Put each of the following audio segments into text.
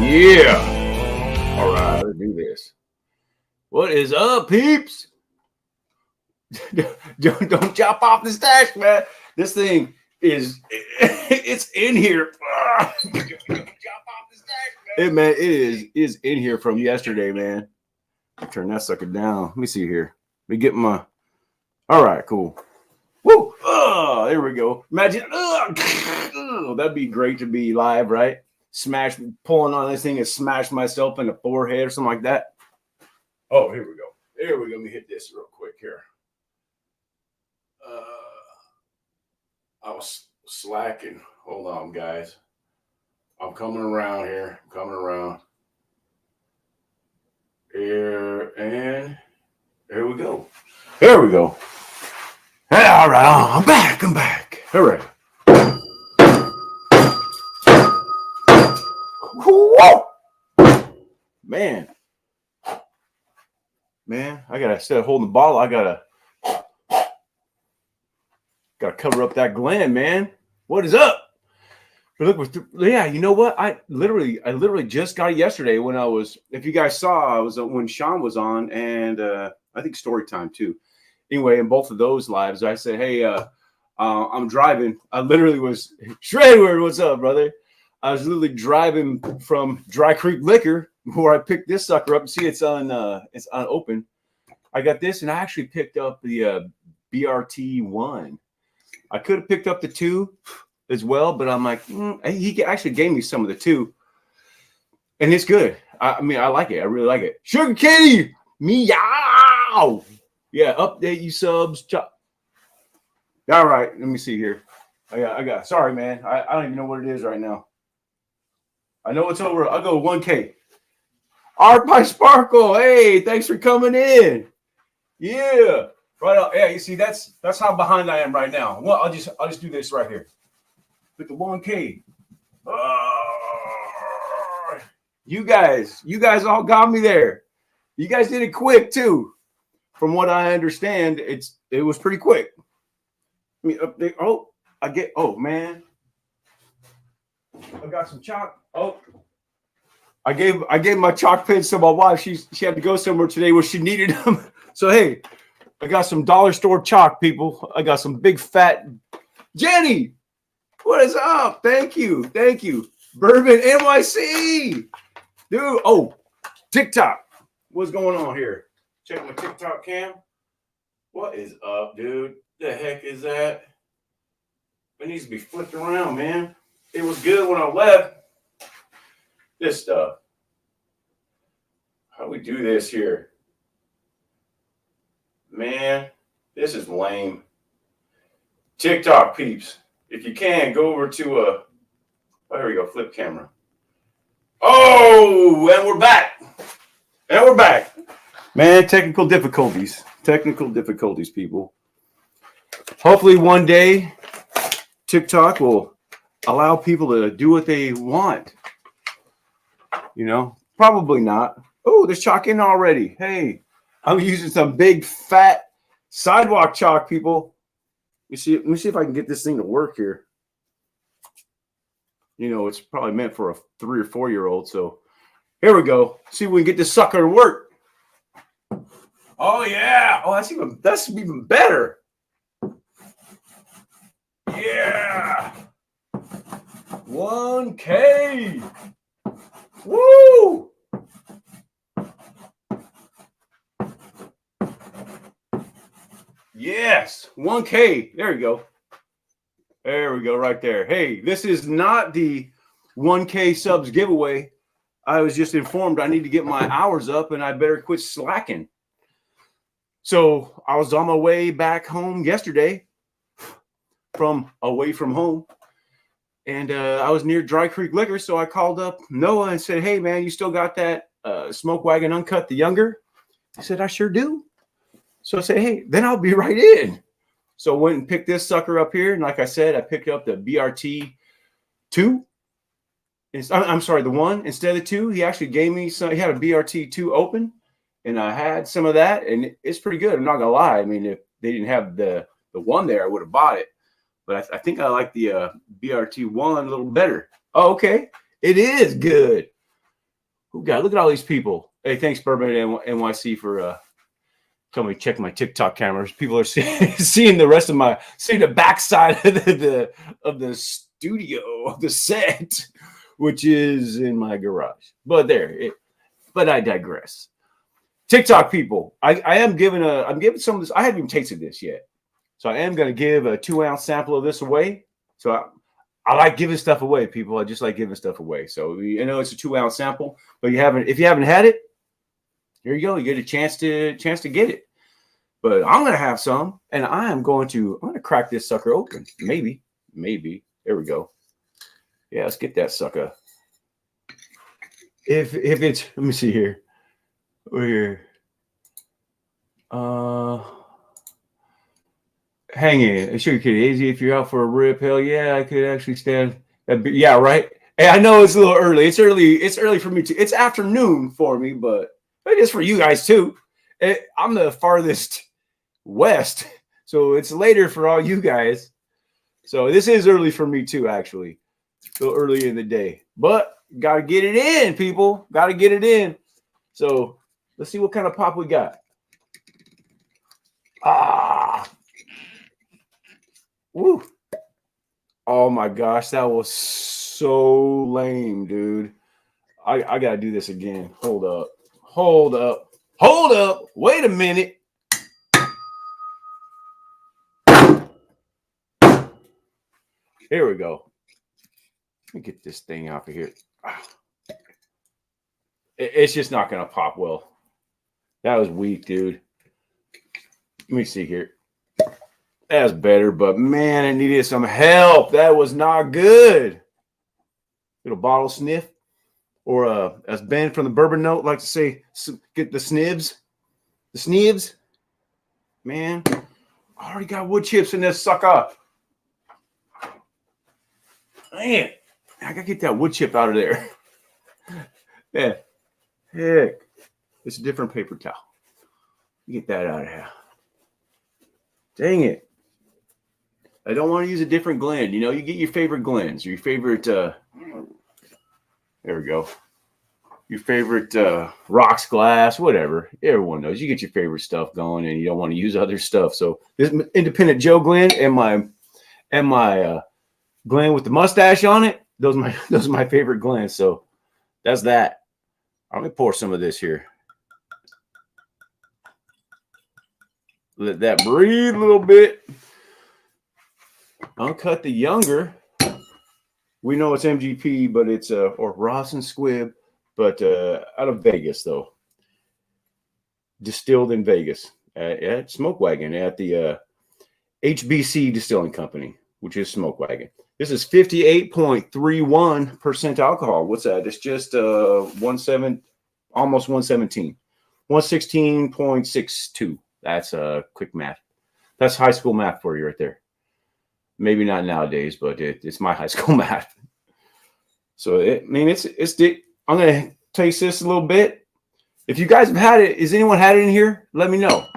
Yeah. All right, let's do this. What is up, peeps? don't chop off the stash, man. This thing is it's in here. Chop off the stash, man. Man, it is in here from yesterday, man. I'll turn that sucker down. Let me see here. Let me get my. All right, cool. Woo! Oh, there we go. Imagine. That'd be great to be live, right? Smash, pulling on this thing and smash myself in the forehead or something like that. Oh, here we go. There we go. Let me hit this real quick here. I was slacking. Hold on, guys. I'm coming around here. I'm coming around. Here, and there we go. There we go. Hey, all right, I'm back. I'm back. All right. Whoa! Man, I gotta, instead of holding the bottle, I gotta cover up that gland, man. What is up? But look, yeah, you know what? I literally just got it yesterday when I was. If you guys saw, I was when Sean was on, and I think story time too. Anyway, in both of those lives, I said, "Hey, I'm driving." I literally was Shredward. What's up, brother? I was literally driving from Dry Creek Liquor, where I picked this sucker up. See, it's unopened. I got this, and I actually picked up the BRT 1. I could have picked up the 2 as well, but I'm like, he actually gave me some of the 2, and it's good. I mean, I like it. I really like it. Sugar Kitty, meow. Yeah, update you subs. All right, let me see here. I got. Sorry, man. I don't even know what it is right now. I know it's over. I'll go 1K. Art by Sparkle. Hey, thanks for coming in. Yeah. Right up. Yeah, you see, that's how behind I am right now. Well, I'll just do this right here. With the 1K. You guys all got me there. You guys did it quick too. From what I understand, it was pretty quick. I mean, update. Oh man. I got some chalk. Oh, I gave my chalk pins to my wife. She had to go somewhere today where she needed them. So hey, I got some dollar store chalk, people. I got some big fat Jenny. What is up? Thank you. Bourbon NYC. Dude. Oh, TikTok. What's going on here? Check my TikTok cam. What is up, dude? The heck is that? It needs to be flipped around, man. It was good when I left. This stuff. How do we do this here? Man, this is lame. TikTok peeps. If you can, go over to oh, here we go, flip camera. Oh, and we're back. Man, technical difficulties, people. Hopefully one day TikTok will allow people to do what they want. You know, probably not. Oh, there's chalk in already. Hey, I'm using some big fat sidewalk chalk, people. Let me see if I can get this thing to work here. You know, it's probably meant for a 3 or 4 year old. So here we go. See if we can get this sucker to work. Oh yeah. Oh, that's even better. Yeah. 1K. Woo! Yes, 1K. There you go. There we go, right there. Hey, this is not the 1K subs giveaway. I was just informed I need to get my hours up and I better quit slacking. So I was on my way back home yesterday from away from home. And I was near Dry Creek Liquor, so I called up Noah and said, "Hey, man, you still got that Smoke Wagon Uncut, the younger?" He said, "I sure do." So I said, "Hey, then I'll be right in." So I went and picked this sucker up here. And like I said, I picked up the BRT 2. I'm sorry, the 1 instead of the 2. He actually gave me some. He had a BRT 2 open, and I had some of that, and it's pretty good. I'm not going to lie. I mean, if they didn't have the 1 there, I would have bought it. But I think I like the BRT 1 a little better. Oh, okay. It is good. Look at all these people. Hey, thanks, Bourbon NYC, for telling me to check my TikTok cameras. People are seeing the rest of seeing the backside of the studio, of the set, which is in my garage. But but I digress. TikTok people, I'm giving some of this. I haven't even tasted this yet. So I am going to give a 2-ounce sample of this away. So I like giving stuff away, people. I just like giving stuff away. So you know it's a 2-ounce sample, but if you haven't had it, here you go. You get a chance to get it. But I'm gonna have some, and I'm gonna crack this sucker open. Maybe. There we go. Yeah, let's get that sucker. If it's, let me see here. Over here. Hang in. Sure, kid. Easy if you're out for a rip. Hell yeah, I could actually stand. Yeah, right. Hey, I know it's a little early. It's early for me too. It's afternoon for me, but it is for you guys too. I'm the farthest west, so it's later for all you guys. So this is early for me too, actually. So early in the day, but gotta get it in, people. Gotta get it in. So let's see what kind of pop we got. Woo. Oh my gosh, that was so lame, dude. I gotta do this again. Hold up. Wait a minute. Here we go. Let me get this thing out of here. It's just not gonna pop well. That was weak, dude. Let me see here. That's better, but man, it needed some help. That was not good. Little bottle sniff, or as Ben from the Bourbon Note like to say, get the snibs. The snibs. Man, I already got wood chips in this sucker. Man, I gotta get that wood chip out of there. Yeah, heck, it's a different paper towel. Get that out of here. Dang it. I don't want to use a different Glen. You know, you get your favorite Glens, your favorite, there we go. Your favorite rocks, glass, whatever. Everyone knows. You get your favorite stuff going and you don't want to use other stuff. So this Independent Joe Glen and my Glen with the mustache on it, those are my favorite Glens. So that's that. Let me pour some of this here. Let that breathe a little bit. Uncut the Younger. We know it's MGP, but it's or Ross and Squibb, but out of Vegas though. Distilled in Vegas at Smoke Wagon at the HBC Distilling Company, which is Smoke Wagon. This is 58.31% alcohol. What's that? It's just almost 117. 116.62. That's quick math. That's high school math for you right there. Maybe not nowadays, but it's my high school math. So I'm gonna taste this a little bit. If you guys have had it, has anyone had it in here? Let me know.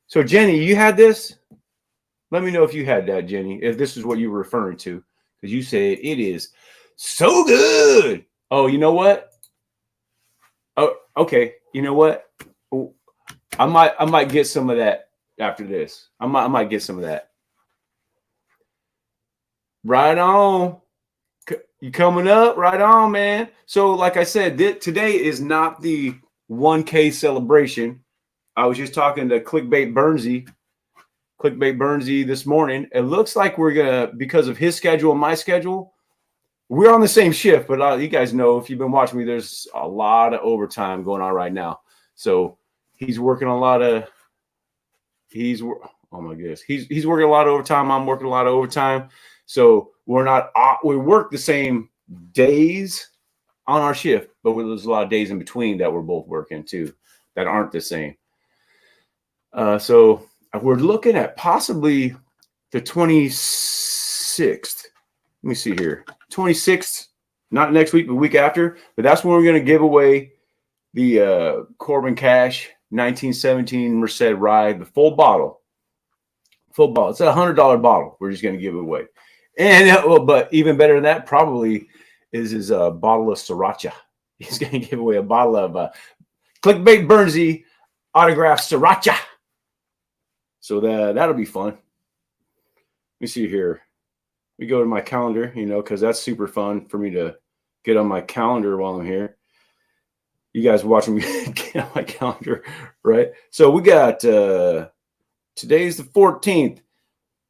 So Jenny, you had this? Let me know if you had that, Jenny, if this is what you were referring to, because you said it is so good. Oh, you know what? Oh, okay. You know what? I might get some of that after this. I might get some of that. Right on. You coming up? Right on, man. So, like I said, today is not the 1K celebration. I was just talking to ClickBait Brnsie this morning. It looks like we're gonna, because of his schedule and my schedule, we're on the same shift. But you guys know, if you've been watching me, there's a lot of overtime going on right now. So he's working a lot of. Oh my goodness, he's working a lot of overtime. I'm working a lot of overtime. So we work the same days on our shift, but there's a lot of days in between that we're both working too that aren't the same. So we're looking at possibly the 26th. Let me see here. 26th, not next week, but week after. But that's when we're going to give away the Corbin Cash 1917 Merced Rye, the full bottle. Full bottle. It's a $100 bottle. We're just going to give it away. And but even better than that, probably is his bottle of sriracha. He's going to give away a bottle of ClickBait Brnsie autographed sriracha. So that'll be fun. Let me see here. We go to my calendar, you know, because that's super fun for me to get on my calendar while I'm here. You guys watching me get on my calendar, right? So we got today's the 14th.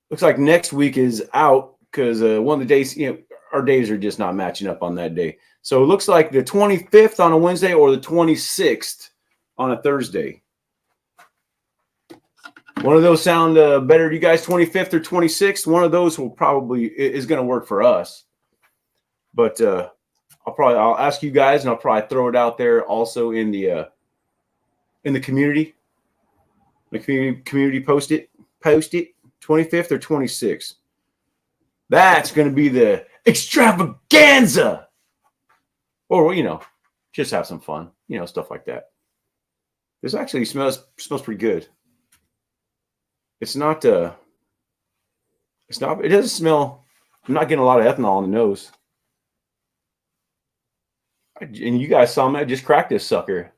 Looks like next week is out because one of the days, you know, our days are just not matching up on that day. So it looks like the 25th on a Wednesday or the 26th on a Thursday. One of those sound better to you guys, 25th or 26th. One of those will probably is going to work for us. But I'll ask you guys, and I'll probably throw it out there also in the community. The community post it 25th or 26th. That's going to be the extravaganza. Or, you know, just have some fun, you know, stuff like that. This actually smells pretty good. It doesn't smell, I'm not getting a lot of ethanol on the nose. And you guys saw me, I just cracked this sucker.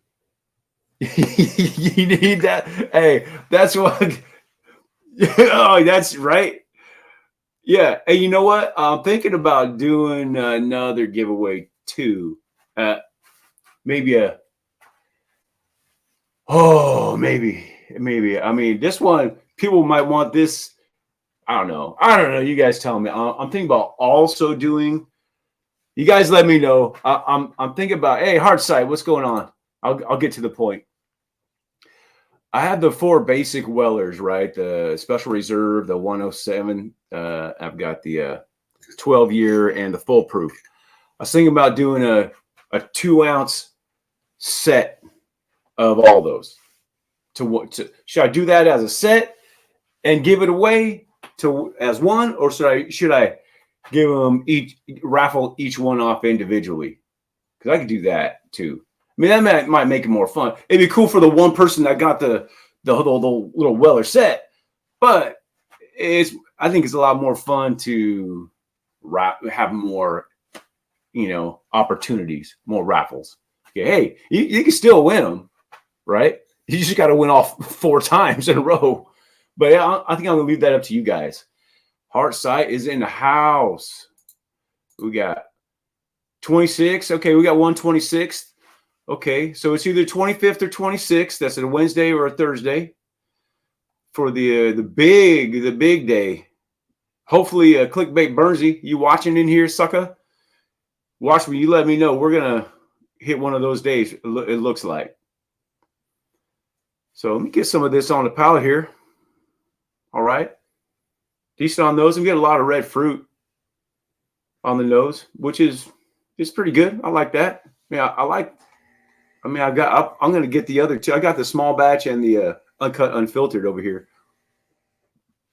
You need that. Hey, that's what, oh, that's right. Yeah. Hey, you know what? I'm thinking about doing another giveaway too. Maybe maybe. I mean, this one, people might want this. I don't know. You guys tell me. I'm thinking about also doing. You guys let me know. I'm thinking about. Hey, Heartsight, what's going on? I'll get to the point. I have the 4 basic Wellers, right? The Special Reserve, the 107. I've got the 12-year and the Full Proof. I was thinking about doing a 2-ounce set of all those. Should I do that as a set and give it away as one, or should I give them raffle each one off individually? Because I could do that too. I mean, that might make it more fun. It'd be cool for the one person that got the little Weller set, but I think it's a lot more fun to have more, you know, opportunities, more raffles. Okay, hey, you can still win them, right? You just got to win all 4 times in a row. But yeah, I think I'm going to leave that up to you guys. Heartsight is in the house. We got 26. Okay, we got 126th. Okay, so it's either 25th or 26th. That's a Wednesday or a Thursday for the big day. Hopefully, ClickBait Brnsie, you watching in here, sucker? Watch me. You let me know. We're gonna hit one of those days. It looks like. So let me get some of this on the palate here. All right, decent on those. I'm getting a lot of red fruit on the nose, which is pretty good. I like that. Yeah, I'm gonna get the other 2. I got the small batch and the uncut, unfiltered over here.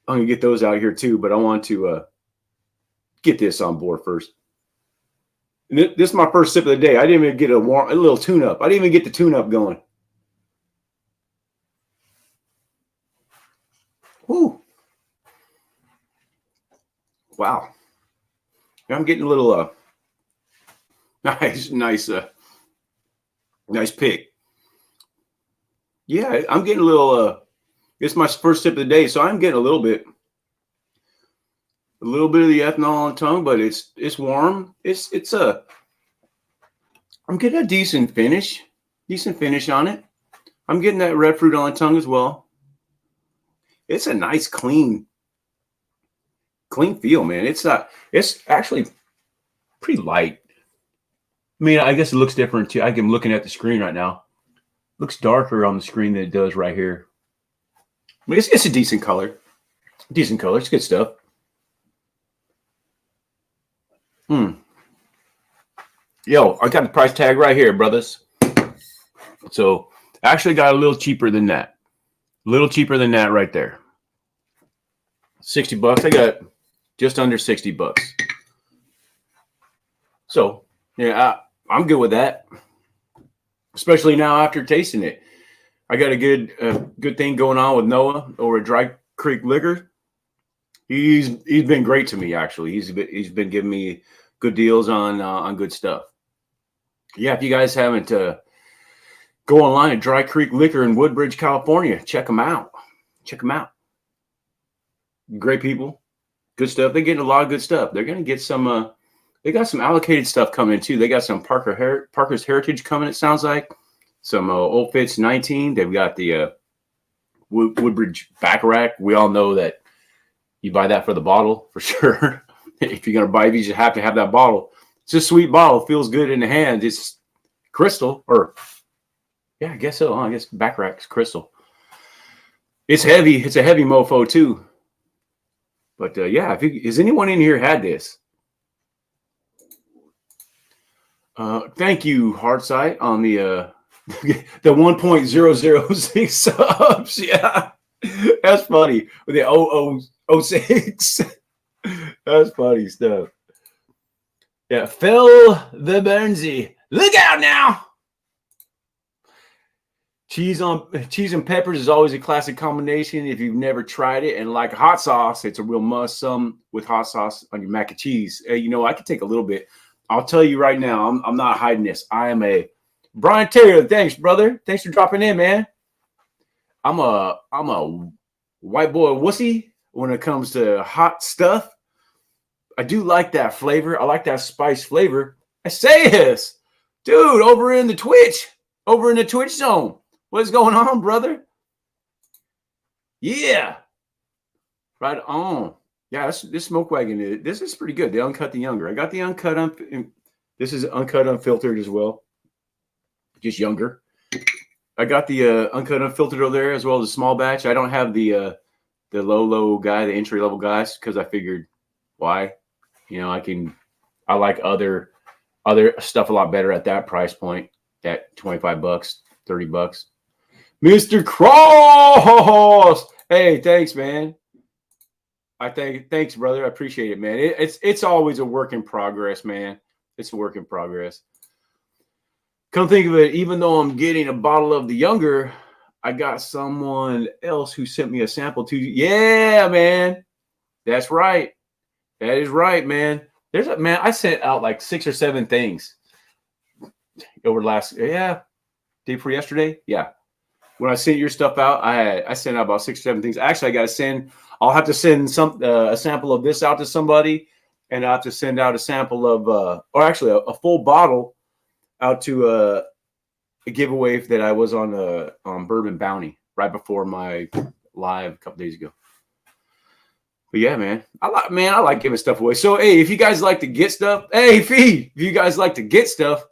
I'm gonna get those out here too, but I want to get this on board first. And this is my first sip of the day. I didn't even get a little tune-up. I didn't even get the tune-up going. Woo. Wow. I'm getting a little nice pick. Yeah, I'm getting a little it's my first sip of the day, so I'm getting a little bit of the ethanol on the tongue, but it's warm. I'm getting a decent finish on it. I'm getting that red fruit on the tongue as well. It's a nice clean feel, man. It's actually pretty light. I mean, I guess it looks different too. I'm looking at the screen right now. It looks darker on the screen than it does right here. I mean, it's a decent color. Decent color. It's good stuff. Yo, I got the price tag right here, brothers. So actually got a little cheaper than that. A little cheaper than that right there. $60. I got just under $60. So yeah, I'm good with that. Especially now after tasting it. I got a good thing going on with Noah over at Dry Creek Liquor. He's been great to me, actually. He's been giving me good deals on good stuff. Yeah, if you guys haven't, go online at Dry Creek Liquor in Woodbridge, California. Check them out. Check them out. Great people. Good stuff. They're getting a lot of good stuff. They're going to get some, they got some allocated stuff coming in too. They got some Parker's Heritage coming, it sounds like. Some Old Fitz 19. They've got the Woodbridge Back Rack. We all know that you buy that for the bottle for sure. If you're going to buy these, you have to have that bottle. It's a sweet bottle. Feels good in the hand. It's crystal, or yeah, I guess so. Huh? I guess Back Rack's crystal. It's heavy. It's a heavy mofo too. But yeah, has anyone in here had this? Thank you, Hardsight, on the 1.006 subs. Yeah, that's funny. With the 0006. That's funny stuff. Yeah, Phil the Brnsie. Look out now. Cheese and peppers is always a classic combination if you've never tried it. And like hot sauce, it's a real must. Some with hot sauce on your mac and cheese. You know, I could take a little bit. I'll tell you right now, I'm not hiding this. I am a Brian Taylor. Thanks, brother. Thanks for dropping in, man. I'm a white boy wussy when it comes to hot stuff. I do like that flavor. I like that spice flavor. I say this, dude, over in the Twitch zone. What's going on, brother? Yeah. Right on. Yeah, this Smoke Wagon, this is pretty good. The Uncut, the Younger. I got the Uncut. This is Uncut Unfiltered as well. Just younger. I got the Uncut Unfiltered over there as well as a small batch. I don't have the low guy, the entry level guys, because I figured why. You know, I like other stuff a lot better at that price point, at $25, $30. Mr. Cross. Hey, thanks, man. Thanks, brother. I appreciate it, man. It's always a work in progress, man. It's a work in progress. Come think of it, even though I'm getting a bottle of the Younger, I got someone else who sent me a sample too. Yeah, man. That's right. That is right, man. I sent out like 6 or 7 things over day before yesterday. Yeah. When I sent your stuff out, I sent out about 6 or 7 things. Actually, I'll have to send a sample of this out to somebody, and I'll have to send out a sample of, or actually a full bottle out to a giveaway that I was on Bourbon Bounty right before my live a couple days ago. But yeah, man, I like giving stuff away. So hey, if you guys like to get stuff, hey Fee, if you guys like to get stuff,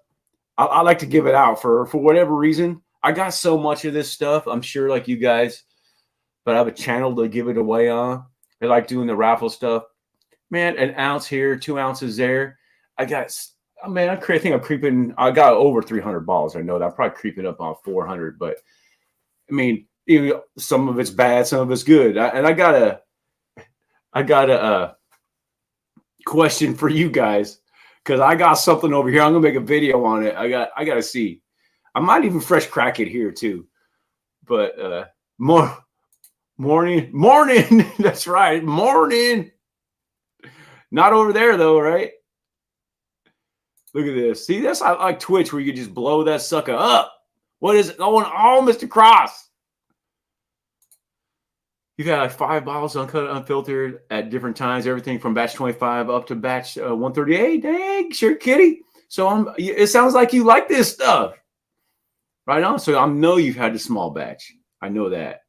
I like to give it out for whatever reason. I got so much of this stuff. I'm sure like you guys, but I have a channel to give it away on. I like doing the raffle stuff. Man, an ounce here, 2 ounces there. I think I'm creeping. I got over 300 balls. I know that I'm probably creeping up on 400, but I mean, some of it's bad, some of it's good. I got a question for you guys, because I got something over here. I'm gonna make a video on it. I got to see. I might even fresh crack it here too. But morning. That's right, morning. Not over there though, right? Look at this. See, that's like Twitch, where you just blow that sucker up. What is it going on, Mr. Cross? You've had like 5 bottles Uncut Unfiltered at different times, everything from batch 25 up to batch 138. Dang, sure, kitty. So it sounds like you like this stuff. Right on. So I know you've had the small batch. I know that.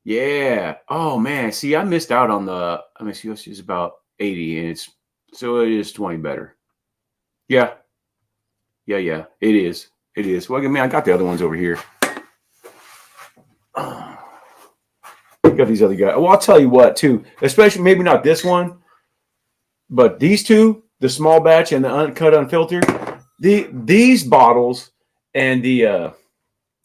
Yeah. Oh, man. See, I missed out on the, it's about 80, and so it is 20 better. Yeah. Yeah. It is. Well, man, I got the other ones over here. Got these other guys. Well, I'll tell you what, too, especially maybe not this one, but these two, the small batch and the Uncut Unfiltered, these bottles and the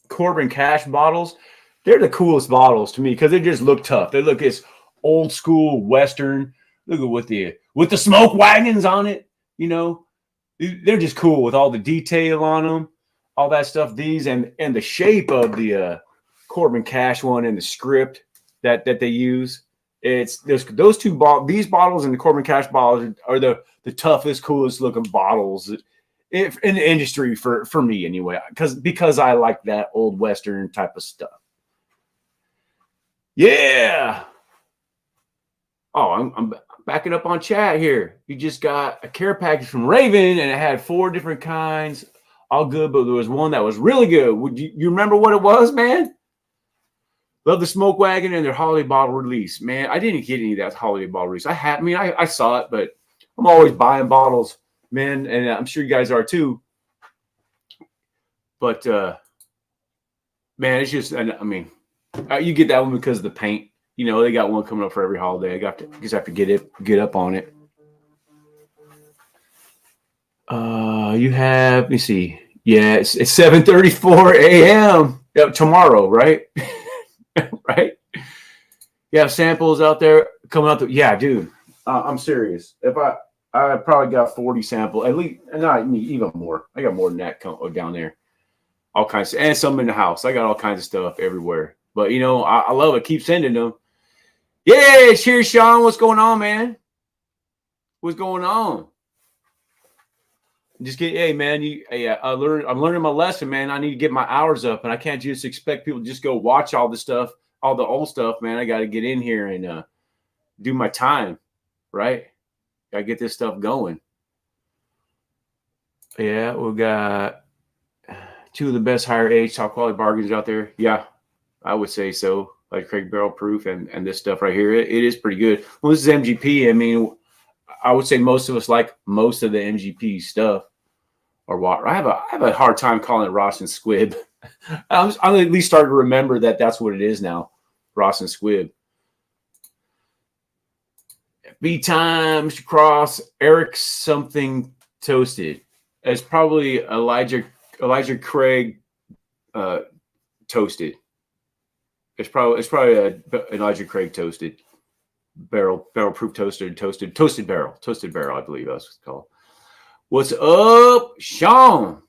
Corbin Cash bottles, they're the coolest bottles to me because they just look tough. They look as old school Western. Look at with the smoke wagons on it. You know, they're just cool with all the detail on them, all that stuff. These and the shape of the Corbin Cash one and the script that they use. These bottles and the Corbin Cash bottles are the toughest, coolest looking bottles. in the industry for me anyway, because I like that old Western type of stuff. Yeah. Oh, I'm backing up on chat here. You just got a care package from Raven, and it had 4 different kinds, all good, but there was one that was really good. Would you remember what it was, man? Love the Smoke Wagon and their holiday bottle release, man. I didn't get any of that holiday bottle release. I saw it, but I'm always buying bottles, man, and I'm sure you guys are too. But man, it's just, I mean, you get that one because of the paint. You know, they got one coming up for every holiday. Just have to get up on it. You have, let me see. Yeah, it's 7:34 a.m. tomorrow, right? Right? You have samples out there coming out. Yeah, dude, I'm serious. If I probably got 40 samples, at least, not even more. I got more than that down there. All kinds, and some in the house. I got all kinds of stuff everywhere. But you know, I love it. Keep sending them. Yeah, cheers, Sean. What's going on, man? What's going on? Just get, hey, man. I'm learning my lesson, man. I need to get my hours up, and I can't just expect people to just go watch all this stuff, all the old stuff, man. I got to get in here and do my time, right? Got to get this stuff going. Yeah, we got 2 of the best higher age, top quality bargains out there. Yeah, I would say so. Like Craig Barrel Proof and this stuff right here. It is pretty good. Well, this is MGP. I mean, I would say most of us like most of the MGP stuff or water. I have a hard time calling it Ross and Squibb. I'm at least starting to remember that that's what it is now, Ross and Squibb. B time, Mr. Cross, Eric something toasted. It's probably Elijah Craig toasted. It's probably a Elijah Craig toasted barrel proof toasted barrel, I believe that's what it's called. What's up, Sean?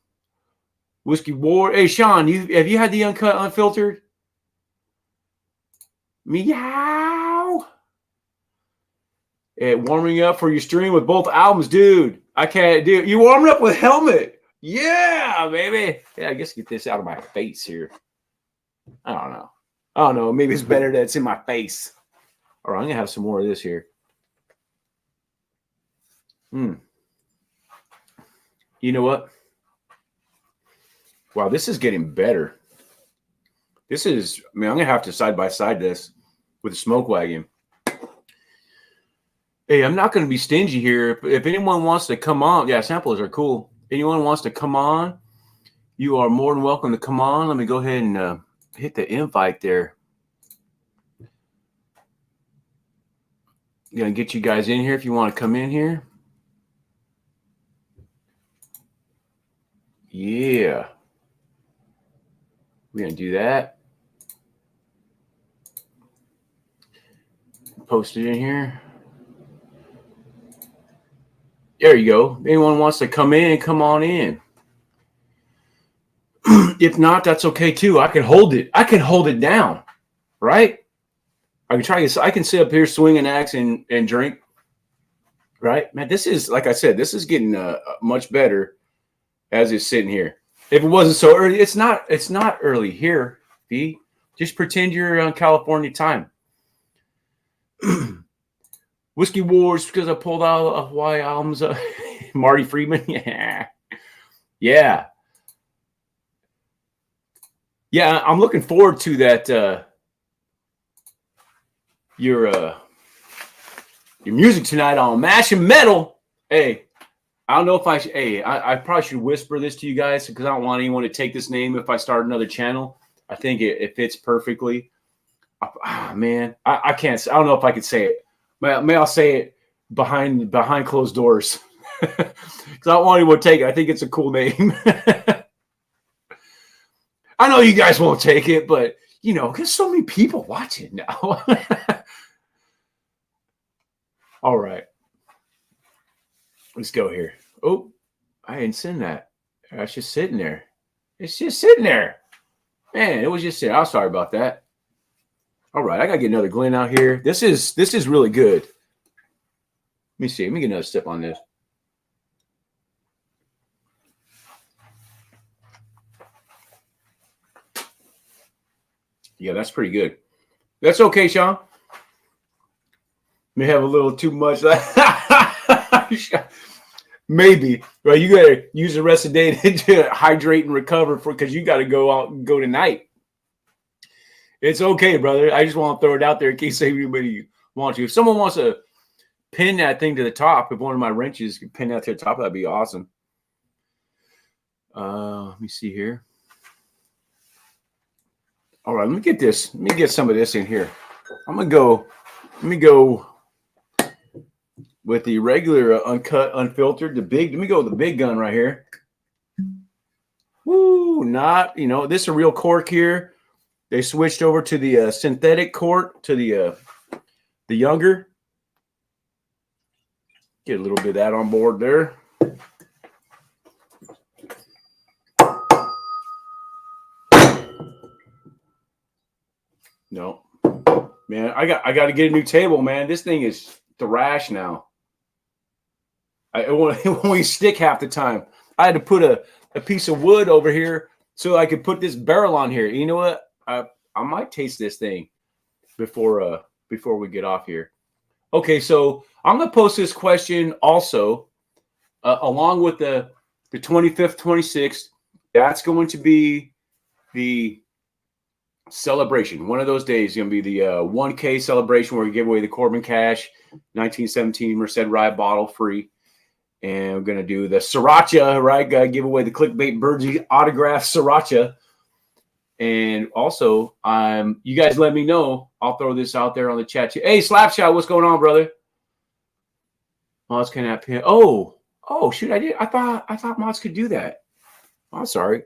Whiskey War. Hey, Sean, have you had the Uncut Unfiltered? Meow. Warming up for your stream with both albums, dude. I can't do it. You warming up with Helmet. Yeah, baby. Yeah, I guess get this out of my face here. I don't know. Maybe it's better that it's in my face. All right, I'm going to have some more of this here. You know what? Wow, this is getting better. I'm going to have to side-by-side this with the Smoke Wagon. Hey, I'm not going to be stingy here. If anyone wants to come on, yeah, samples are cool. Anyone wants to come on, you are more than welcome to come on. Let me go ahead and hit the invite there. Gonna get you guys in here if you want to come in here. Yeah. We're gonna do that. Post it in here. There you go. Anyone wants to come in, come on in. If not, that's okay too. I can hold it. I can hold it down, right? I can sit up here, swing an axe, and drink, right? Man, this is, like I said, this is getting much better as it's sitting here. If it wasn't so early, it's not early here, B. Just pretend you're on California time. Whiskey Wars, because I pulled out of Hawaii albums. Marty Friedman, yeah. I'm looking forward to that. Your music tonight on Mash and Metal. Hey, I don't know if I probably should whisper this to you guys because I don't want anyone to take this name if I start another channel. I think it fits perfectly. Man, I can't. I don't know if I could say it. May I'll say it behind closed doors because I don't want anyone to take it. I think it's a cool name. I know you guys won't take it, but you know, there's so many people watching now. All right. Let's go here. Oh, I didn't send that. It's just sitting there. It's just sitting there. Man, it was just sitting. I'm sorry about that. All right, I got to get another Glen out here. This is really good. Let me see. Let me get another sip on this. Yeah, that's pretty good. That's okay, Sean. May have a little too much. Maybe. Right, you gotta use the rest of the day to hydrate and recover because you got to go out and go tonight. It's okay, brother. I just want to throw it out there in case anybody wants to. If someone wants to pin that thing to the top, if one of my wrenches could pin that to the top, that'd be awesome. Let me see here. All right, let me get this. Let me get some of this in here. I'm gonna go. Let me go with the regular uncut, unfiltered. Let me go with the big gun right here. Woo! Not, this is a real cork here. They switched over to the synthetic cork, to the younger. Get a little bit of that on board there. No, man, I got to get a new table, man. This thing is thrash now. It won't even stick half the time. I had to put a piece of wood over here so I could put this barrel on here. You know what? I might taste this thing before we get off here. Okay, so I'm gonna post this question also along with the 25th, 26th. That's going to be the celebration. One of those days is going to be the 1K celebration where we give away the Corbin Cash 1917 Merced Rye bottle free. And we're going to do the Sriracha, right? Got to give away the ClickBait Brnsie autographed Sriracha. And also, you guys let me know. I'll throw this out there on the chat. Hey, Slapshot, what's going on, brother? Mods cannot pin. Oh, shoot, I thought mods could do that. Oh, I'm sorry.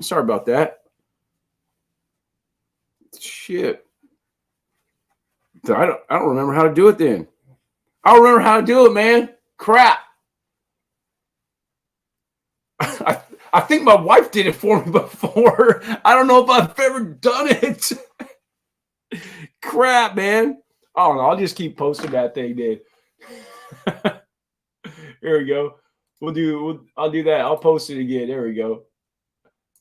Sorry about that. Shit. I don't remember how to do it then. I don't remember how to do it, man. Crap. I think my wife did it for me before. I don't know if I've ever done it. Crap, man. I don't know. I'll just keep posting that thing, dude. Here we go. I'll do that. I'll post it again. There we go.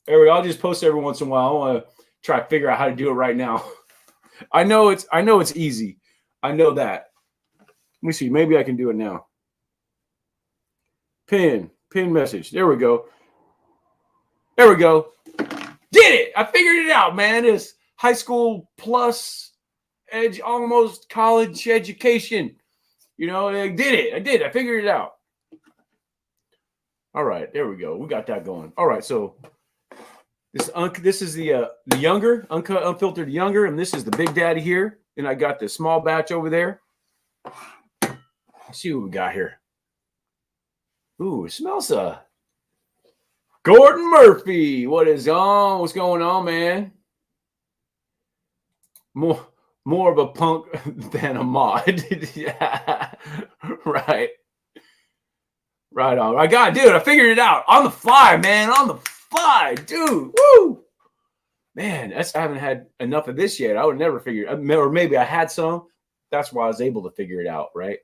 There we go. I'll just post every once in a while. I want to try to figure out how to do it right now. I know it's easy. I know that. Let me see. Maybe I can do it now. Pin message. There we go. There we go. Did it. I figured it out, man. It's high school plus almost college education. I did it. I did. I figured it out. All right. There we go. We got that going. All right. So this is the younger, uncut, unfiltered younger, and this is the big daddy here. And I got the small batch over there. Let's see what we got here. Ooh, it smells Gordon Murphy. What is on? What's going on, man? More of a punk than a mod. Yeah. Right. Right on. I got it, dude. I figured it out. On the fly, man. On the fly, dude. Woo! Man, I haven't had enough of this yet. I would never figure it. Or maybe I had some. That's why I was able to figure it out, right?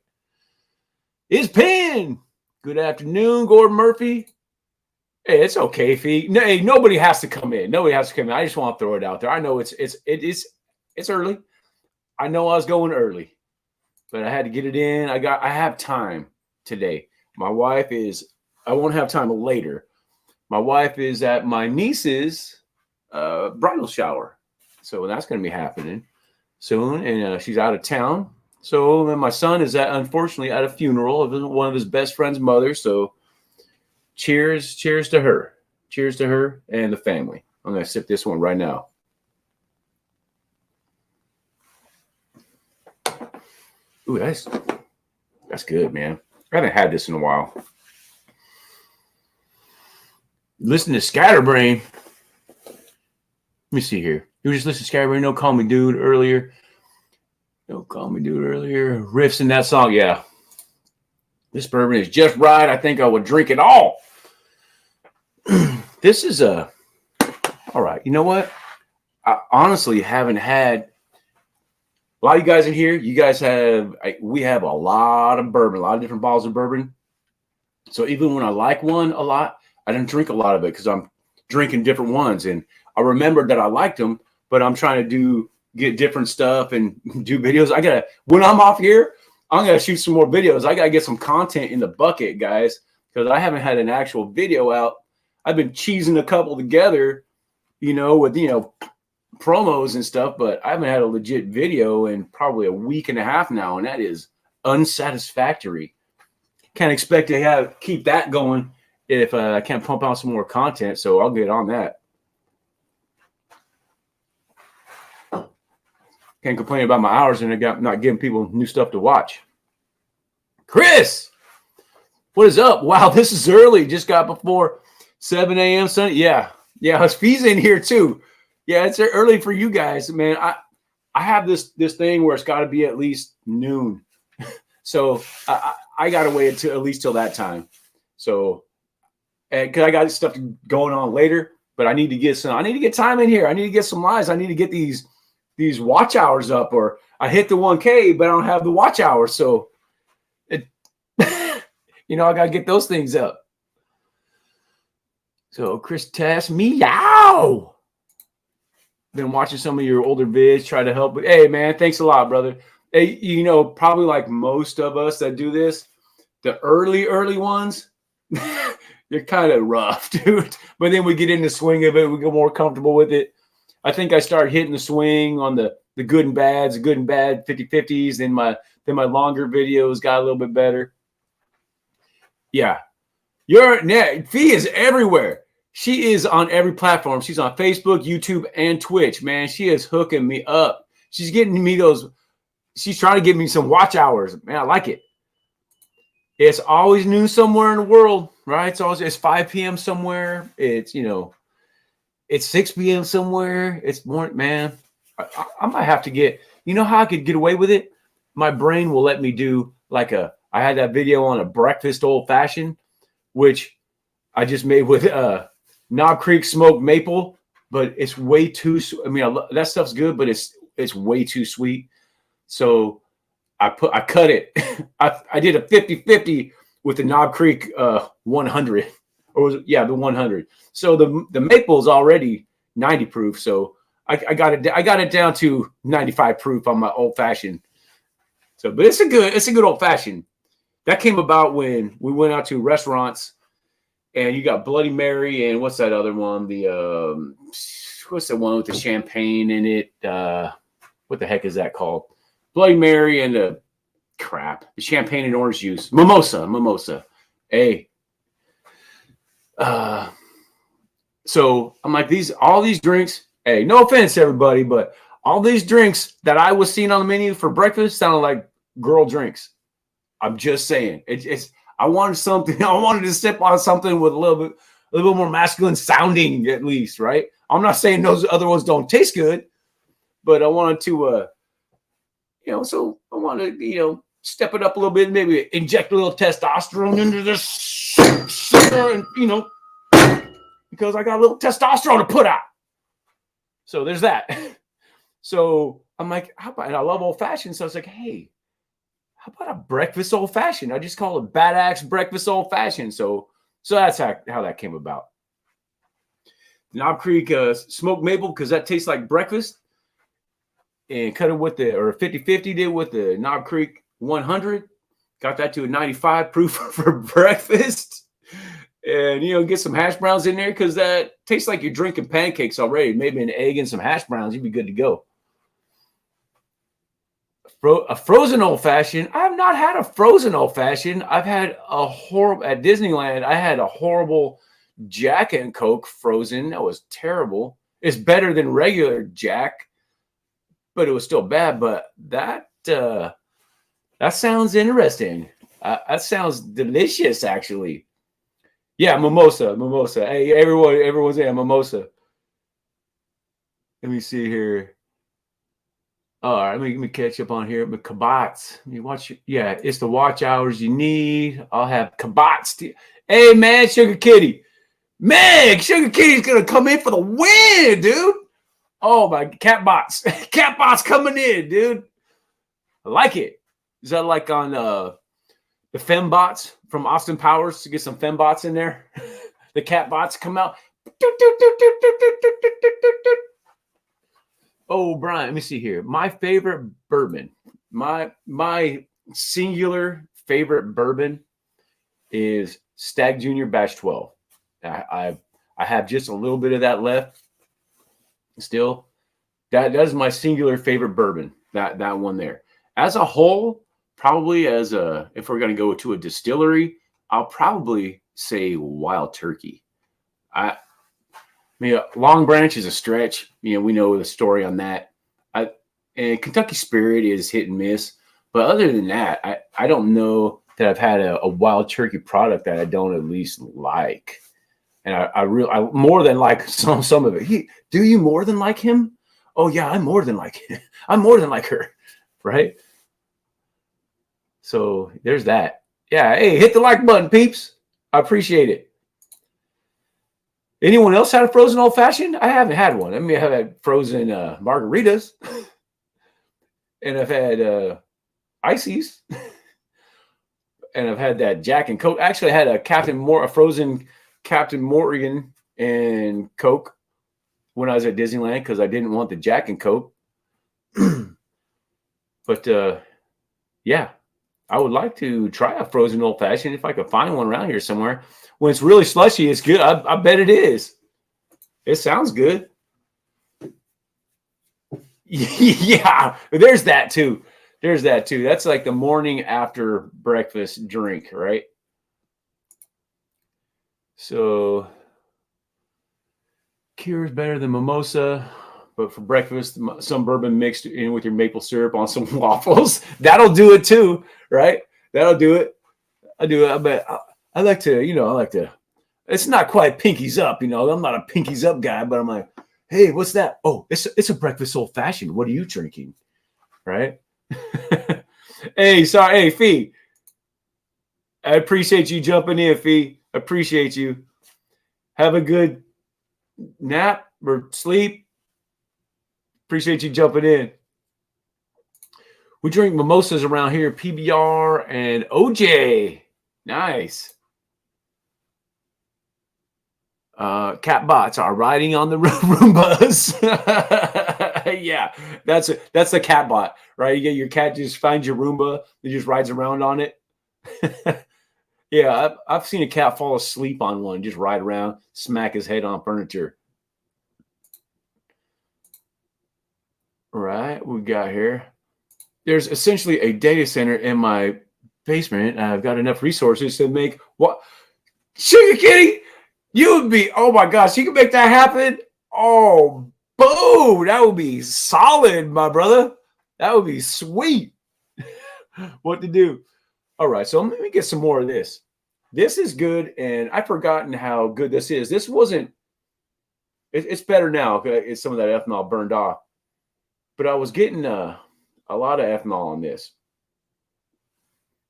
It's Pin. Good afternoon, Gordon Murphy. Hey, it's okay, Fee. No, hey, nobody has to come in. Nobody has to come in. I just want to throw it out there. I know it's early. I know I was going early, but I had to get it in. I have time today. My wife I won't have time later. My wife is at my niece's bridal shower. So that's going to be happening soon. And she's out of town. So then my son is unfortunately at a funeral of one of his best friend's mother. So cheers to her. Cheers to her and the family. I'm going to sip this one right now. Ooh, that's good, man. I haven't had this in a while. Listen to Scatterbrain. Let me see here. You just listen to Scatterbrain. No Call Me Dude earlier. No Call Me Dude earlier. Riffs in that song. Yeah. This bourbon is just right. I think I would drink it all. This is all right. You know what? I honestly haven't had a lot of you guys in here. You guys we have a lot of bourbon, a lot of different bottles of bourbon. So even when I like one a lot, I didn't drink a lot of it because I'm drinking different ones. And I remembered that I liked them, but I'm trying to get different stuff and do videos. When I'm off here, I'm going to shoot some more videos. I got to get some content in the bucket, guys, because I haven't had an actual video out. I've been cheesing a couple together, with, promos and stuff, but I haven't had a legit video in probably a week and a half now, and that is unsatisfactory. Can't expect to keep that going if I can't pump out some more content, so I'll get on that. Can't complain about my hours and not giving people new stuff to watch. Chris, what is up? Wow, this is early. Just got before 7 a.m. Sunday. Yeah, Fee's in here too. Yeah, it's early for you guys, man. I have this thing where it's got to be at least noon, so I got to wait until at least till that time. So, because I got stuff going on later, but I need to get time in here. I need to get some lives. I need to get these watch hours up, or I hit the 1K, but I don't have the watch hours, so I got to get those things up. So Chris Tess, meow. Been watching some of your older vids, try to help. But hey, man, thanks a lot, brother. Hey, probably like most of us that do this, the early ones, they're kind of rough, dude. But then we get in the swing of it, we get more comfortable with it. I think I started hitting the swing on the good and bads, the good and bad 50-50s. Then my longer videos got a little bit better. Yeah, Fee is everywhere. She is on every platform. She's on Facebook, YouTube, and Twitch, man. She is hooking me up. She's getting me she's trying to give me some watch hours. Man, I like it. It's always noon somewhere in the world, right? It's 5 p.m. somewhere. It's, it's 6 p.m. somewhere. It's morning, man. I might have to get, how I could get away with it? My brain will let me do I had that video on a breakfast old fashioned, which I just made with Knob Creek smoked maple, but it's way too. That stuff's good, but it's way too sweet. So I cut it. I did a 50-50 with the Knob Creek 100, the 100. So the maple is already 90 proof. So I got it down to 95 proof on my old fashioned. So, but it's a good old fashioned. That came about when we went out to restaurants. And you got Bloody Mary and what's that other one? What's the one with the champagne in it? What the heck is that called? Bloody Mary and the champagne and orange juice. Mimosa. Hey. So I'm like, all these drinks. Hey, no offense, everybody, but all these drinks that I was seeing on the menu for breakfast sounded like girl drinks. I'm just saying. I wanted something. I wanted to sip on something with a little bit more masculine sounding, at least, right? I'm not saying those other ones don't taste good, but I wanted to, so I wanted to, step it up a little bit, maybe inject a little testosterone into this sugar, and because I got a little testosterone to put out. So there's that. So I'm like, and I love old fashioned, so I was like, hey. How about a breakfast old fashioned? I just call it Bad Axe breakfast old fashioned. So that's how that came about. Knob Creek smoked maple because that tastes like breakfast, and cut it with 50-50 did with the Knob Creek 100. Got that to a 95 proof for breakfast, and get some hash browns in there because that tastes like you're drinking pancakes already. Maybe an egg and some hash browns, you'd be good to go. A frozen old fashioned. I've not had a frozen old fashioned. I've had at Disneyland. I had a horrible Jack and Coke frozen. That was terrible. It's better than regular Jack, but it was still bad. But that sounds interesting. That sounds delicious, actually. Yeah, mimosa. Hey, everyone's in mimosa. Let me see here. All right, let me catch up on here. But kabats, it's the watch hours you need. I'll have kabats. Hey, man, Sugar Kitty. Man, Sugar Kitty's going to come in for the win, dude. Oh, my, cat bots. Cat bots coming in, dude. I like it. Is that like on the fembots from Austin Powers to get some fembots in there? The cat bots come out. Oh, Brian, let me see here. My favorite bourbon, my singular favorite bourbon is Stag Junior Batch 12. I have just a little bit of that left still. That is my singular favorite bourbon. That one there. As a whole, probably if we're gonna go to a distillery, I'll probably say Wild Turkey. I mean, Long Branch is a stretch. We know the story on that. And Kentucky Spirit is hit and miss. But other than that, I don't know that I've had a Wild Turkey product that I don't at least like. And I more than like some of it. Do you more than like him? Oh yeah, I'm more than like him. I'm more than like her, right? So there's that. Yeah, hey, hit the like button, peeps. I appreciate it. Anyone else had a frozen old fashioned? I haven't had one. I mean, I've had frozen margaritas, and I've had ices, and I've had that Jack and Coke. Actually, I had a frozen Captain Morgan and Coke when I was at Disneyland because I didn't want the Jack and Coke. But yeah, I would like to try a frozen old fashioned if I could find one around here somewhere. When it's really slushy, it's good. I bet it is. It sounds good. Yeah, there's that too. That's like the morning after breakfast drink, right? So, Cure is better than mimosa, but for breakfast, some bourbon mixed in with your maple syrup on some waffles. That'll do it too, right? That'll do it. I do it. I bet. I like to, it's not quite pinkies up, I'm not a pinkies up guy, but I'm like, hey, what's that? Oh, it's a breakfast old fashioned. What are you drinking? Right? Hey, sorry. Hey, Fee. I appreciate you jumping in, Fee. Appreciate you. Have a good nap or sleep. Appreciate you jumping in. We drink mimosas around here, PBR and OJ. Nice. Cat bots are riding on the Roombas. Yeah, that's the cat bot, right? You get your cat, just finds your Roomba, it just rides around on it. Yeah, I've seen a cat fall asleep on one, just ride around, smack his head on furniture. Right, we got here. There's essentially a data center in my basement. I've got enough resources to make what? Sugar Kitty, you would be, oh my gosh, you can make that happen. Oh, boom, that would be solid, my brother. That would be sweet. What to do? All right, so let me get some more of this. This is good, and I've forgotten how good this is. This wasn't, it's better now. It's some of that ethanol burned off. But I was getting a lot of ethanol on this.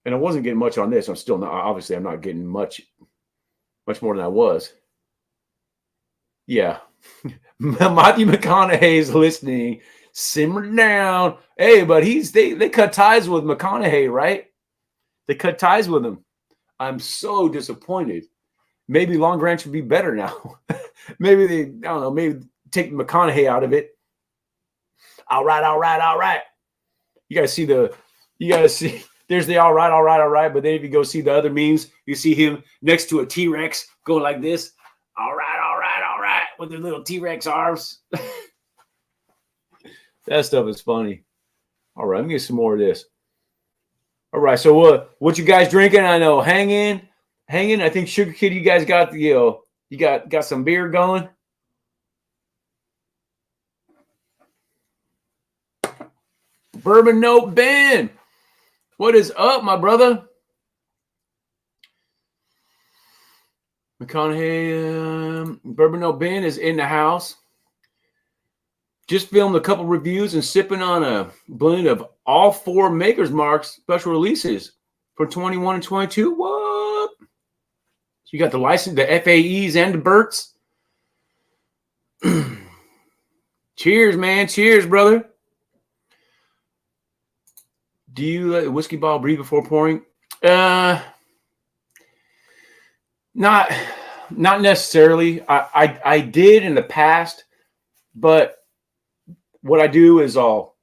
And I wasn't getting much on this. I'm still not, obviously, I'm not getting much more than I was. Yeah. Matthew McConaughey is listening. Simmer down. Hey, but they cut ties with McConaughey, right? They cut ties with him. I'm so disappointed. Maybe Long Branch would be better now. Maybe I don't know, maybe take McConaughey out of it. All right. You guys see, there's the all right. But then if you go see the other memes, you see him next to a T-Rex going like this. All right. With their little T-Rex arms. That stuff is funny. All right, let me get some more of this. All right, so what you guys drinking? I know hanging. I think Sugar Kitty, you guys got you got some beer going. Bourbon Note Ben, what is up, my brother? McConaughey, Bourbon Note Ben is in the house. Just filmed a couple reviews and sipping on a blend of all 4 Maker's Marks special releases for 21 and 22. What? So you got the license, the FAEs and the Burts. Cheers, man. Cheers, brother. Do you let a whiskey bottle breathe before pouring? Not necessarily. I did in the past, but what I do is I'll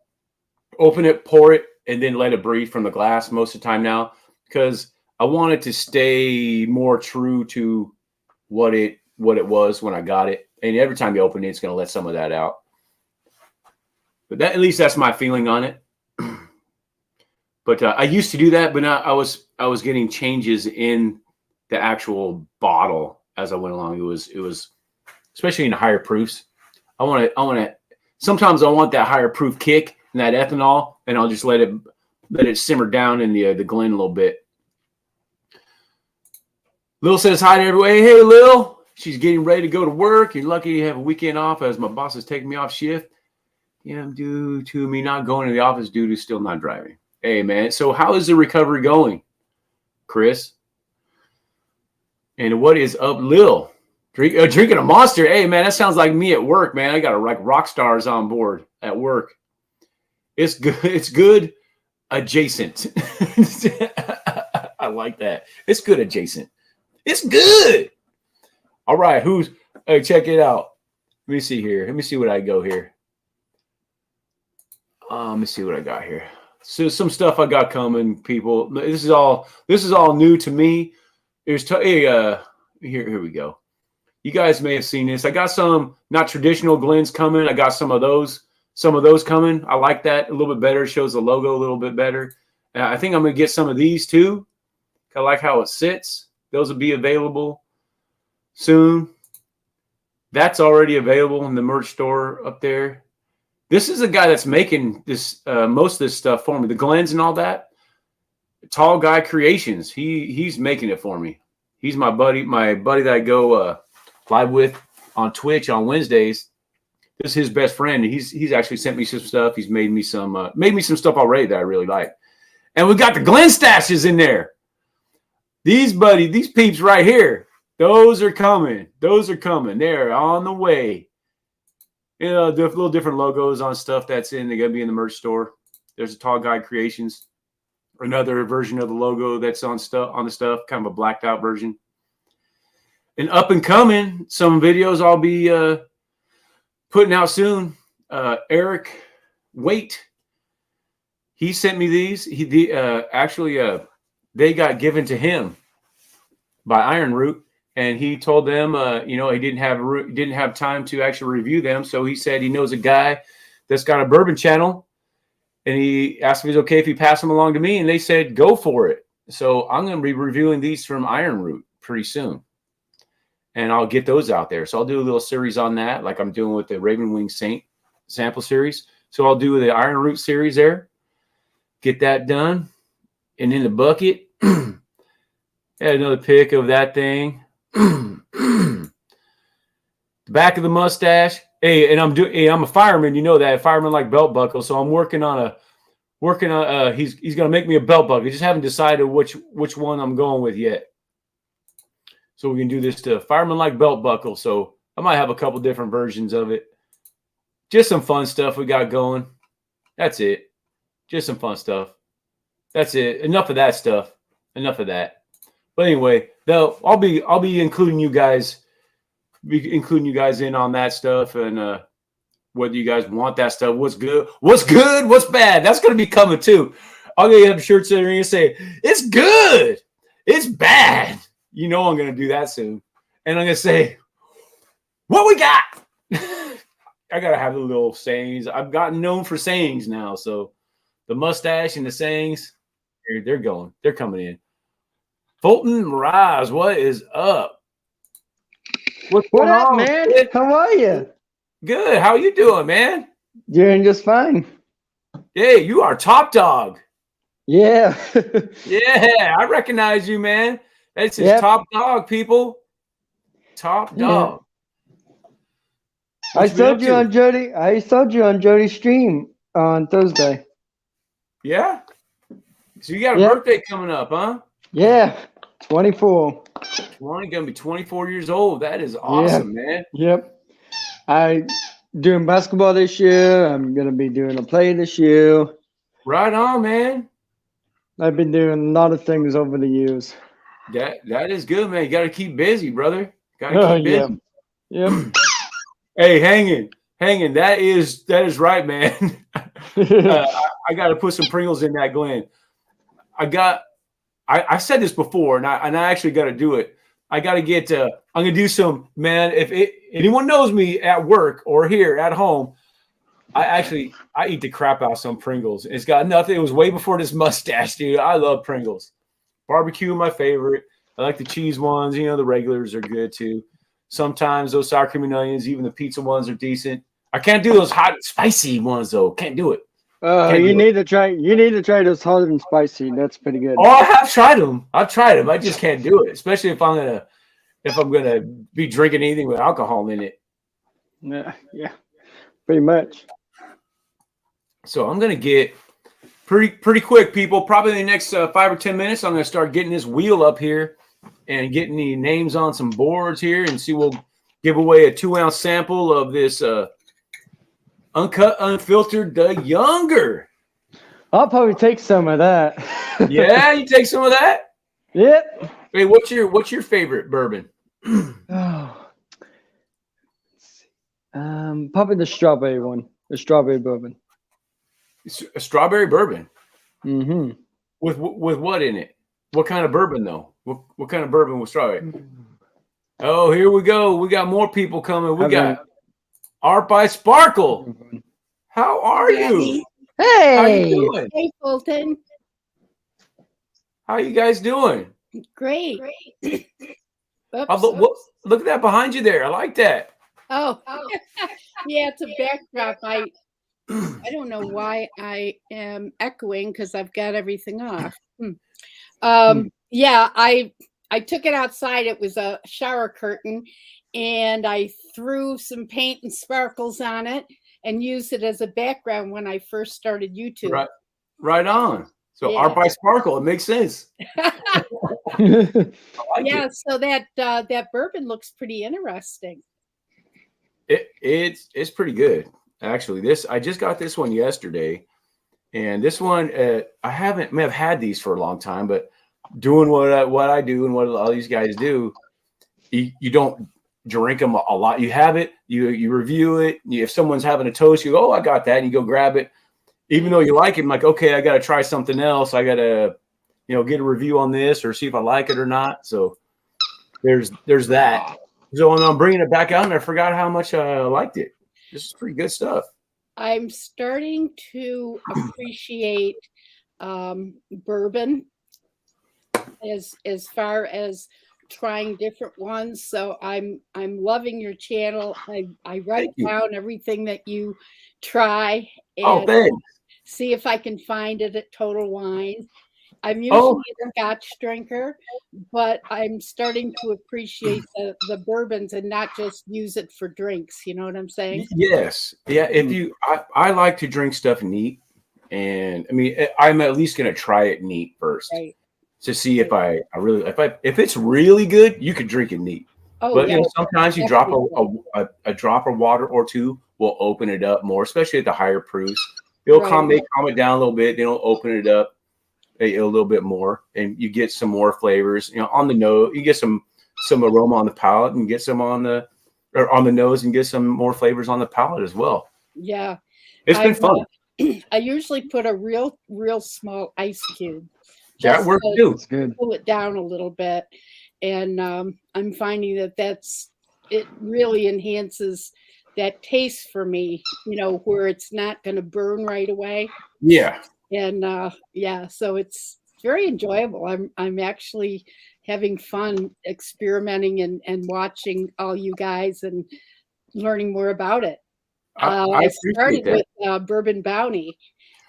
open it, pour it, and then let it breathe from the glass most of the time now, because I want it to stay more true to what it was when I got it. And every time you open it, it's going to let some of that out. But at least that's my feeling on it. But I used to do that, but now I was getting changes in the actual bottle as I went along. It was especially in higher proofs. I want to. Sometimes I want that higher proof kick and that ethanol, and I'll just let it simmer down in the Glen a little bit. Lil says hi to everyone. Hey, Lil. She's getting ready to go to work. You're lucky to have a weekend off, as my boss is taking me off shift. Yeah, due to me not going to the office due to still not driving. Hey, man. So how is the recovery going, Chris? And what is up, Lil? Drinking a Monster. Hey, man, that sounds like me at work, man. I got like rock stars on board at work. It's good. It's good adjacent. I like that. It's good adjacent. It's good. All right. Hey, check it out. Let me see here. Let me see what I go here. Let me see what I got here. So some stuff I got coming, people. This is all new to me. Here we go. You guys may have seen this. I got some not traditional Glens coming. I got some of those coming. I like that a little bit better. It shows the logo a little bit better. I think I'm gonna get some of these too. I like how it sits. Those will be available soon. That's already available in the merch store up there. This is a guy that's making this most of this stuff for me. The Glens and all that. Tall Guy Creations. He's making it for me. He's my buddy that I go live with on Twitch on Wednesdays. This is his best friend. He's actually sent me some stuff. He's made me some stuff already that I really like. And we got the Glen stashes in there. These peeps right here. Those are coming. They're on the way. You know, little different logos on stuff that's they're gonna be in the merch store. There's a Tall Guy Creations, another version of the logo that's on the stuff, kind of a blacked out version. And up and coming, some videos I'll be putting out soon. Eric Waite, he sent me these. They got given to him by Iron Root. And he told them, he didn't have time to actually review them. So he said he knows a guy that's got a bourbon channel, and he asked if it's okay if he passed them along to me. And they said, go for it. So I'm going to be reviewing these from Iron Root pretty soon, and I'll get those out there. So I'll do a little series on that, like I'm doing with the Raven Wing Saint sample series. So I'll do the Iron Root series there, get that done, and in the bucket, had another pic of that thing. The back of the mustache. Hey, and I'm a fireman. You know that. Fireman like belt buckle. So I'm working on he's gonna make me a belt buckle. I just haven't decided which one I'm going with yet. So we can do this to fireman like belt buckle. So I might have a couple different versions of it. Just some fun stuff we got going. That's it. Just some fun stuff. That's it. Enough of that stuff. Enough of that. But anyway, though, I'll be including you guys in on that stuff, and whether you guys want that stuff, what's good, what's bad. That's gonna be coming too. I'm gonna have shirts that are gonna say it's good, it's bad. You know I'm gonna do that soon, and I'm gonna say what we got. I gotta have the little sayings. I've gotten known for sayings now, so the mustache and the sayings, they're coming in. Fulton Miraz, what is up? What's going on, man? Kid? How are you? Good. How you doing, man? Doing just fine. Hey, you are top dog. Yeah. Yeah, I recognize you, man. That's his top dog, people. Top dog. Yeah. I saw you on Jody's stream on Thursday. Yeah. So you got a birthday coming up, huh? Yeah. 24. Gonna be 24 years old. That is awesome, man. Yep. I doing basketball this year. I'm gonna be doing a play this year. Right on, man. I've been doing a lot of things over the years. That is good, man. You gotta keep busy, brother. Gotta keep busy. Yep. Hey, hanging. hanging. That is right, man. I got to put some Pringles in that Glen. I said this before, and I actually got to do it. I got to get. I'm gonna do some, man. If anyone knows me at work or here at home, I eat the crap out of some Pringles. It's got nothing. It was way before this mustache, dude. I love Pringles. Barbecue, my favorite. I like the cheese ones. You know, the regulars are good too. Sometimes those sour cream and onions, even the pizza ones are decent. I can't do those hot and spicy ones though. Can't do it. You need to try. You need to try those hot and spicy. That's pretty good. Oh, I have tried them. I've tried them. I just can't do it, especially if I'm gonna be drinking anything with alcohol in it. Yeah, pretty much. So I'm gonna get pretty quick, people. Probably in the next 5 or 10 minutes, I'm gonna start getting this wheel up here and getting the names on some boards here, and see. We'll give away a 2-ounce sample of this Uncut, Unfiltered, the Younger. I'll probably take some of that. Yeah, you take some of that. Yep. Hey, what's your favorite bourbon? Oh. Probably the strawberry one. The strawberry bourbon. It's a strawberry bourbon. Mm-hmm. With what in it? What kind of bourbon though? What kind of bourbon with strawberry? Oh, here we go. We got more people coming. We got Art by Sparkle. How are you? Hey. How you doing? Hey, Fulton. How you guys doing? Great. Oops. Look at that behind you there. I like that. Oh. Yeah, it's a backdrop. I don't know why I am echoing because I've got everything off. Yeah, I took it outside. It was a shower curtain, and I threw some paint and sparkles on it and used it as a background when I first started YouTube. Right on. So Yeah. Art by Sparkle, it makes sense. Yeah, so that bourbon looks pretty interesting. It's pretty good. Actually, I just got this one yesterday, and this one I may have had these for a long time, but doing what I do and what all these guys do, you don't drink them a lot. You have it, you review it. If someone's having a toast, you go, oh, I got that, and you go grab it. Even though you like it, I'm like, okay, I got to try something else. I got to, get a review on this or see if I like it or not. So there's that. So I'm bringing it back out, and I forgot how much I liked it. This is pretty good stuff. I'm starting to appreciate bourbon as far as trying different ones. So I'm loving your channel. I write down everything that you try and see if I can find it at Total Wine. I'm usually a Scotch drinker, but I'm starting to appreciate the bourbons and not just use it for drinks. You know what I'm saying? Yes. Yeah. I like to drink stuff neat, and I mean, I'm at least going to try it neat first to see if if it's really good, you could drink it neat. But sometimes you drop a drop of water or two will open it up more, especially at the higher proofs. They calm it down a little bit. They don't open it up a little bit more, and you get some more flavors. On the nose, you get some aroma on the palate, and get some on the nose, and get some more flavors on the palate as well. Yeah, it's been fun. I usually put a real small ice cube. That works too. It's good. Pull it down a little bit, and I'm finding it really enhances that taste for me. Where it's not going to burn right away. Yeah. And so it's very enjoyable. I'm actually having fun experimenting and watching all you guys and learning more about it. I started with Bourbon Bounty,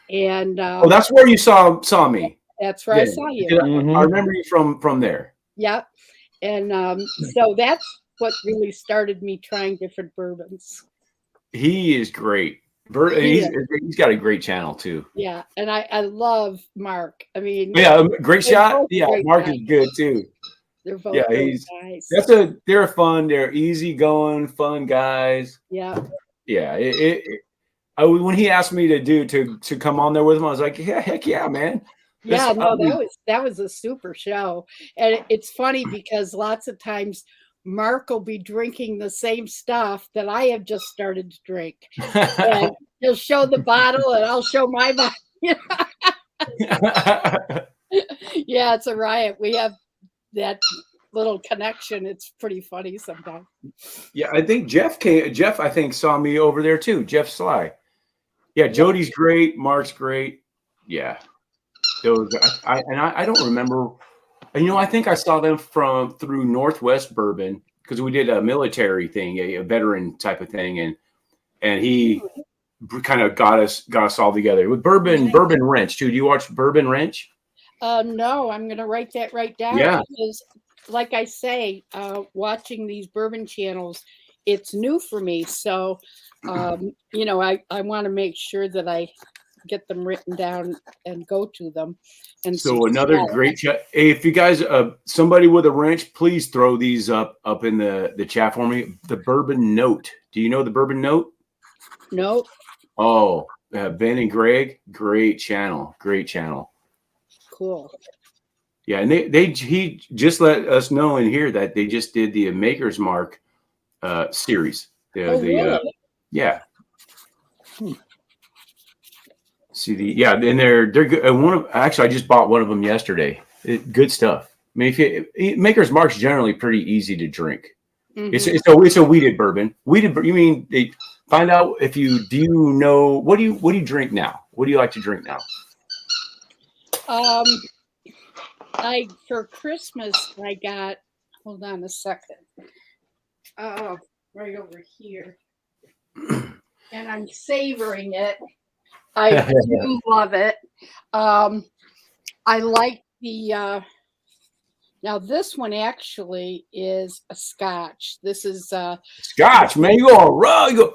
and that's where you saw me. That's where I saw you. I remember you from there. Yeah, and so that's what really started me trying different bourbons. He is great. He's got a great channel too. Yeah, and I love Mark. I mean, great shot. Yeah, Mark is good too. They're both great guys. They're fun. They're easygoing, fun guys. Yeah. Yeah. When he asked me to come on there with him, I was like, yeah, heck yeah, man. That was a super show. And it's funny because lots of times Mark will be drinking the same stuff that I have just started to drink. And he'll show the bottle and I'll show my bottle. Yeah, it's a riot. We have that little connection. It's pretty funny sometimes. Yeah, I think Jeff I think saw me over there too. Jeff Sly. Yeah, Jody's great. Mark's great. Yeah. Those I don't remember. I think I saw them through Northwest Bourbon because we did a military thing, a veteran type of thing, and he kind of got us all together with Bourbon Wrench too. Do you watch Bourbon Wrench? No, I'm gonna write that right down. Yeah. Because, like I say, watching these bourbon channels, it's new for me. So, I want to make sure that I get them written down and go to them. And so another great chat. Hey, if you guys, somebody with a wrench, please throw these up in the chat for me. The Bourbon Note. Do you know the Bourbon Note? Nope. Oh, Ben and Greg, great channel. Cool. Yeah, and he just let us know in here that they just did the Maker's Mark series. Really? Yeah. See and they're good. Actually, I just bought one of them yesterday. Good stuff. I mean, Maker's Mark's generally pretty easy to drink. Mm-hmm. It's a weeded bourbon. You mean they find out if do you know what do you drink now? What do you like to drink now? For Christmas I got, hold on a second. Right over here. And I'm savoring it. I do love it. I like the now this one actually is a Scotch. This is Scotch, man. You go raw. You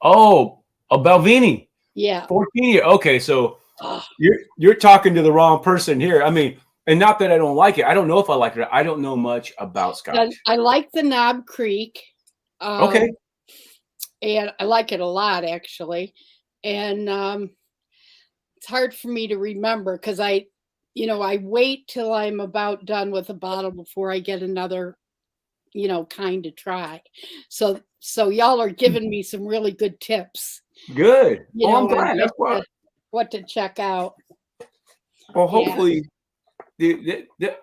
go a Balvenie. Yeah. 14 year. Okay, so you're talking to the wrong person here. I mean, and not that I don't like it. I don't know if I like it. I don't know much about Scotch. I like the Knob Creek. Okay. And I like it a lot, actually. And it's hard for me to remember because I wait till I'm about done with a bottle before I get another, kind to try. So y'all are giving me some really good tips. Good. I'm glad. That's what to check out. Well, hopefully,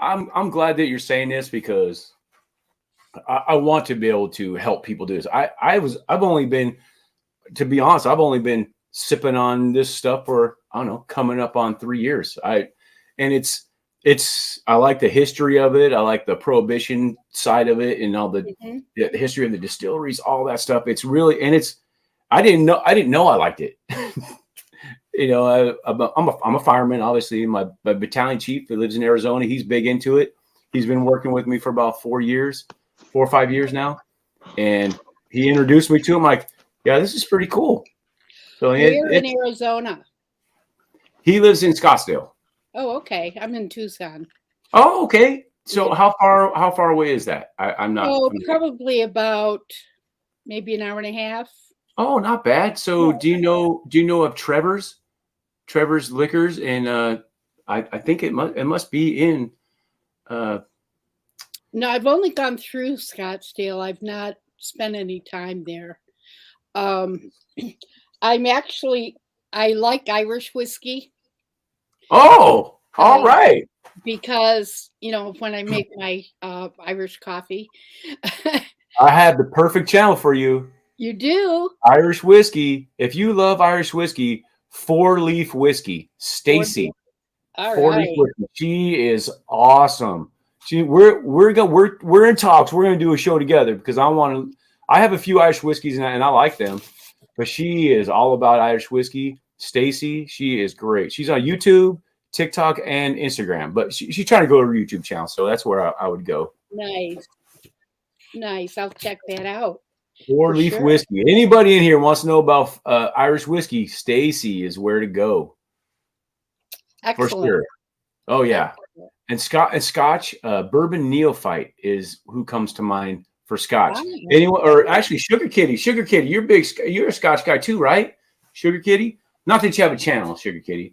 I'm glad that you're saying this because I want to be able to help people do this. I've only been sipping on this stuff for, I don't know, coming up on 3 years. I like the history of it. I like the prohibition side of it and all the history of the distilleries, all that stuff. It's really, I didn't know I liked it. I'm a fireman, obviously. My battalion chief who lives in Arizona, he's big into it. He's been working with me for about 4 or 5 years now. And he introduced me to him like, yeah, this is pretty cool. So where in Arizona? He lives in Scottsdale. Oh, okay. I'm in Tucson. Oh, okay. So how far away is that? I'm not. Oh, probably about maybe an hour and a half. Oh, not bad. So do you know of Trevor's Liquors? And I think it must be in. No, I've only gone through Scottsdale. I've not spent any time there. I like Irish whiskey. Oh, all right. Because, when I make my Irish coffee. I have the perfect channel for you. You do? Irish whiskey. If you love Irish whiskey, 4-Leaf Whiskey. Stacy. 4-Leaf Whiskey. She is awesome. We're in talks. We're going to do a show together because I have a few Irish whiskeys and I like them. But she is all about Irish whiskey. Stacy, she is great. She's on YouTube, TikTok, and Instagram. But she's trying to go to her YouTube channel, so that's where I would go. Nice. I'll check that out. 4-Leaf Whiskey. Anybody in here wants to know about Irish whiskey, Stacy is where to go. Excellent. For sure. Oh, yeah. And Scotch, Bourbon Neophyte is who comes to mind for Scotch. Anyone, or actually Sugar Kitty. Sugar Kitty, you're a Scotch guy too, right? Sugar Kitty? Not that you have a channel, Sugar Kitty,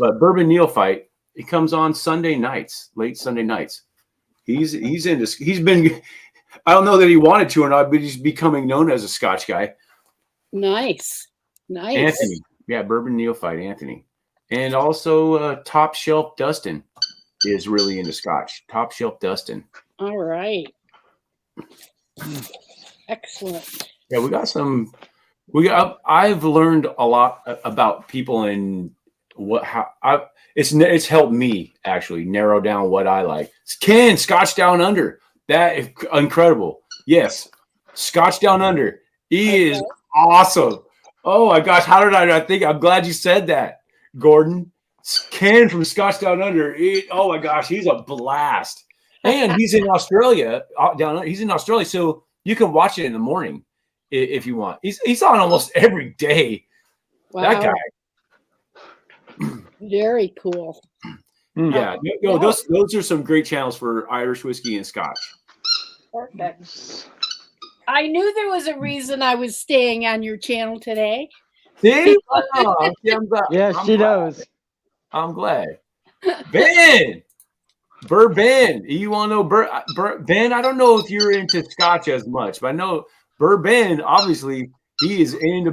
but Bourbon Neophyte, it comes on Sunday nights, late Sunday nights. He's into. He's been I don't know that he wanted to or not, but he's becoming known as a Scotch guy. Nice. Nice. Anthony. Yeah, Bourbon Neophyte Anthony. And also Top Shelf Dustin is really into Scotch. Top Shelf Dustin. All right. Excellent. Yeah, we got some. I've learned a lot about people and it's helped me actually narrow down what I like. Ken, Scotch Down Under. That is incredible. Yes, Scotch Down Under. He is awesome. Oh my gosh, how did I not think? I'm glad you said that, Gordon. Ken from Scotch Down Under. Oh my gosh, he's a blast. And he's in Australia. He's in Australia, so you can watch it in the morning if you want. He's on almost every day. Wow. That guy. Very cool. Yeah, those are some great channels for Irish whiskey and Scotch. Perfect. I knew there was a reason I was staying on your channel today. See? Yeah, she knows. I'm glad. Ben! Ben, you want to know Ben? I don't know if you're into Scotch as much, but I know Ben, obviously, he is into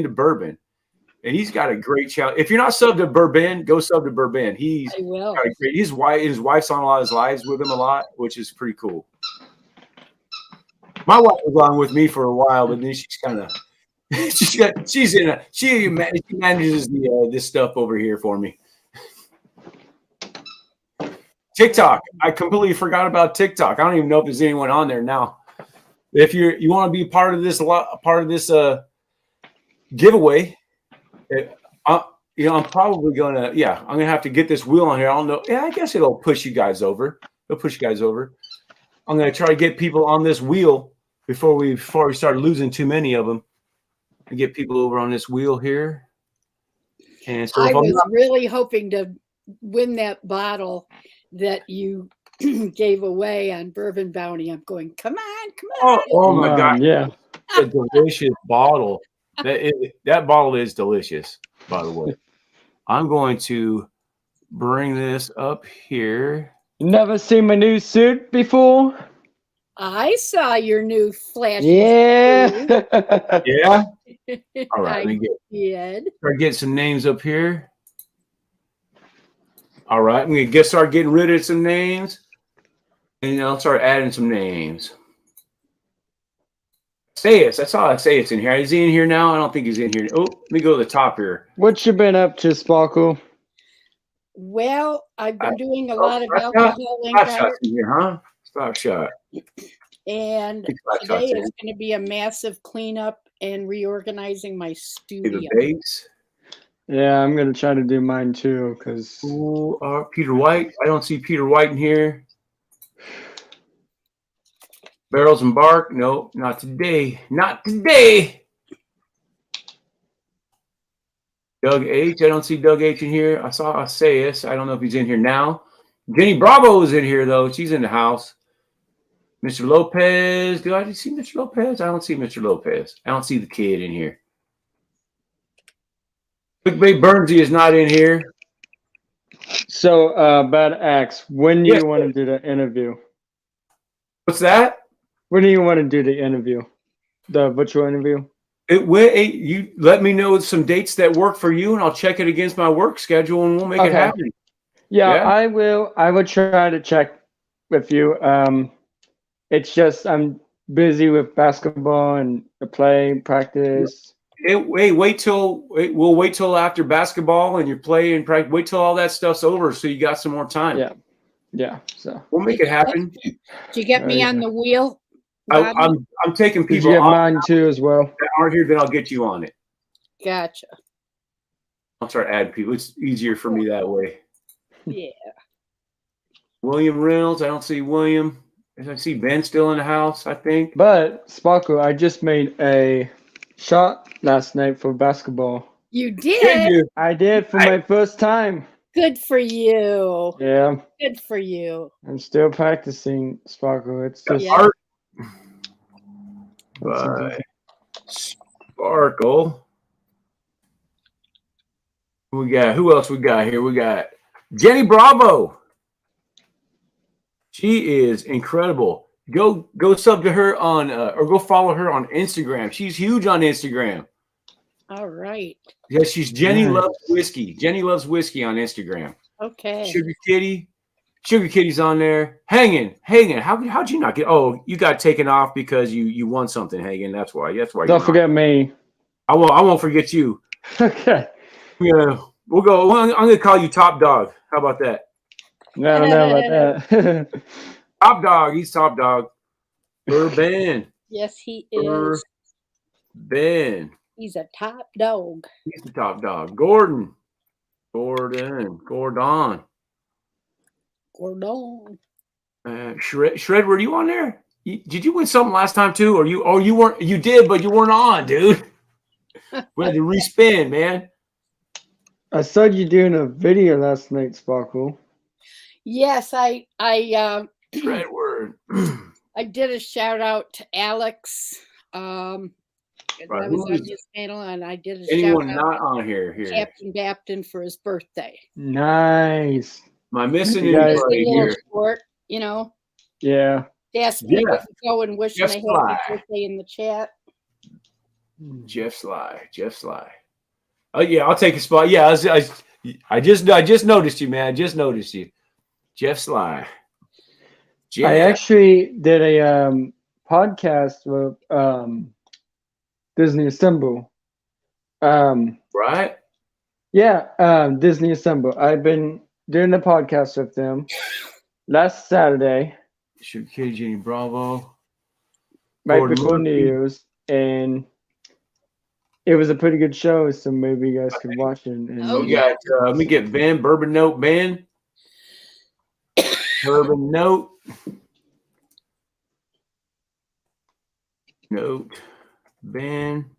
bourbon. And he's got a great channel. If you're not subbed to Bourbon, go sub to Bourbon. I will. His wife's on a lot of his lives with him a lot, which is pretty cool. My wife was on with me for a while, but then she's kind of she manages this stuff over here for me. TikTok. I completely forgot about TikTok. I don't even know if there's anyone on there now. If you want to be part of this giveaway. I'm probably gonna. Yeah, I'm gonna have to get this wheel on here. I don't know. Yeah, I guess it'll push you guys over. It'll push you guys over. I'm gonna try to get people on this wheel before we start losing too many of them. And get people over on this wheel here. And so I was really hoping to win that bottle that you gave away on Bourbon Bounty. I'm going. Come on. Oh my God! Yeah, a delicious bottle. That bottle is delicious, by the way. I'm going to bring this up here. Never seen my new suit before. I saw your new flash. Yeah. Yeah. All right. Let me get some names up here. All right. I'm going to start getting rid of some names. And I'll start adding some names. I saw Sayus in here. Is he in here now? I don't think he's in here. Oh, let me go to the top here. What you been up to, Sparkle? Well, I've been doing a lot of alcohol in here, huh? Stock shot. And today is going to be a massive cleanup and reorganizing my studio. Base. Yeah, I'm going to try to do mine too. Peter White. I don't see Peter White in here. Barrels and Bark. No, not today. Not today. Doug H. I don't see Doug H in here. I saw Sayus. I don't know if he's in here now. Jenny Bravo is in here, though. She's in the house. Mr. Lopez. Do I see Mr. Lopez? I don't see Mr. Lopez. I don't see the kid in here. ClickBait Brnsie is not in here. So, Bad Axe, when do you want to do the interview? What's that? When do you want to do the interview? The virtual interview? You let me know some dates that work for you, and I'll check it against my work schedule, and we'll make it happen. Yeah, I will. I will try to check with you. It's just I'm busy with basketball and the practice. We'll wait till after basketball and your play and practice. Wait till all that stuff's over, so you got some more time. Yeah. So we'll make it happen. Did you get me on the wheel? I'm taking people. Did you have mine too as well? That aren't here, then I'll get you on it. Gotcha. I'll start adding people. It's easier for me that way. Yeah. William Reynolds. I don't see William. I see Ben still in the house, I think. But Sparkle, I just made a shot last night for basketball. You did? I did for my first time. Good for you. Yeah. Good for you. I'm still practicing, Sparkle. It's just art. By Sparkle. Who else we got here? We got Jenny Bravo. She is incredible. Go sub to her on or go follow her on Instagram. She's huge on Instagram. All right. Yeah, she's Jenny Nice. Loves Whiskey. Jenny Loves Whiskey on Instagram. Okay. Sugar Kitty's on there. Hagen. How'd you not get? Oh, you got taken off because you won something, Hagen. That's why. Don't forget me. I won't forget you. Okay. Yeah, we'll go. Well, I'm gonna call you Top Dog. How about that? I don't know about that. Top Dog. He's Top Dog. Ben. Yes, he is. Ben. He's a top dog. He's the top dog. Gordon. Shred, were you on there? Did you win something last time too? Or you weren't? You did, but you weren't on, dude. We had to respin, man. I saw you doing a video last night, Sparkle. Yes, I Shredward. I did a shout out to Alex. Right, I was on his channel, and I did a anyone shout not out on here? Captain Bapton for his birthday. Nice. Am I missing You guys- anybody Little here? sport, you know. Yeah. Ask people Yeah. to go and wish Jeff me Sly. happy birthday in the chat. Jeff Sly. Oh yeah, I'll take a spot. Yeah, I just noticed you, man. I just noticed you, Jeff Sly. I actually did a podcast with Disney Assemble. Right. Yeah, Disney Assemble. I've been doing the podcast with them last Saturday, Sugar Kitty, Jenny Bravo. right Gordon before New Murphy. Year's, and it was a pretty good show. So maybe you guys could watch it. And Oh, We got. Let me get Ben Bourbon Note. Ben. Bourbon Note. Ben.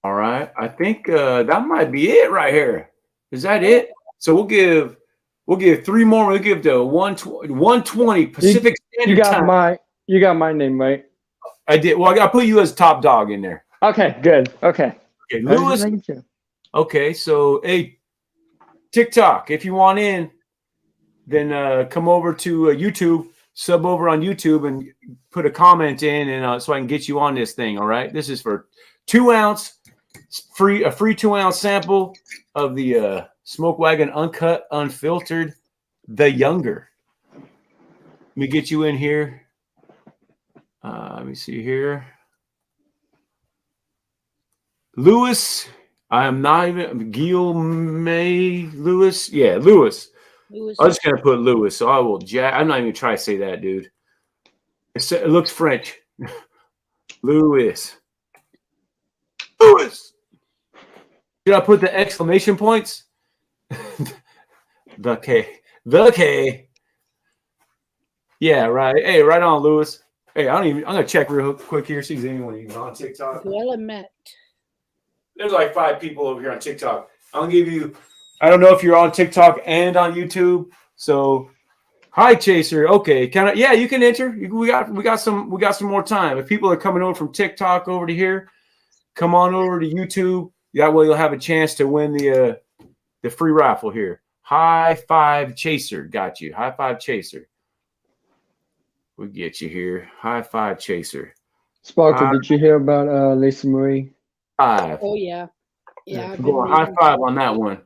All right. I think that might be it right here. Is that it? So we'll give 3 more. We'll give the 120 Pacific Standard Time. You got my name right. I did. Well, I put you as top dog in there. Okay, good. Okay. Okay, I was Lewis. just making sure. Okay, so hey, TikTok, if you want in, then come over to YouTube, sub over on YouTube, and put a comment in, and so I can get you on this thing. All right, this is for 2 ounce free 2 ounce sample of the SmokeWagon Uncut, Unfiltered, the Younger. Let me get you in here. Let me see here. Lewis, I am not even Guillaume Lewis. Yeah, Lewis. I'm just gonna put Lewis, so I will. I'm not even trying to say that, dude. It looks French. Lewis. Did I put the exclamation points? The K. Yeah, right. Hey, right on, Lewis. Hey, I'm gonna check real quick here, see if anyone even on TikTok. Well met. There's like 5 people over here on TikTok. I'll give you. I don't know if you're on TikTok and on YouTube. So, hi Chaser. Okay, yeah, you can enter. We got some more time. If people are coming over from TikTok over to here, come on over to YouTube. That way you'll have a chance to win the free raffle here. High Five Chaser, got you. High Five Chaser. We get you here. High Five Chaser. Sparkle, did you hear about Lisa Marie? 5. Oh yeah. Yeah. I've been Go high reading. 5 on that one.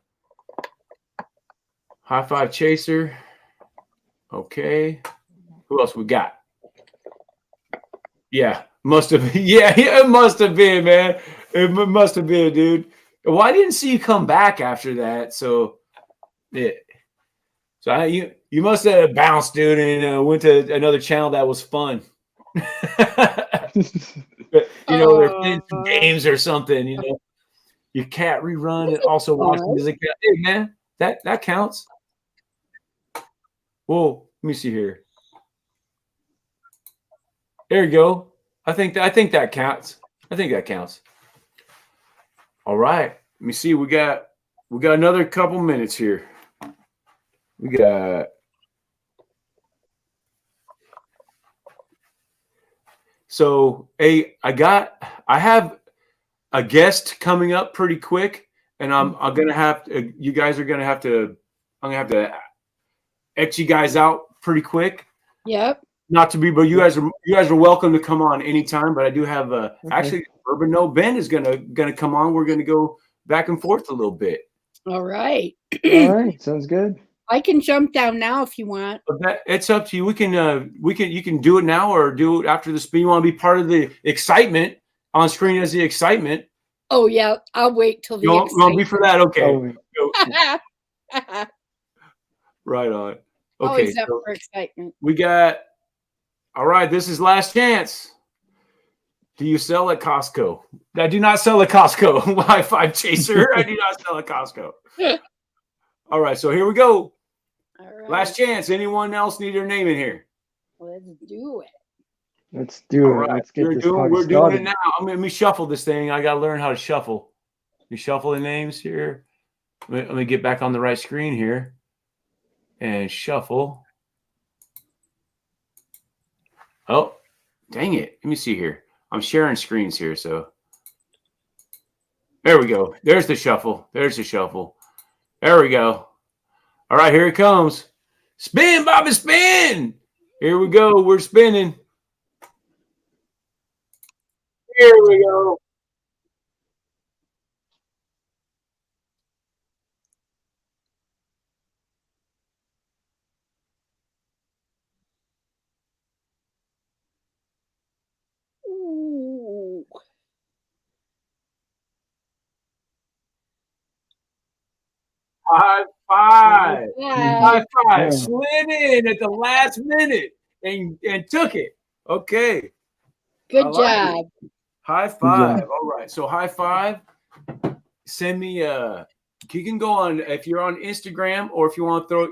High Five Chaser. Okay. Who else we got? Yeah, must have been. Yeah, it must have been, man. It must have been, dude. Well, I didn't see you come back after that, so yeah. So you must have bounced, dude, and went to another channel that was fun. They're playing some games or something. Your cat rerun and also watch music. Hey, man, that counts. Whoa, let me see here. There you go. I think that counts. I think that counts. All right. Let me see. We got another couple minutes here. We got. So, I have a guest coming up pretty quick, and I'm gonna have to. You guys are gonna have to. I'm gonna have to X you guys out pretty quick. Yep. Not to be, but you guys are welcome to come on anytime. But I do have actually Urban No Ben is gonna come on. We're gonna go back and forth a little bit. All right. All right, sounds good. I can jump down now if you want. But it's up to you. You can do it now or do it after the spin. You want to be part of the excitement on screen as the excitement. Oh yeah, I'll wait till the You want to be for that? Okay. Oh. Right on. Okay. Always up for excitement. We got. All right. This is last chance. Do you sell at Costco? I do not sell at Costco. Wi-Fi chaser. I do not sell at Costco. All right. So here we go. All right. Last chance. Anyone else need their name in here? Let's do it. Let's do it. Right. Let's get this party We're started. doing it now. Let me shuffle this thing. I got to learn how to shuffle. You shuffle the names here. Let me get back on the right screen here and shuffle. Oh, dang it. Let me see here. I'm sharing screens here. So there we go. There's the shuffle. There's the shuffle. There we go. All right, here it comes. Spin, Bobby, spin. Here we go. We're spinning. Here we go. Ooh. High five. Yeah. High five. Yeah. Slid in at the last minute and took it. Okay. Good I like job. High five. All right. So high five. Send me you can go on if you're on Instagram or if you want to throw.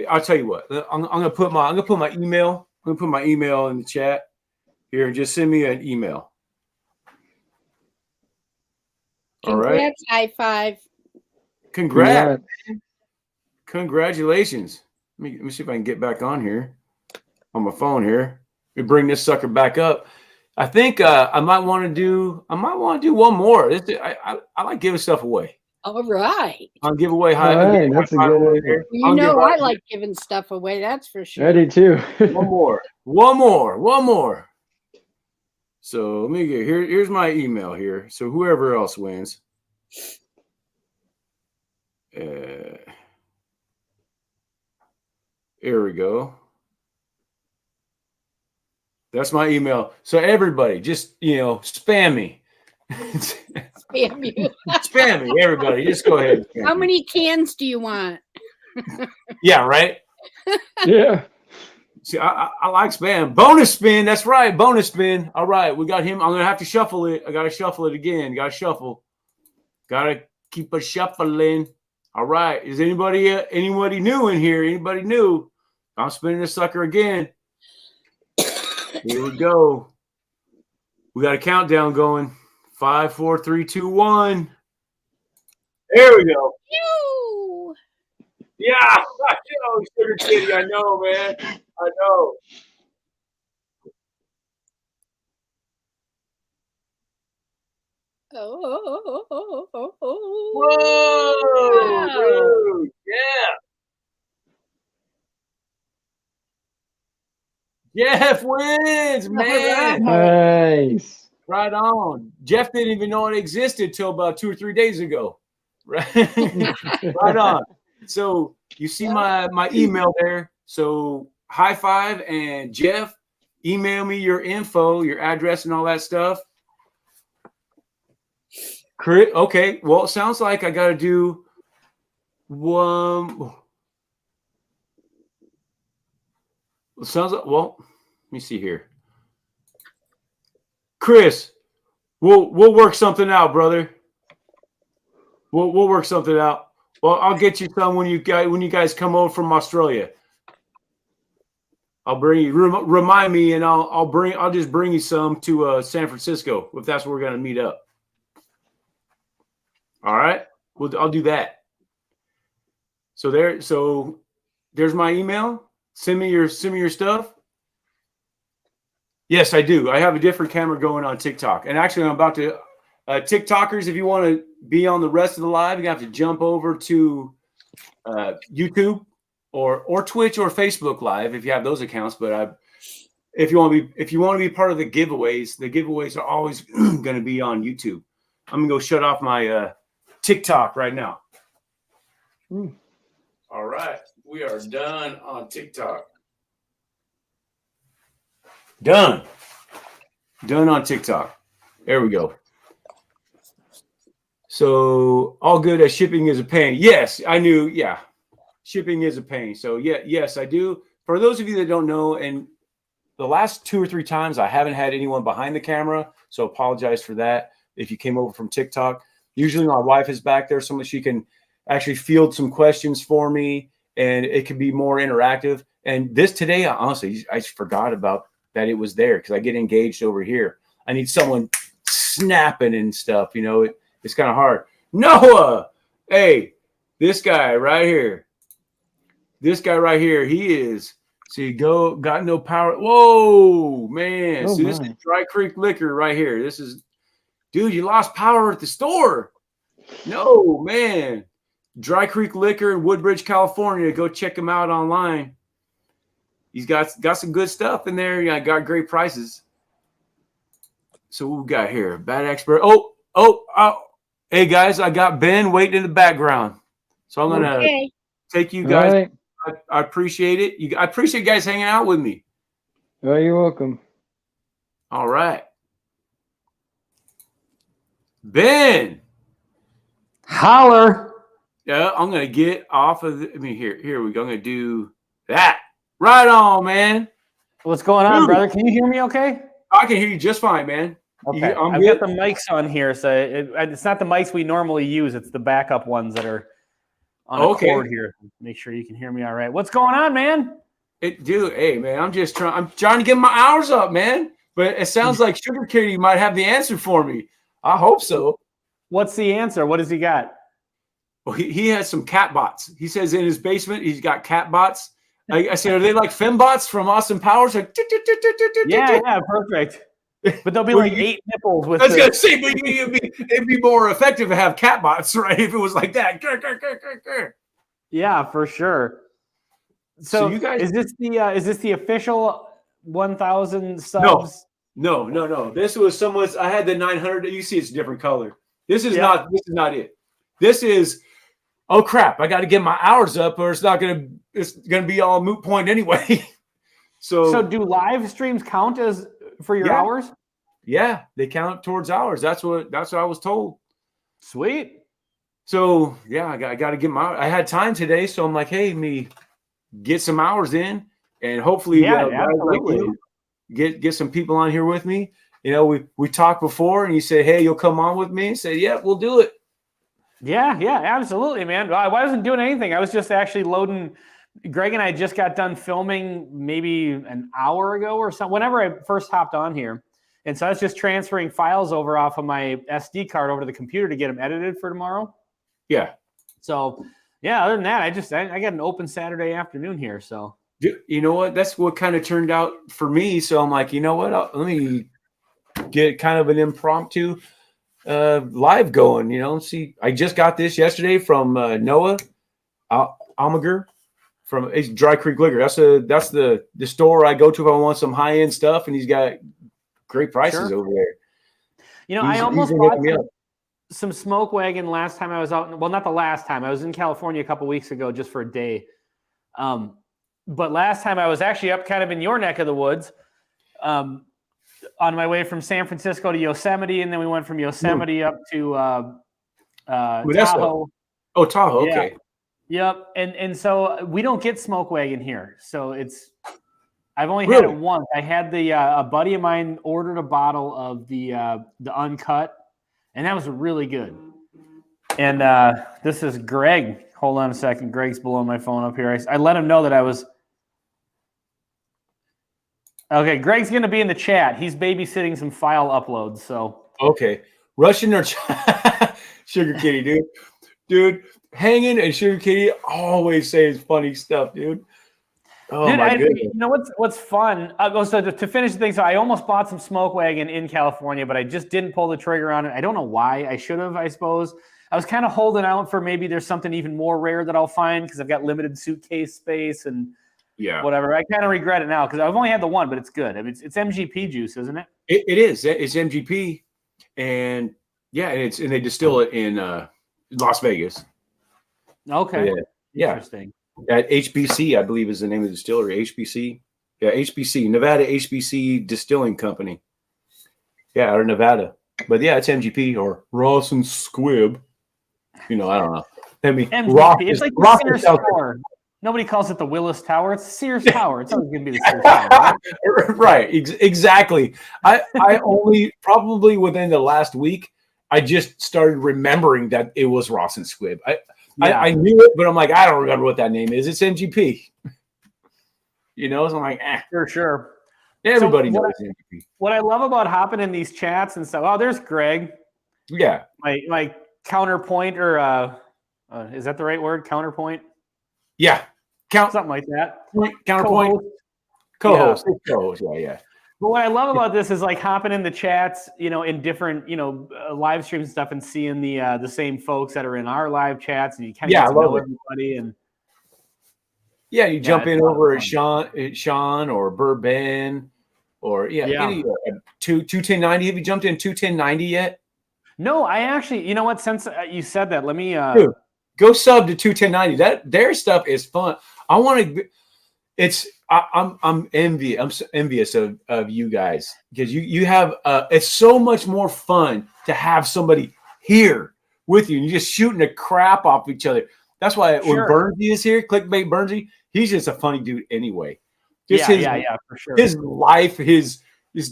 I'll tell you what. I'm gonna put my email. I'm gonna put my email in the chat here and just send me an email. All right. Congrats, high five. Congrats. Congratulations. Let me see if I can get back on here on my phone here. Let me bring this sucker back up. I think I might want to do one more. I like giving stuff away. All right. I'll give away All right, that's a good idea. You know I like giving stuff away, that's for sure. Ready too. One more. So let me get here. Here's my email here. So whoever else wins. Here we go. That's my email. So everybody, just spam me. Spam you. Spam me, everybody. Just go ahead. How many cans do you want? Yeah, right. Yeah. See, I like spam. Bonus spin. That's right. Bonus spin. All right, we got him. I'm gonna have to shuffle it. I gotta shuffle it again. Gotta shuffle. Gotta keep a shuffling. All right. Is anybody new in here? Anybody new? I'm spinning this sucker again. Here we go. We got a countdown going. 5, 4, 3, 2, 1. There we go. Ew. Yeah, I know, Sugar Kitty. I know, man. I know. Whoa! Wow. Dude, yeah. Jeff wins, man. Nice. Right on. Jeff didn't even know it existed till about 2 or 3 days ago. Right, right on. So you see my email there. So high five and Jeff, email me your info, your address, and all that stuff. Okay. Well, it sounds like I got to do one. It sounds like, well, let me see here. Chris, we'll work something out, brother. We'll work something out. Well, I'll get you some when you guys come over from Australia. I'll bring you. Remind me, and I'll just bring you some to San Francisco if that's where we're gonna meet up. All right, I'll do that. So there's my email. Send me your stuff. Yes, I do. I have a different camera going on TikTok, and actually, I'm about to. TikTokers, if you want to be on the rest of the live, you have to jump over to YouTube or Twitch or Facebook Live if you have those accounts. But if you want to be part of the giveaways are always going to be on YouTube. I'm gonna go shut off my TikTok right now. All right, we are done on TikTok. Done on TikTok. There we go. So all good as shipping is a pain. Yes, I knew. Yeah, shipping is a pain. So yes, I do. For those of you that don't know, and the last 2 or 3 times I haven't had anyone behind the camera, so apologize for that. If you came over from TikTok, usually my wife is back there, so she can actually field some questions for me, and it can be more interactive. And this today, honestly, I just forgot about that it was there because I get engaged over here. I need someone snapping and stuff. You know, it's kind of hard. Noah, hey, this guy right here. He is. See, got no power. Whoa, man. Oh, see, this is Dry Creek Liquor right here. This is, dude, you lost power at the store. No, man. Dry Creek Liquor in Woodbridge, California. Go check him out online. He's got some good stuff in there. Yeah, got great prices. So what we got here? Bad Expert. Oh. Hey, guys, I got Ben waiting in the background. So I'm going to take you guys. Right. I appreciate it. I appreciate you guys hanging out with me. Oh, you're welcome. All right. Ben. Holler. Yeah, I'm going to get off of here we go. I'm going to do that. Right on, man. What's going on, brother? Can you hear me okay? I can hear you just fine, man. Okay. I've got the mics on here, so it's not the mics we normally use. It's the backup ones that are on a cord here. Make sure you can hear me all right. What's going on, man? Dude, hey, man, I'm trying to get my hours up, man. But it sounds like Sugar Kitty might have the answer for me. I hope so. What's the answer? What has he got? Well, he has some cat bots. He says in his basement he's got cat bots. I said, are they like fembots from Austin Powers? Like, yeah, perfect. But they'll be like 8 nipples with. I was gonna say, but it'd be more effective to have cat bots, right? If it was like that. Yeah, for sure. So you guys, is this the official 1,000 subs? No. This was someone's. I had the 900. You see, it's a different color. This is not it. This is. Oh crap! I got to get my hours up, or it's gonna be all moot point anyway. So do live streams count as for your hours? Yeah, they count towards hours. That's what I was told. Sweet. So yeah, I got to get my. I had time today, so I'm like, hey, me get some hours in, and hopefully, absolutely. Get some people on here with me. You know, we talked before, and you said, hey, you'll come on with me. And say, yeah, we'll do it. Yeah, absolutely, man. I wasn't doing anything. I was just actually loading. Greg and I just got done filming maybe an hour ago or so, whenever I first hopped on here. And so I was just transferring files over off of my SD card over to the computer to get them edited for tomorrow. Yeah. So, yeah, other than that, I got an open Saturday afternoon here. So, you know what? That's what kind of turned out for me. So I'm like, you know what? Let me get kind of an impromptu live going, you know. See, I just got this yesterday from Noah Almager from Dry Creek Liquor. That's the store I go to if I want some high end stuff, and he's got great prices over there. You know, I almost bought some Smoke Wagon last time I was out. Well, not the last time. I was in California a couple weeks ago just for a day. But last time I was actually up kind of in your neck of the woods. On my way from San Francisco to Yosemite, and then we went from Yosemite up to Tahoe. Oh, Tahoe, okay. Yep. And so we don't get Smoke Wagon here. So I've only had it once. I had a buddy of mine ordered a bottle of the Uncut, and that was really good. And this is Greg. Hold on a second. Greg's blowing my phone up here. I let him know that I was. Okay, Greg's going to be in the chat. He's babysitting some file uploads. So okay, Russian or Sugar Kitty, dude, Hanging and Sugar Kitty always says funny stuff, dude. Oh dude, my goodness! You know what's fun? So to finish the thing, so I almost bought some Smoke Wagon in California, but I just didn't pull the trigger on it. I don't know why. I should have, I suppose. I was kind of holding out for maybe there's something even more rare that I'll find because I've got limited suitcase space and whatever. I kind of regret it now because I've only had the one, but it's good. I mean, it's MGP juice, isn't it? It is. It's MGP, and and they distill it in Las Vegas. Okay. Yeah. Interesting. At HBC, I believe is the name of the distillery. HBC. Yeah, HBC, Nevada HBC Distilling Company. Yeah, out of Nevada. But yeah, it's MGP or Ross and Squibb. I don't know. I mean, MGP. It's like the Sears Tower. Nobody calls it the Willis Tower. It's Sears Tower. It's always going to be the Sears Tower. Right. Exactly. I only probably within the last week, I just started remembering that it was Ross and Squibb. I knew it, but I'm like, I don't remember what that name is. It's MGP. So I'm like, For sure. Everybody knows MGP. What I love about hopping in these chats and stuff. Oh, there's Greg. Yeah. My counterpoint or is that the right word? Counterpoint? Yeah. Something like that. Counterpoint. Co-host. Co-host. Yeah. But what I love about this is like hopping in the chats, in different, live streams and stuff and seeing the same folks that are in our live chats and you kind of get to know everybody and you jump in over at Sean or Bourbon or any 21090. Have you jumped in 21090 yet? No, I actually, you know what? Since you said that, let me Dude, go sub to 21090. Their stuff is fun. I want to. I'm envious of you guys because you have it's so much more fun to have somebody here with you and you're just shooting the crap off each other. That's why when Brnsie is here, ClickBait Brnsie, he's just a funny dude anyway. Just for sure. His life, his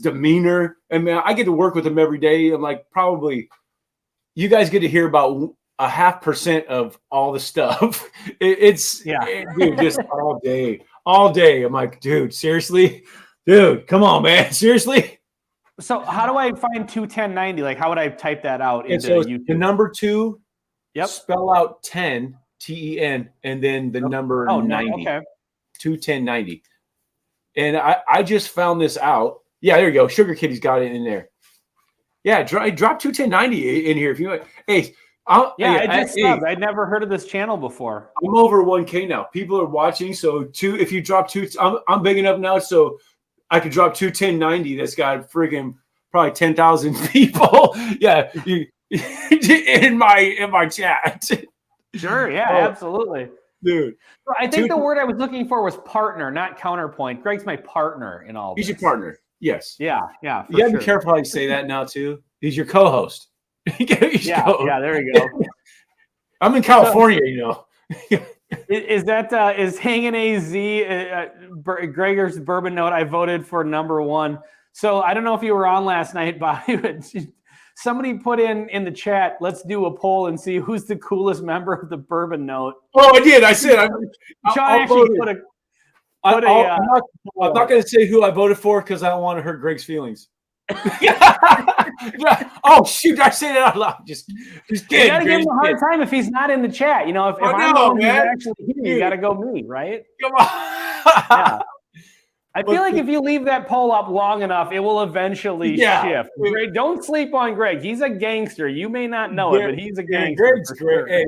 demeanor. I mean, I get to work with him every day. I'm like, probably you guys get to hear about 0.5% of all the stuff. Dude, just all day. I'm like, dude, seriously? Dude, come on, man. Seriously? So how do I find 21090? Like, how would I type that out into YouTube? The number 2, spell out 10, TEN, and then the number 90. Okay. 21090. And I just found this out. Yeah, there you go. Sugar Kitty's got it in there. Yeah, drop 21090 in here if you want. Hey, I'd never heard of this channel before. I'm over 1K now. People are watching. So if you drop I'm big enough now, so I could drop 21090. That's got friggin' probably 10,000 people. In my chat. Sure. Yeah, absolutely. Dude. I think the word I was looking for was partner, not counterpoint. Greg's my partner in all this. He's your partner. Yes. Yeah. You gotta be careful how you say that now too. He's your co-host. There we go. I'm in California, Is Hanging AZ Gregor's bourbon note? I voted for number 1. So I don't know if you were on last night, Bobby, but somebody put in the chat, let's do a poll and see who's the coolest member of the bourbon note. Oh, I did. I said Sean actually put a I'm not going to say who I voted for because I don't want to hurt Greg's feelings. Oh shoot! I say that out loud. Just kidding. You gotta give him a hard time if he's not in the chat. If I'm the one who's actually here, you gotta go me, right? Come on. I feel like if you leave that poll up long enough, it will eventually shift. Greg, don't sleep on Greg. He's a gangster. You may not know it, but he's a gangster. Greg's great. Hey,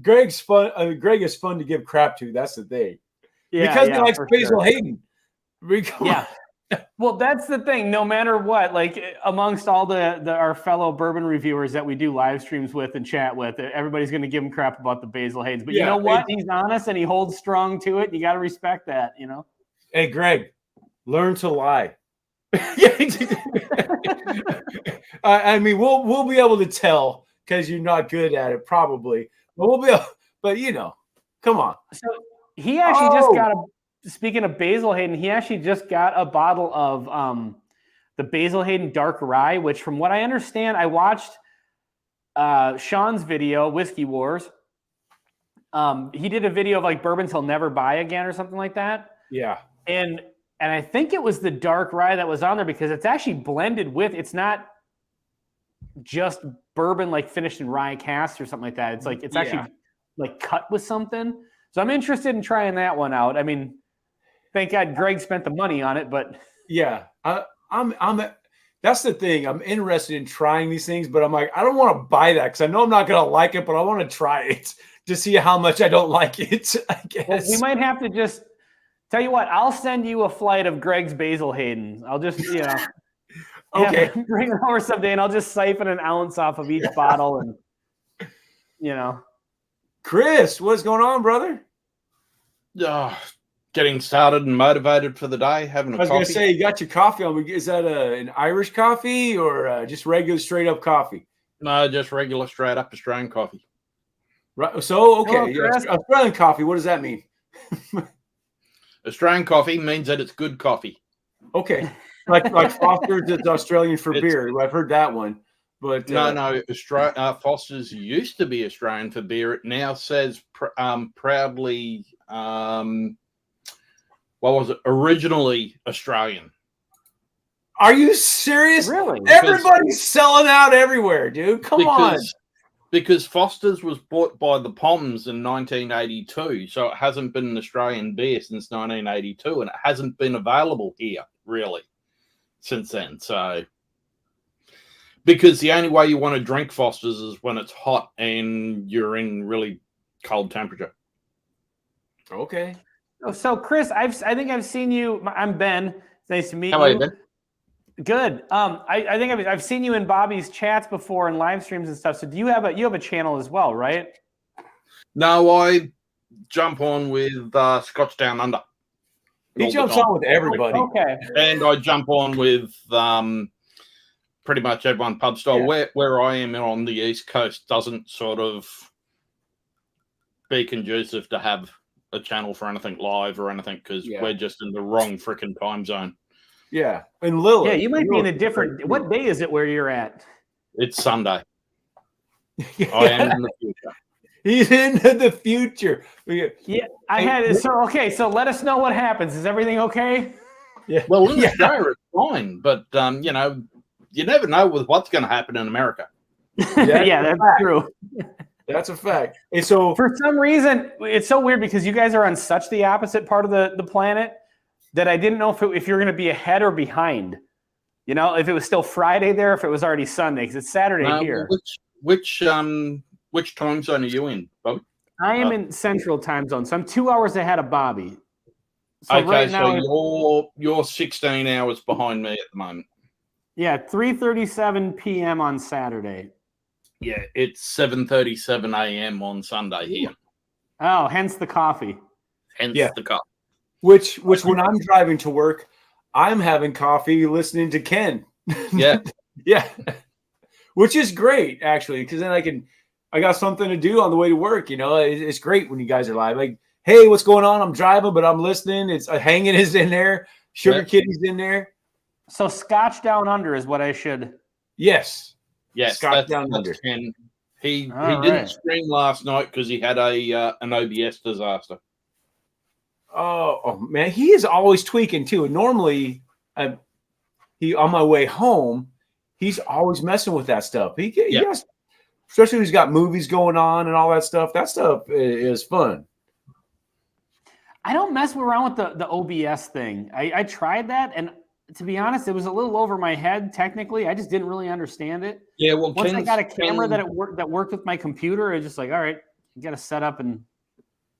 Greg's fun. Greg is fun to give crap to. That's the thing. Because he likes Basil Hayden. Well, that's the thing. No matter what, like amongst all our fellow bourbon reviewers that we do live streams with and chat with, everybody's going to give him crap about the Basil Haynes. But you know what? He's honest and he holds strong to it. You got to respect that, Hey, Greg, learn to lie. I mean, we'll be able to tell because you're not good at it, probably. But we'll be able, but come on. So he actually just got speaking of Basil Hayden, he actually just got a bottle of the Basil Hayden Dark Rye, which from what I understand, I watched Sean's video, Whiskey Wars. He did a video of like bourbons he'll never buy again or something like that. Yeah. And I think it was the Dark Rye that was on there because it's actually blended with, it's not just bourbon like finished in rye cask or something like that. It's actually like cut with something. So I'm interested in trying that one out. I mean, thank God Greg spent the money on it, but That's the thing. I'm interested in trying these things, but I'm like, I don't want to buy that because I know I'm not going to like it, but I want to try it to see how much I don't like it, I guess. Well, we might have to just tell you what, I'll send you a flight of Greg's Basil Hayden. I'll just, okay. Bring it over someday and I'll just siphon an ounce off of each bottle and, Chris, what's going on, brother? Getting started and motivated for the day, having a coffee. I was going to say, you got your coffee on. Is that an Irish coffee or just regular straight up coffee? No, just regular straight up Australian coffee. Right. So, okay. Australian coffee, what does that mean? Australian coffee means that it's good coffee. Okay. Like Foster's, it's Australian for beer. I've heard that one. But no. Foster's used to be Australian for beer. It now says proudly, what was it? Originally Australian. Are you serious? Really? Everybody's selling out everywhere, dude. Come on. Because Foster's was bought by the Poms in 1982, so it hasn't been an Australian beer since 1982, and it hasn't been available here, really, since then. So, because the only way you want to drink Foster's is when it's hot and you're in really cold temperature. Okay. So, Chris, I think I've seen you. I'm Ben. It's nice to meet you. How are you, Ben? Good. I think I've seen you in Bobby's chats before and live streams and stuff. So do you have a channel as well, right? No, I jump on with Scotch Down Under. He jumps on with everybody. Okay. And I jump on with pretty much everyone pub style. Yeah. Where I am on the East Coast doesn't sort of be conducive to have a channel for anything live or anything because we're just in the wrong freaking time zone. Yeah, and Lily. Yeah, you might be in a different. What day is it where you're at? It's Sunday. I am in the future. He's in the future. Yeah, I had it. So okay, so let us know what happens. Is everything okay? Yeah. Well, in Australia it's fine, but you never know with what's going to happen in America. Yeah, that's true. That's a fact. And so, for some reason, it's so weird because you guys are on such the opposite part of the planet. That I didn't know if you're going to be ahead or behind. If it was still Friday there, if it was already Sunday, because it's Saturday here. Which time zone are you in, Bobby? I am in Central Time Zone, so I'm 2 hours ahead of Bobby. So okay, right now, so you're 16 hours behind me at the moment. Yeah, 3:37 p.m. on Saturday. Yeah, it's 7:37 a.m. on Sunday here. Oh, hence the coffee. Hence the coffee. Which when I'm driving to work, I'm having coffee listening to Ken. Yeah. Yeah. Which is great, actually, because then I got something to do on the way to work. It's great when you guys are live. Like, hey, what's going on? I'm driving, but I'm listening. It's Hanging is in there. Sugar Kitty's in there. So Scotch Down Under is what I should. Yes. Scotch Down Under. Ken. He didn't stream last night because he had an OBS disaster. Oh man, he is always tweaking too. And normally, he on my way home, he's always messing with that stuff. He has, especially when he's got movies going on and all that stuff. That stuff is fun. I don't mess around with the OBS thing. I tried that, and to be honest, it was a little over my head. Technically, I just didn't really understand it. Yeah, well, once I got a camera that worked with my computer, it was just like, all right, you got to set up and.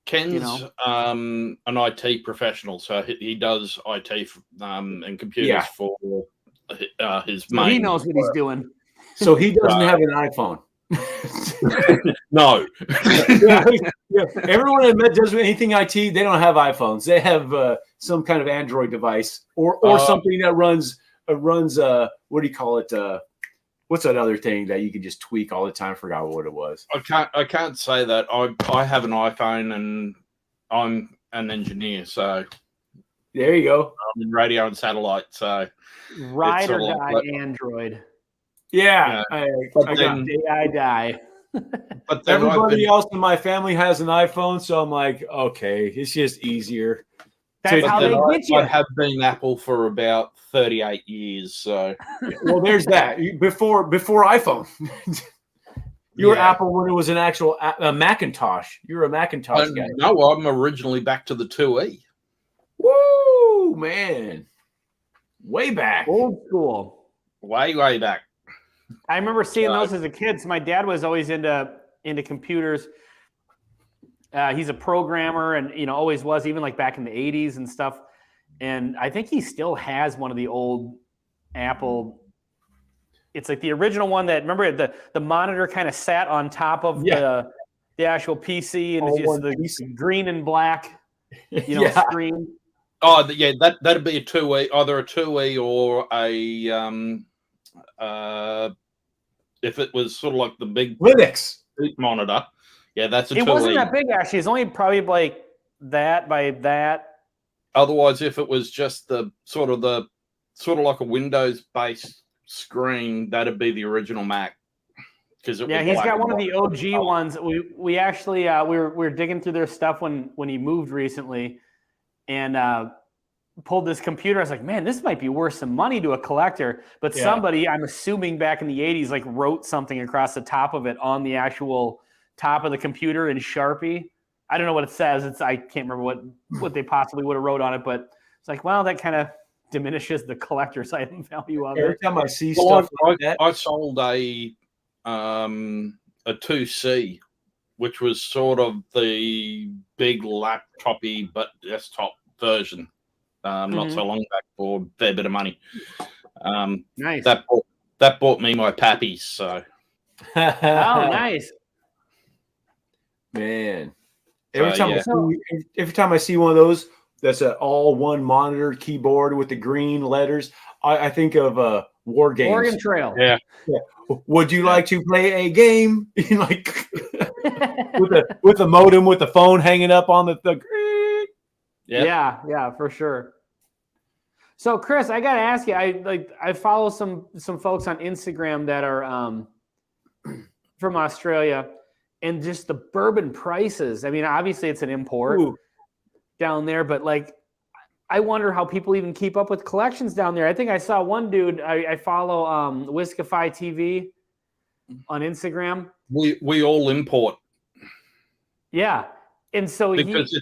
Ken's an IT professional, so he does IT and computers for his main. He knows what he's doing. So he doesn't have an iPhone. No. Everyone that does anything IT, they don't have iPhones. They have some kind of Android device or something that runs. What do you call it? What's that other thing that you can just tweak all the time? I forgot what it was. I can't say that. I have an iPhone and I'm an engineer, so there you go. I'm in radio and satellite, so ride or die Android. Yeah, I die. But everybody else in my family has an iPhone, so I'm like, okay, it's just easier. That's how they get you. I have been Apple for about 38 years, so well, there's that. Before iPhone, you were Apple when it was an actual Macintosh. You're a Macintosh guy. No, I'm originally back to the 2E. Woo, man, way back, old school. way back. I remember seeing those as a kid. So my dad was always into computers. He's a programmer, and always was, even like back in the 80s and stuff. And I think he still has one of the old Apple. It's like the original one that, remember, the monitor kind of sat on top of the actual PC, and it's just the green and black screen. Oh, yeah, that'd be a 2E, either a 2E or a if it was sort of like the big Linux monitor. Yeah, that's a 2E. It wasn't that big, actually. It's only probably like that by that. Otherwise, if it was just the sort of like a Windows-based screen, that'd be the original Mac. Because he's got one of the OG ones. We actually we were digging through their stuff when he moved recently, and pulled this computer. I was like, man, this might be worth some money to a collector. But somebody, I'm assuming back in the 80s, like wrote something across the top of it on the actual top of the computer in Sharpie. I don't know what it says. I can't remember what they possibly would have wrote on it, but it's like, well, that kind of diminishes the collector's item value of it. Every time I see stuff like that, I sold a 2C, which was sort of the big laptopy but desktop version. Not so long back for a fair bit of money. Nice. That bought me my pappies. So. Oh, nice. Man. Every time I see one of those, that's an all-one monitor keyboard with the green letters, I think of War Games. Oregon Trail. Yeah. Would you like to play a game? Like with a modem with the phone hanging up on the Yeah, for sure. So, Chris, I gotta ask you. I follow some folks on Instagram that are from Australia, and just the bourbon prices. I mean, obviously it's an import down there, but like, I wonder how people even keep up with collections down there. I think I saw one dude. I follow Whiskify TV on Instagram. We all import. Yeah, and so because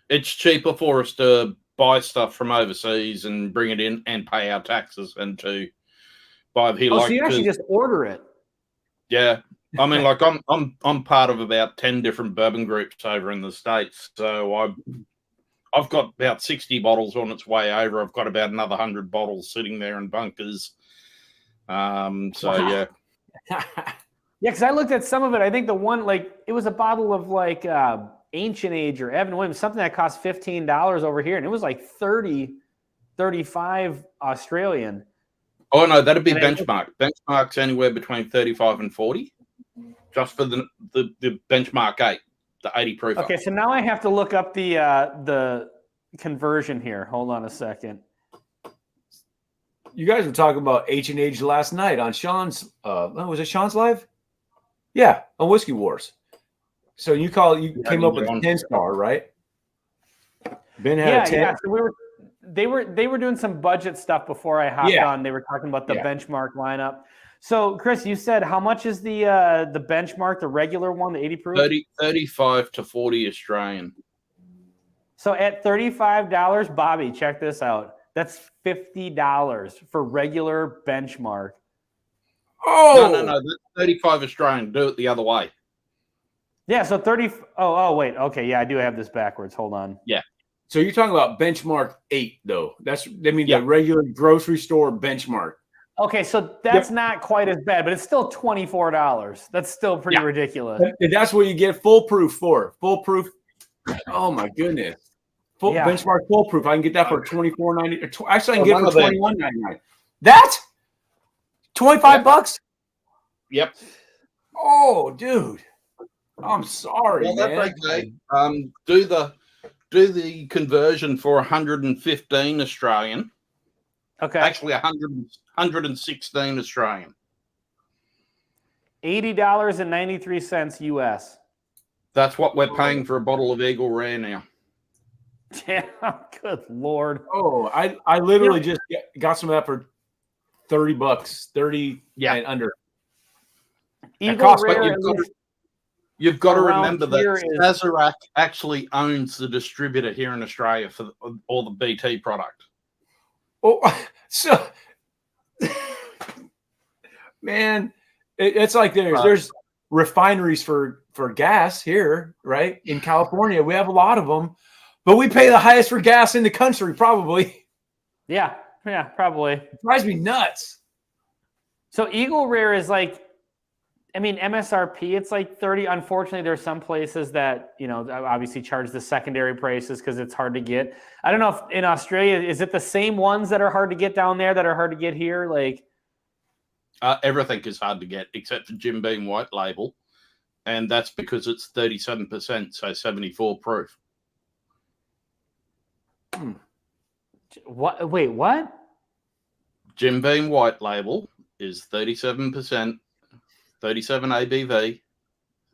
it's cheaper for us to buy stuff from overseas and bring it in and pay our taxes and to buy it here. So you actually just order it? Yeah, I mean, like I'm part of about 10 different bourbon groups over in the States, so I've got about 60 bottles on its way over. I've got about another 100 bottles sitting there in bunkers. Yeah. Yeah, because I looked at some of it. I think the one, like, it was a bottle of like Ancient Age or Evan Williams, something that cost $15 over here, and it was like 35 Australian. Oh no, that'd be Benchmark. Benchmark's anywhere between 35 and 40, just for the Benchmark 8, the 80 proof. Okay, so now I have to look up the conversion here. Hold on a second. You guys were talking about H&H last night on Sean's. Was it Sean's live? Yeah, on Whiskey Wars. So you came up with a 10-star, right? Ben had a 10. Yeah. So they were doing some budget stuff before I hopped on. They were talking about the Benchmark lineup. So Chris, you said how much is the Benchmark, the regular one, the 80 proof? 35 to 40 Australian. So at $35, Bobby, check this out. That's $50 for regular Benchmark. Oh no, that's 35 Australian. Do it the other way. Yeah, so 30. Oh, wait. Okay, yeah, I do have this backwards. Hold on. Yeah. So you're talking about Benchmark 8, though. The regular grocery store Benchmark. Okay, so that's not quite as bad, but it's still $24. That's still pretty ridiculous. And that's what you get foolproof for. Foolproof. Oh my goodness. Benchmark foolproof. I can get that for $24.90. Actually, I can get it for $21.99. That? $25? Yep. Oh, dude. I'm sorry, well, man. That's okay. Do the conversion for 115 Australian. Okay. Actually, 116 Australian. $80.93 US. That's what we're paying for a bottle of Eagle Rare now. Yeah, good Lord. Oh, I literally just got some of that for $30, 30 and under. Eagle Rare. You've got to remember that Sazerac actually owns the distributor here in Australia for all the BT product. Oh, so man, it's like there's refineries for gas here, right? In California, we have a lot of them, but we pay the highest for gas in the country, probably. Yeah, probably. It drives me nuts. So Eagle Rare is like, I mean, MSRP, it's like 30. Unfortunately, there's some places that, you know, obviously charge the secondary prices because it's hard to get. I don't know if in Australia, is it the same ones that are hard to get down there that are hard to get here? Like, everything is hard to get except for Jim Beam White Label, and that's because it's 37%, so 74 proof. What? Wait, what? Jim Beam White Label is 37%, 37 ABV,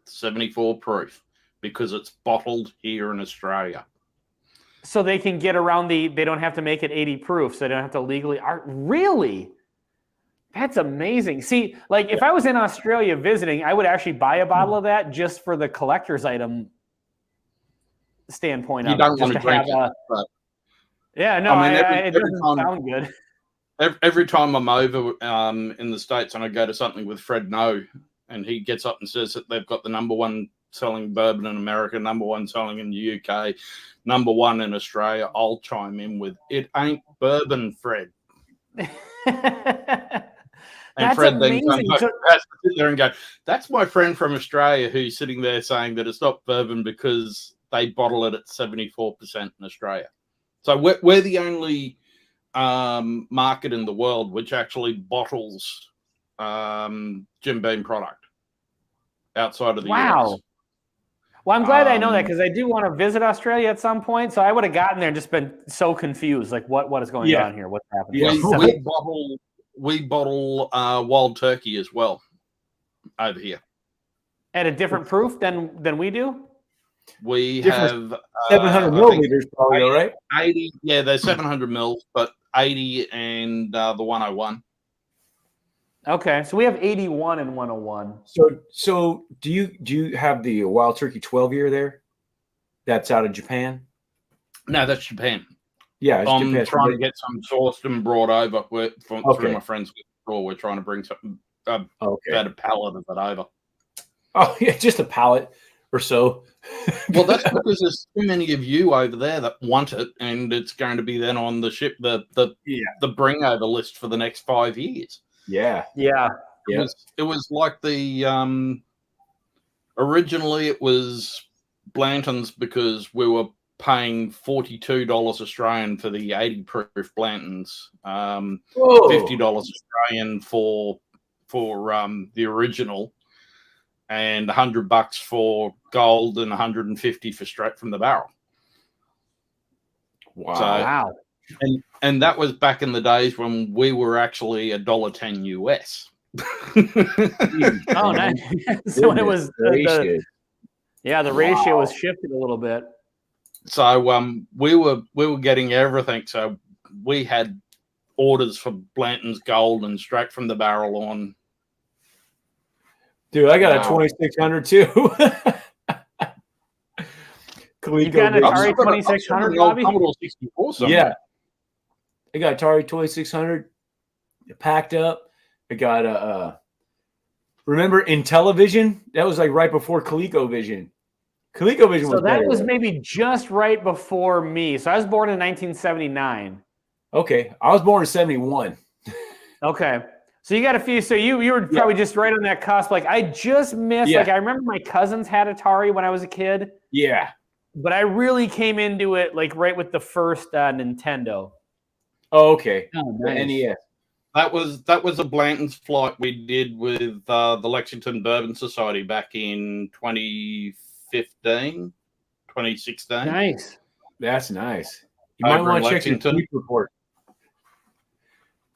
74 proof, because it's bottled here in Australia. So they can get around they don't have to make it 80 proof, so they don't have to legally. Really? That's amazing. See, like if I was in Australia visiting, I would actually buy a bottle of that just for the collector's item standpoint. You don't want to drink it. But yeah, no, I mean, it doesn't sound good. Every time I'm over in the States and I go to something with Fred No, and he gets up and says that they've got the #1 selling bourbon in America, #1 selling in the UK, #1 in Australia, I'll chime in with, it ain't bourbon, Fred. And That's Fred amazing. then has to sit there and go, that's my friend from Australia who's sitting there saying that it's not bourbon because they bottle it at 74% in Australia. So we're the only market in the world which actually bottles Jim Beam product outside of the US. Well, I'm glad I know that because I do want to visit Australia at some point. So I would have gotten there and just been so confused. Like, what is going on here? What's happening? Yeah. We bottle wild turkey as well over here. At a different proof than we do? We have 700 milliliters probably, 80, right? 80, yeah, they're 700 mils, but 80 and the 101. Okay, so we have 81 and 101. So do you have the Wild Turkey 12 year there? That's out of Japan? No, that's Japan. Yeah, I'm Japan. trying to get some sourced and brought over through my friends. We're trying to bring something about a pallet of it over. Oh yeah, just a pallet or so. Well, that's because there's too many of you over there that want it, and it's going to be then on the ship, the bring over list for the next 5 years. Yeah. It was like the originally it was Blanton's because we were paying $42 Australian for the 80 proof Blantons, $50 Australian for the original, and $100 for gold and $150 for straight from the barrel. Wow. And that was back in the days when we were actually $1.10 US. Oh, nice. So when it was the ratio was shifted a little bit. So we were getting everything. So we had orders for Blanton's Gold and straight from the barrel on. Dude, I got a 2600 too. You got an Atari 2600, Bobby? Yeah. I got Atari 2600 packed up. I got a remember Intellivision? That was like right before ColecoVision. ColecoVision was that better, was maybe just right before me. So I was born in 1979. Okay. I was born in 71. Okay. So you got a few. So you were probably just right on that cusp. Like I just missed, like I remember my cousins had Atari when I was a kid. Yeah. But I really came into it like right with the first Nintendo. Oh, okay. Oh, nice. The NES. That was a Blanton's flight we did with the Lexington Bourbon Society back in 2015, 2016. Nice. That's nice. You might want to check your tweet report.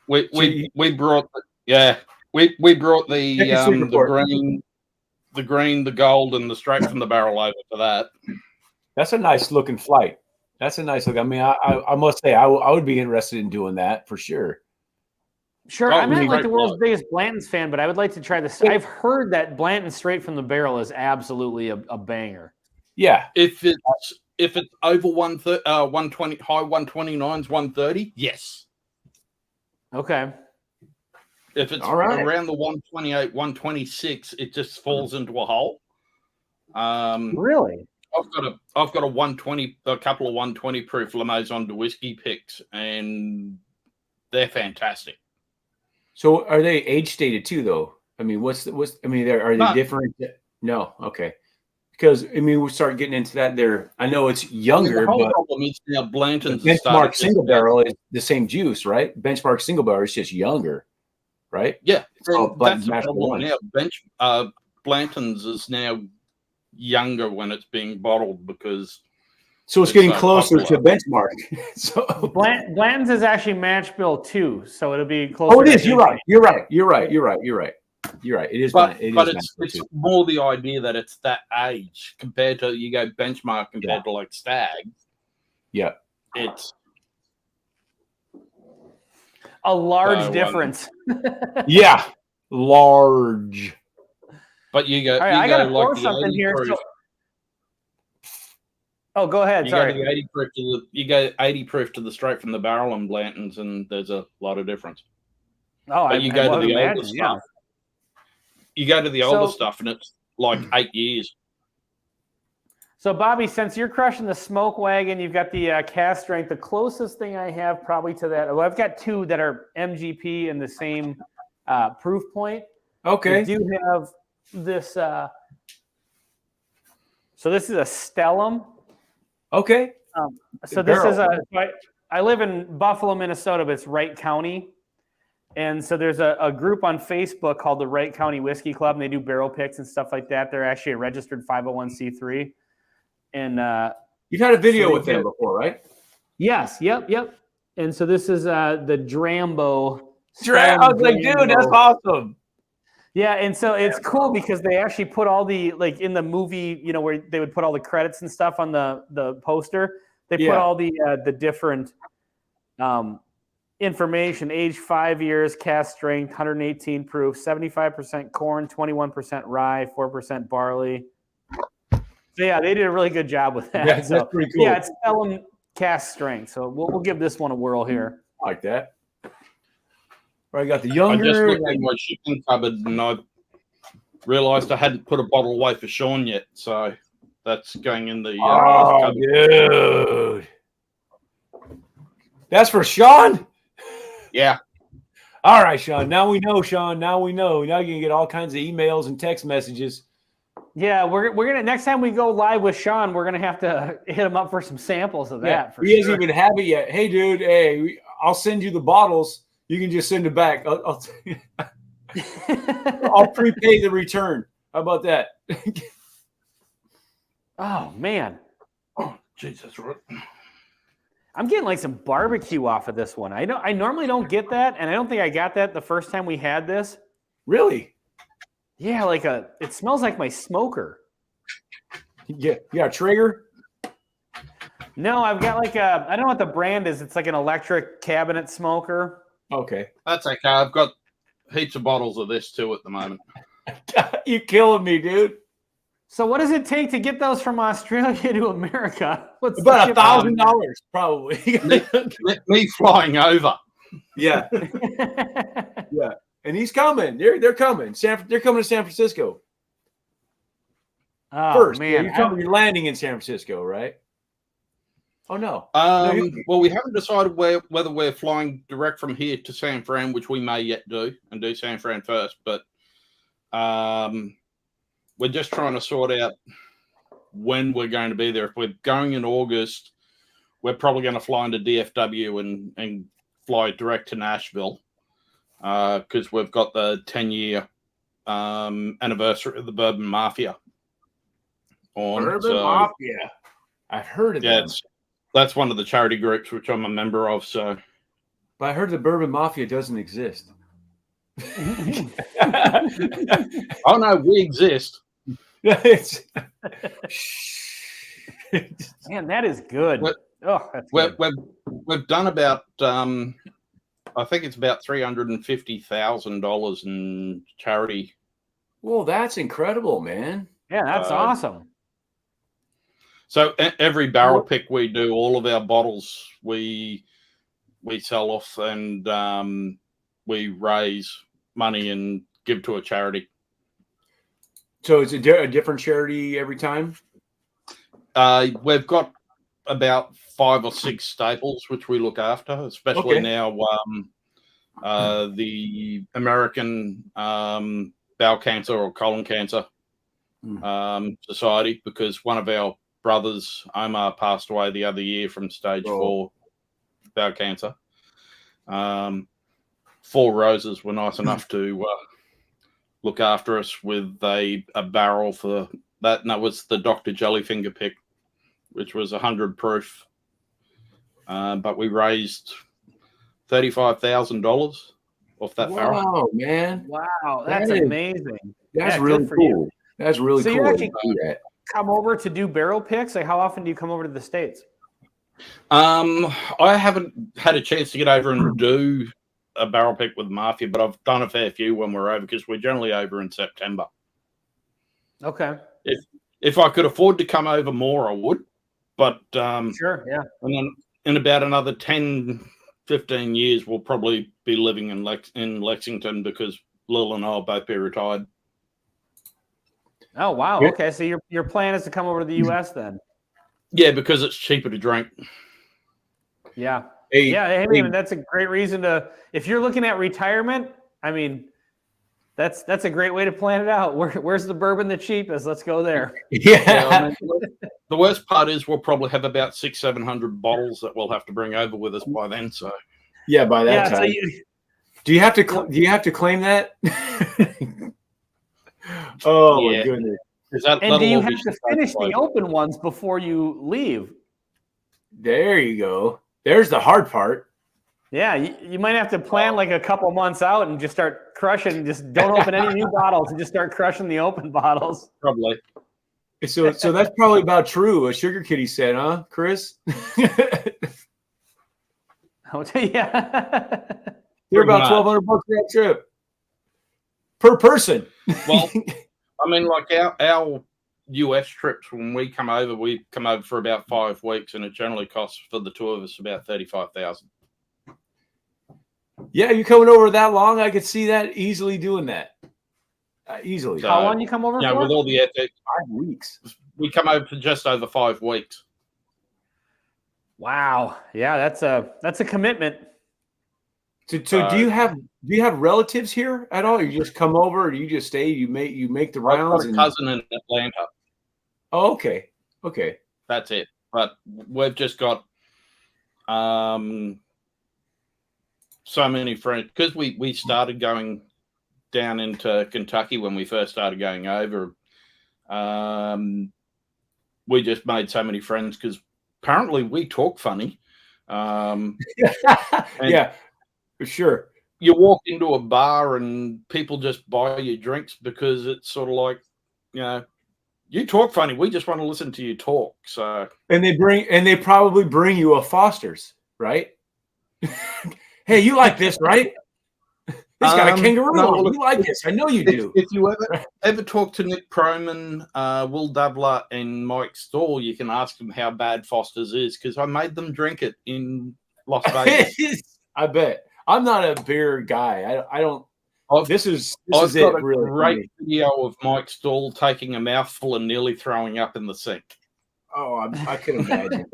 We brought we brought the green, the gold, and the straight from the barrel over for that. That's a nice looking flight. That's a nice look. I mean, I must say I would be interested in doing that for sure. Sure, I'm not like the world's biggest Blanton's fan, but I would like to try this. I've heard that Blanton straight from the barrel is absolutely a banger. Yeah, if it's over 120, high 129s, 130, yes. Okay. If it's All right. around the 128, 126, it just falls into a hole. Really? I've got a 120, a couple of 120 proof Limousin de whiskey picks, and they're fantastic. So are they age stated too, though? I mean, are they No. different? No, okay. Because I mean, we start getting into that there. I know it's younger, the whole but problem is now Blanton's benchmark single barrel is the same juice, right? Benchmark single barrel is just younger, right? Yeah, all that's the mash problem bill now. Blanton's is now younger when it's being bottled because So it's getting so closer popular. to benchmark. So Blanton's is actually match bill too, so it'll be closer. oh, it to is. You're right. You're right. You're right. You're right. You're right. You're right. It is. But It but is it's match bill too. more the idea that it's that age compared to you go benchmark compared to like Stag. Yeah. It's a large difference. Yeah. Large. But you go. All right, you I go gotta like pour the something 80 here. proof. So... Oh, go ahead. You Sorry. go to the 80 proof to the, you go 80 proof to the straight from the barrel and Blantons, and there's a lot of difference. Oh, But you go to the older imagine, stuff. You go to the older stuff, and it's like 8 years. So, Bobby, since you're crushing the Smoke Wagon, you've got the cast strength. The closest thing I have probably to that, well, I've got two that are MGP in the same proof point. Okay. I do have this. So this is a Stellum. Okay. So this is I live in Buffalo, Minnesota, but it's Wright County. And so there's a group on Facebook called the Wright County Whiskey Club, and they do barrel picks and stuff like that. They're actually a registered 501c3. And you've had a video with them before, right? Yes. Yep. And so this is the Drambo. I was like, dude, that's awesome. Yeah, and so it's cool because they actually put all the, like in the movie, you know, where they would put all the credits and stuff on the poster. They put all the different information: age 5 years, cast strength, 118 proof, 75% corn, 21% rye, 4% barley. So yeah, they did a really good job with that. Yeah, that's pretty cool. Yeah, it's Stellum cast strength. So we'll give this one a whirl here. I like that. I got the younger. I just looked in my shipping cupboard and I realised I hadn't put a bottle away for Sean yet, so that's going in the. Dude, that's for Sean. Yeah. All right, Sean. Now we know, Sean. Now we know. Now you can get all kinds of emails and text messages. Yeah, we're gonna next time we go live with Sean, we're gonna have to hit him up for some samples of that. He doesn't even have it yet. Hey, dude. Hey, I'll send you the bottles. You can just send it back. I'll prepay the return. How about that? Oh man. Oh Jesus! I'm getting like some barbecue off of this one. I normally don't get that, and I don't think I got that the first time we had this. Really? Yeah, it smells like my smoker. Yeah, Traeger? No, I've got I don't know what the brand is. It's like an electric cabinet smoker. Okay. That's okay. I've got heaps of bottles of this too at the moment. You're killing me, dude. So what does it take to get those from Australia to America? What's about $1,000 probably. me flying over. Yeah. Yeah. And he's coming. They're coming. They're coming to San Francisco. Oh, first. Man. You're landing in San Francisco, right? Oh no. Well, we haven't decided whether we're flying direct from here to San Fran, which we may yet do, and do San Fran first. But we're just trying to sort out when we're going to be there. If we're going in August, we're probably going to fly into DFW and fly direct to Nashville because we've got the 10-year anniversary of the Bourbon Mafia on. Bourbon Mafia. I've heard of them. That's one of the charity groups which I'm a member of. So, but I heard the Bourbon Mafia doesn't exist. Oh no, we exist. Man, that is good. We've done about I think it's about $350,000 in charity. Well, that's incredible, man. Yeah, that's awesome. So every barrel pick we do, all of our bottles we sell off and we raise money and give to a charity. So it's a different charity every time? We've got about 5 or 6 staples which we look after, especially now the American Bowel Cancer or Colon Cancer Society, because one of our brothers, Omar, passed away the other year from stage 4 bowel cancer. 4 Roses were nice enough to look after us with a barrel for that, and that was the Dr. Jellyfinger pick, which was 100 proof. But we raised $35,000 off that barrel. Wow, man! Wow, that's amazing. That's really cool. That's really cool. You actually come over to do barrel picks? Like, how often do you come over to the States? I haven't had a chance to get over and do a barrel pick with Mafia, but I've done a fair few when we're over, because we're generally over in September. Okay. If I could afford to come over more, I would. But sure, yeah. And then in about another 10, 15 years, we'll probably be living in Lexington, because Lil and I will both be retired. Oh wow! Okay, so your plan is to come over to the U.S. then? Yeah, because it's cheaper to drink. Yeah. I mean, that's a great reason to. If you're looking at retirement, I mean, that's a great way to plan it out. Where's the bourbon the cheapest? Let's go there. Yeah. I mean, the worst part is we'll probably have about 600-700 bottles that we'll have to bring over with us by then. So by that time, do you have to claim that? Oh my goodness! And do you have to finish the open ones before you leave? There you go. There's the hard part. Yeah, you might have to plan like a couple months out and just start crushing. Just don't open any new bottles and just start crushing the open bottles. Probably. So that's probably about true. What Sugar Kitty said, huh, Chris? Yeah. They're about $1,200 for that trip per person. Well, I mean, like our US trips, when we come over for about 5 weeks, and it generally costs for the 2 of us about $35,000. Yeah, you coming over that long? I could see that easily doing that. Easily. So, how long you come over for? With all the FX, 5 weeks. We come over for just over 5 weeks. Wow. Yeah, that's a commitment. So do you have relatives here at all? Or you just come over, or you just stay? You make the rounds. I've got a cousin in Atlanta. Oh, okay. That's it. But we've just got so many friends, because we started going down into Kentucky when we first started going over. We just made so many friends because apparently we talk funny. Yeah, for sure. You walk into a bar and people just buy you drinks because it's sort of like, you talk funny. We just want to listen to you talk. So, and they probably bring you a Foster's, right? Hey, you like this, right? It's got a kangaroo. No, you like this? I know you do. If you ever talk to Nick Proman, Will Doubler, and Mike Stall, you can ask them how bad Foster's is, because I made them drink it in Las Vegas. I bet. I'm not a beer guy. I don't. This is got a really great video of Mike Stall taking a mouthful and nearly throwing up in the sink. Oh, I can imagine.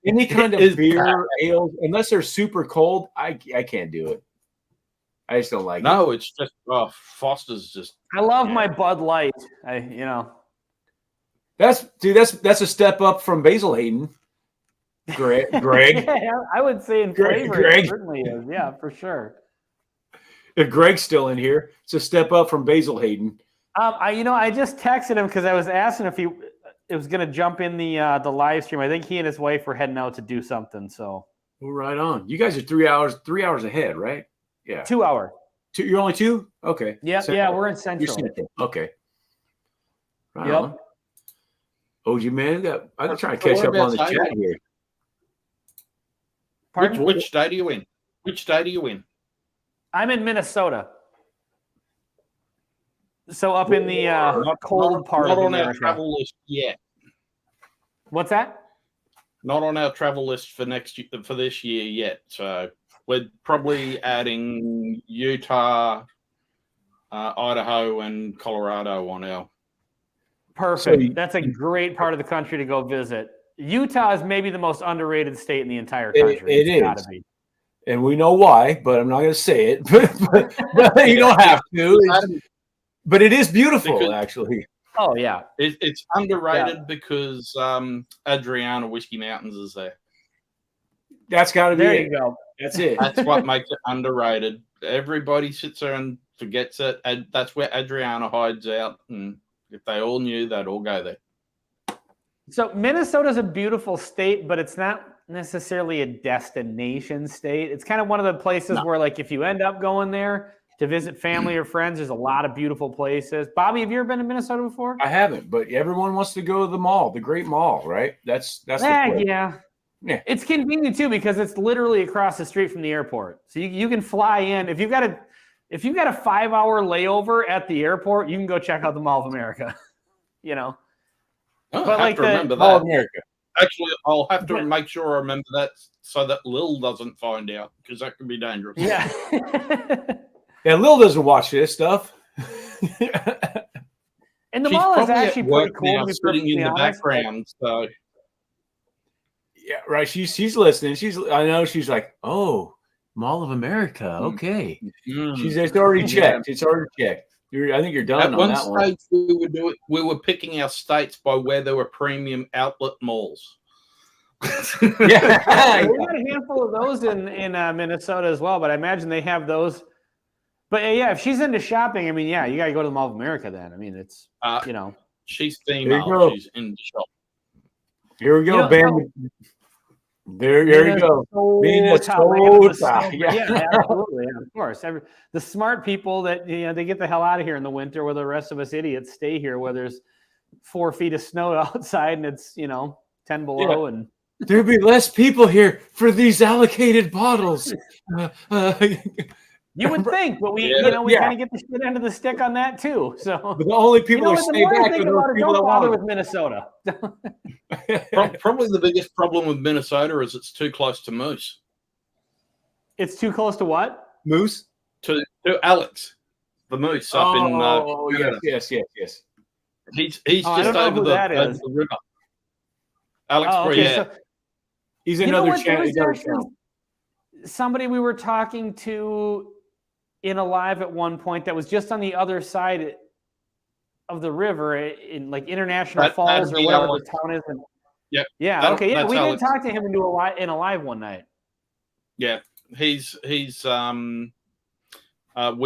Any kind of beer, ale, unless they're super cold, I can't do it. I just don't like it. No, it's just Foster's just. I love my Bud Light. That's a step up from Basil Hayden. Greg. Yeah, I would say in flavor, it certainly is. Yeah, for sure. If Greg's still in here, it's a step up from Basil Hayden. I just texted him because I was asking if he was going to jump in the live stream. I think he and his wife were heading out to do something. So, well, right on. You guys are 3 hours ahead, right? Yeah. 2 hour. You're only 2? Okay. Yeah, Central. We're in Central. You're Central. Okay. Right on. OG man, I'm trying to catch up on the chat here. Which state are you in? Which state are you in? I'm in Minnesota. So up in the cold part of America. Not on our travel list yet. What's that? Not on our travel list for this year yet. So We're probably adding Utah, Idaho, and Colorado on our. Perfect. So That's a great part of the country to go visit. Utah is maybe the most underrated state in the entire country. It's gotta is. be. And we know why, but I'm not going to say it. But you don't have to. But it is beautiful, actually. Oh, yeah. It's underrated because Adriana Whiskey Mountains is there. That's got to be There it. you go. That's it. That's what makes it underrated. Everybody sits there and forgets it. And that's where Adriana hides out. And if they all knew, they'd all go there. So Minnesota's a beautiful state, but it's not necessarily a destination state. It's kind of one of the places where, like, if you end up going there to visit family or friends, there's a lot of beautiful places. Bobby, have you ever been to Minnesota before? I haven't, but everyone wants to go to the mall, the Great Mall, right? That's the place. Yeah. Yeah. It's convenient too because it's literally across the street from the airport. So you can fly in. If you've got a 5-hour layover at the airport, you can go check out the Mall of America. You know. Oh, But I have like to the remember Mall of that. America. Actually, I'll have to make sure I remember that so that Lil doesn't find out because that could be dangerous. Yeah. Yeah, Lil doesn't watch this stuff. And the She's mall is probably actually at work pretty cool. now, to be sitting in perfectly the honest. background. So Yeah, right. She's listening. I know she's like, oh, Mall of America. Okay. It's already checked. It's already checked. I think you're done at on one that stage we were picking our states by where there were premium outlet malls. Yeah. We got a handful of those in Minnesota as well, but I imagine they have those. But yeah, if she's into shopping, I mean, yeah, you got to go to the Mall of America then. I mean, it's, you know. She's There you female. go. She's in the shop. Here we go, You know, Ben. There you go. Minnesota. Yeah. Yeah, absolutely. Yeah, of course. The smart people that, you know, they get the hell out of here in the winter where the rest of us idiots stay here where there's 4 feet of snow outside and it's, you know, 10 below. Yeah. And There'll be less people here for these allocated bottles. you would think, but we kind of get the shit end of the stick on that too. So But the only people who stay back are those people that don't bother want with Minnesota. Probably the biggest problem with Minnesota is it's too close to Moose. It's too close to what? Moose? To Alex, the Moose up in Canada. Yes. He's just over the river. Alex Bria. So, he's another channel. Somebody we were talking to in a live at one point that was just on the other side of the river in like International Falls or whatever the town is. Yep. Yeah. Okay. Yeah, we Alex. did talk to him in a live one night. Yeah, he's we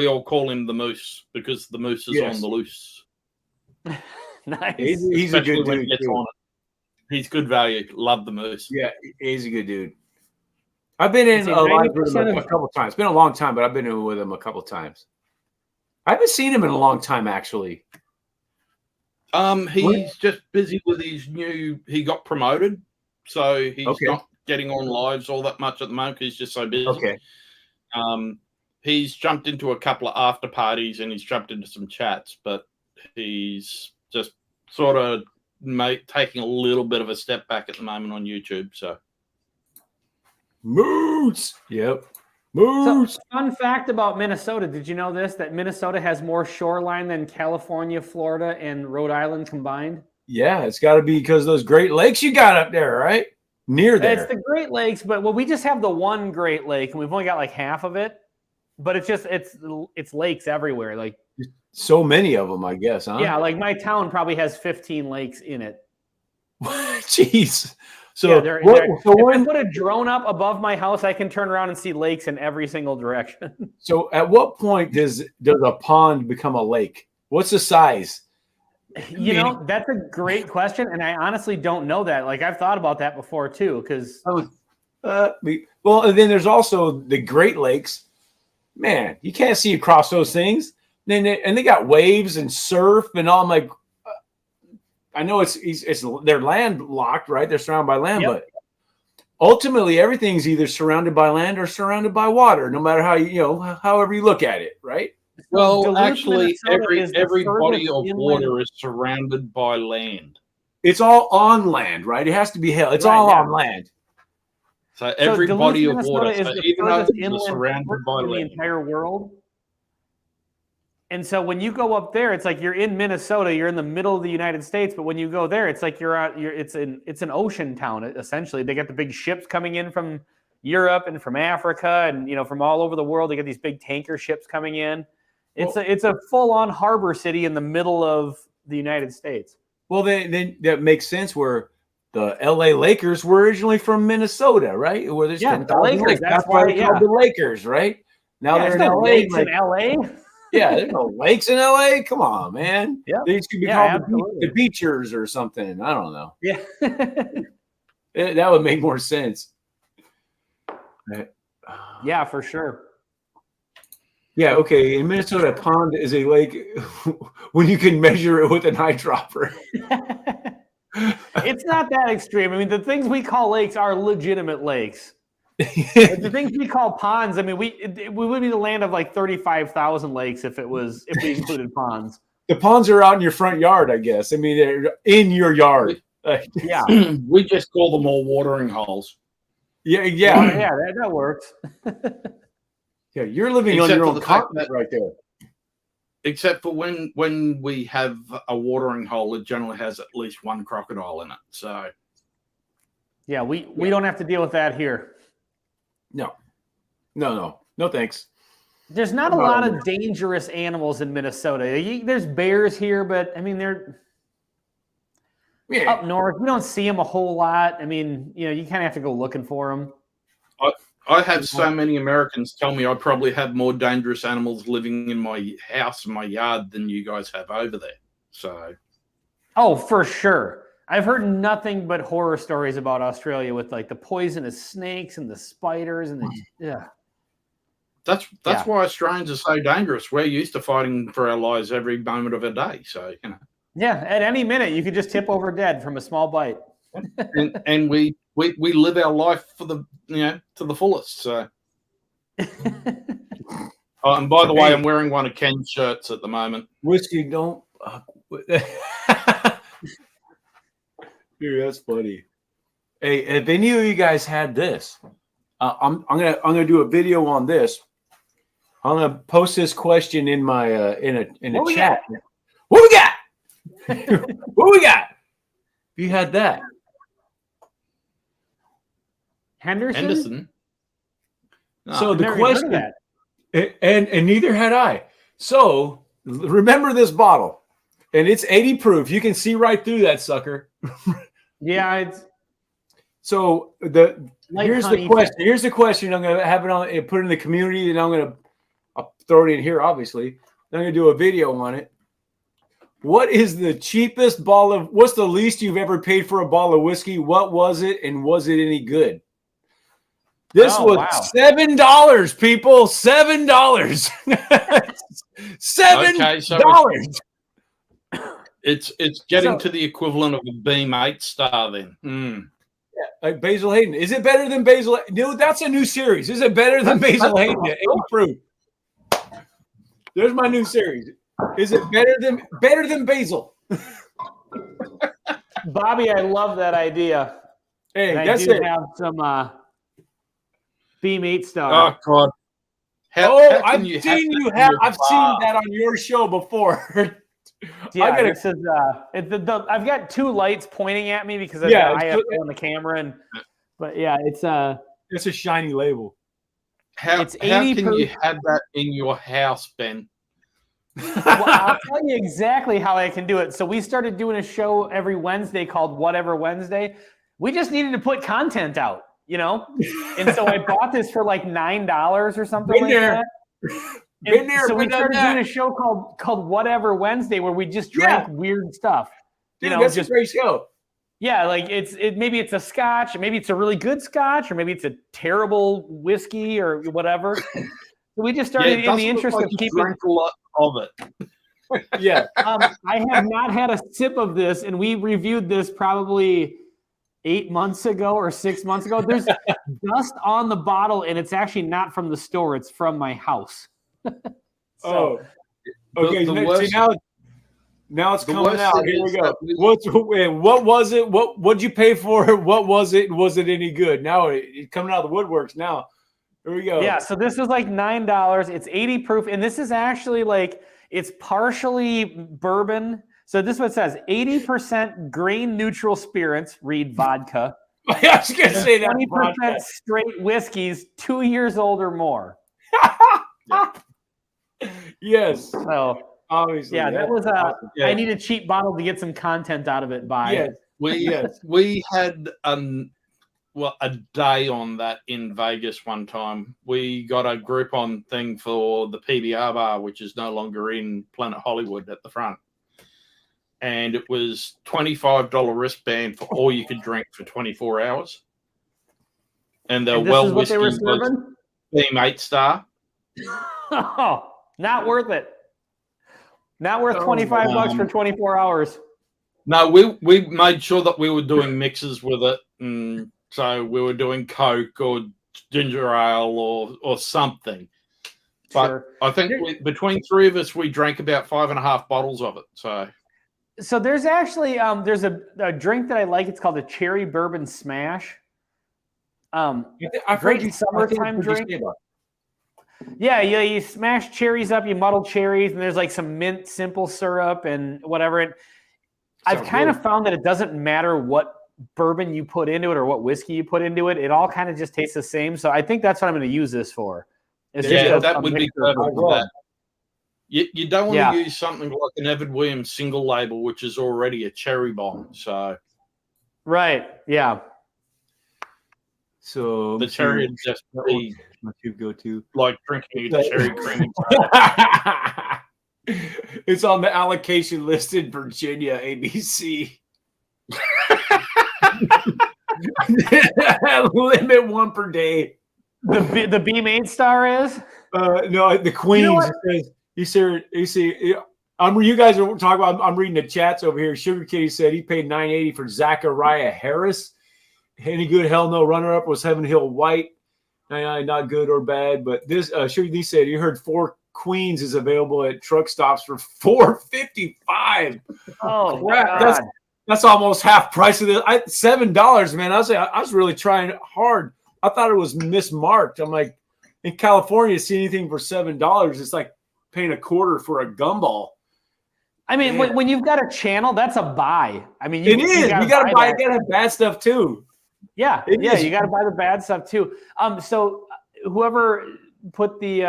all call him the Moose because the Moose is on the loose. Nice. He's a good dude. He's good value. Love the Moose. Yeah, he's a good dude. I've been in a live with him a couple times. It's been a long time, but I've been in with him a couple times. I haven't seen him in a long time, actually. He's just busy with his he got promoted, so he's not getting on lives all that much at the moment because he's just so busy. Okay. He's jumped into a couple of after parties and he's jumped into some chats, but he's just sort of taking a little bit of a step back at the moment on YouTube. So, Moose. Yep. Moose. So, fun fact about Minnesota. Did you know this? That Minnesota has more shoreline than California, Florida, and Rhode Island combined? Yeah, it's got to be because of those Great Lakes you got up there, right? Near there. It's the Great Lakes, but we just have the one Great Lake, and we've only got like half of it. But it's lakes everywhere. Like so many of them, I guess, huh? Yeah, like my town probably has 15 lakes in it. Jeez. So, yeah, if I put a drone up above my house, I can turn around and see lakes in every single direction. So at what point does a pond become a lake? What's the size? You know, that's a great question, and I honestly don't know that. Like I've thought about that before too, because well, and then there's also the Great Lakes. Man, you can't see across those things. Then they got waves and surf and all. I'm like, I know it's they're landlocked, right? They're surrounded by land, but ultimately everything's either surrounded by land or surrounded by water, no matter how however you look at it, right? Well, Duluth, actually, Minnesota every body of inland water is surrounded by land. It's all on land, right? It has to be held. It's all on land. So every Duluth, body of Minnesota water, is so the even though furthest they're inland surrounded port by in the land. entire world. And so when you go up there, it's like you're in Minnesota, you're in the middle of the United States, but when you go there, it's like it's an ocean town essentially. They got the big ships coming in from Europe and from Africa and from all over the world. They get these big tanker ships coming in. It's a full-on harbor city in the middle of the United States. Well, then that makes sense where the LA Lakers were originally from Minnesota, right? Where there's the Lakers. That's why they're called the Lakers, right? Now they're in LA. Lakes in LA. Yeah, there's no lakes in LA. Come on, man. Yeah, they used to be called the Beachers or something. I don't know. Yeah, that would make more sense. Yeah, for sure. Yeah, okay. In Minnesota, a pond is a lake when you can measure it with an eyedropper. It's not that extreme. I mean, the things we call lakes are legitimate lakes. The things we call ponds, I mean, we would be the land of like 35,000 lakes if we included ponds. The ponds are out in your front yard, I guess. I mean, they're in your yard. Yeah, we just call them all watering holes. Yeah, that works. Yeah, you're living on your own continent right there. Except for when we have a watering hole, it generally has at least one crocodile in it. So, yeah, we don't have to deal with that here. No, thanks. There's not a lot of dangerous animals in Minnesota. There's bears here, but I mean they're up north. You don't see them a whole lot. I mean, you kind of have to go looking for them. I have so many Americans tell me I probably have more dangerous animals living in my house and my yard than you guys have over there. So, oh, for sure. I've heard nothing but horror stories about Australia with like the poisonous snakes and the spiders and That's why Australians are so dangerous. We're used to fighting for our lives every moment of our day. So, Yeah, at any minute you could just tip over dead from a small bite. and we live our life for the to the fullest. So, and by the way, I'm wearing one of Ken's shirts at the moment. Whiskey, don't. Dude, that's funny. Hey, if any of you guys had this, I'm gonna do a video on this. I'm gonna post this question in my in a chat. What we got? What we got? If you had that. Henderson? No, So the question, and neither had I. So remember this bottle, and it's 80 proof. You can see right through that sucker. Yeah, it's. So here's the question. Here's the question. I'm gonna have it on, put it in the community, and I'll throw it in here. Obviously, I'm gonna do a video on it. What is the cheapest what's the least you've ever paid for a bottle of whiskey? What was it, and was it any good? This was $7, people. $7. $7. It's getting to the equivalent of a Beam 8-star then. Yeah, like Basil Hayden. Is it better than Basil? No, that's a new series. Is it better than Basil Hayden? 80 proof. There's my new series. Is it better than Basil? Bobby, I love that idea. Hey, and that's I do it. have some Beam 8-star. Oh God! I've seen that on your show before. Yeah, I've got two lights pointing at me because I've got ISO on the camera, but yeah, it's a shiny label. How can you have that in your house, Ben? Well, I'll tell you exactly how I can do it. So we started doing a show every Wednesday called Whatever Wednesday. We just needed to put content out, and so I bought this for like $9 or something that. So we started doing a show called Whatever Wednesday where we just drank weird stuff. Dude, that's just a great show. Yeah, like maybe it's a scotch, maybe it's a really good scotch, or maybe it's a terrible whiskey or whatever. So we just started in the interest of keeping a lot of it. Yeah. I have not had a sip of this, and we reviewed this probably 8 months ago or 6 months ago. There's dust on the bottle, and it's actually not from the store; it's from my house. Okay. Now it's The coming worst out. thing Here we is go. that we- What was it? What'd you pay for it? What was it? Was it any good? Now it's coming out of the woodworks now. Here we go. Yeah, so this is like $9. It's 80 proof, and this is actually like it's partially bourbon. So this is what it says: 80% grain neutral spirits, read vodka. I was gonna say that. 20% straight whiskeys, 2 years old or more. Yes. So Obviously. yeah, that was awesome. I need a cheap bottle to get some content out of it by. Yes. We had a day on that in Vegas one time. We got a Groupon thing for the PBR bar, which is no longer in Planet Hollywood at the front. And it was $25 wristband for all you could drink for 24 hours. And the And this is what they were serving? Beam 8-star. Oh, not worth it. Not worth $25 for 24 hours. No, we made sure that we were doing mixes with it, and so we were doing Coke or ginger ale or something. But Sure. I think between three of us, we drank about 5.5 bottles of it. So there's actually there's a drink that I like. It's called a cherry bourbon smash. Great summertime drink. Yeah, you smash cherries up, you muddle cherries, and there's like some mint simple syrup and whatever. And I've kind of found that it doesn't matter what bourbon you put into it or what whiskey you put into it. It all kind of just tastes the same. So I think that's what I'm going to use this for. That would be perfect for that. You don't want to use something like an Evan Williams single label, which is already a cherry bomb. So right, yeah. So the cherry would just be my tube go to like drinking a cherry cream. It's on the allocation list in Virginia, ABC. Limit 1 per day. The Beam 8-star is? No, the Queens. You see, you guys are talking about. I'm reading the chats over here. Sugar Kitty said he paid $9.80 for Zachariah Harris. Any good? Hell no. Runner up was Heaven Hill White. Not good or bad, but this Sugar Kitty said you heard 4 Queens is available at truck stops for $4.55. Oh, crap. That's almost half price of this. $7, man. I was really trying hard. I thought it was mismarked. I'm like, in California, to see anything for $7, it's like paying $0.25 for a gumball. I mean, when you've got a channel, that's a buy. I mean, you gotta buy. You gotta have bad stuff too. Yeah, you got to buy the bad stuff too. So whoever put the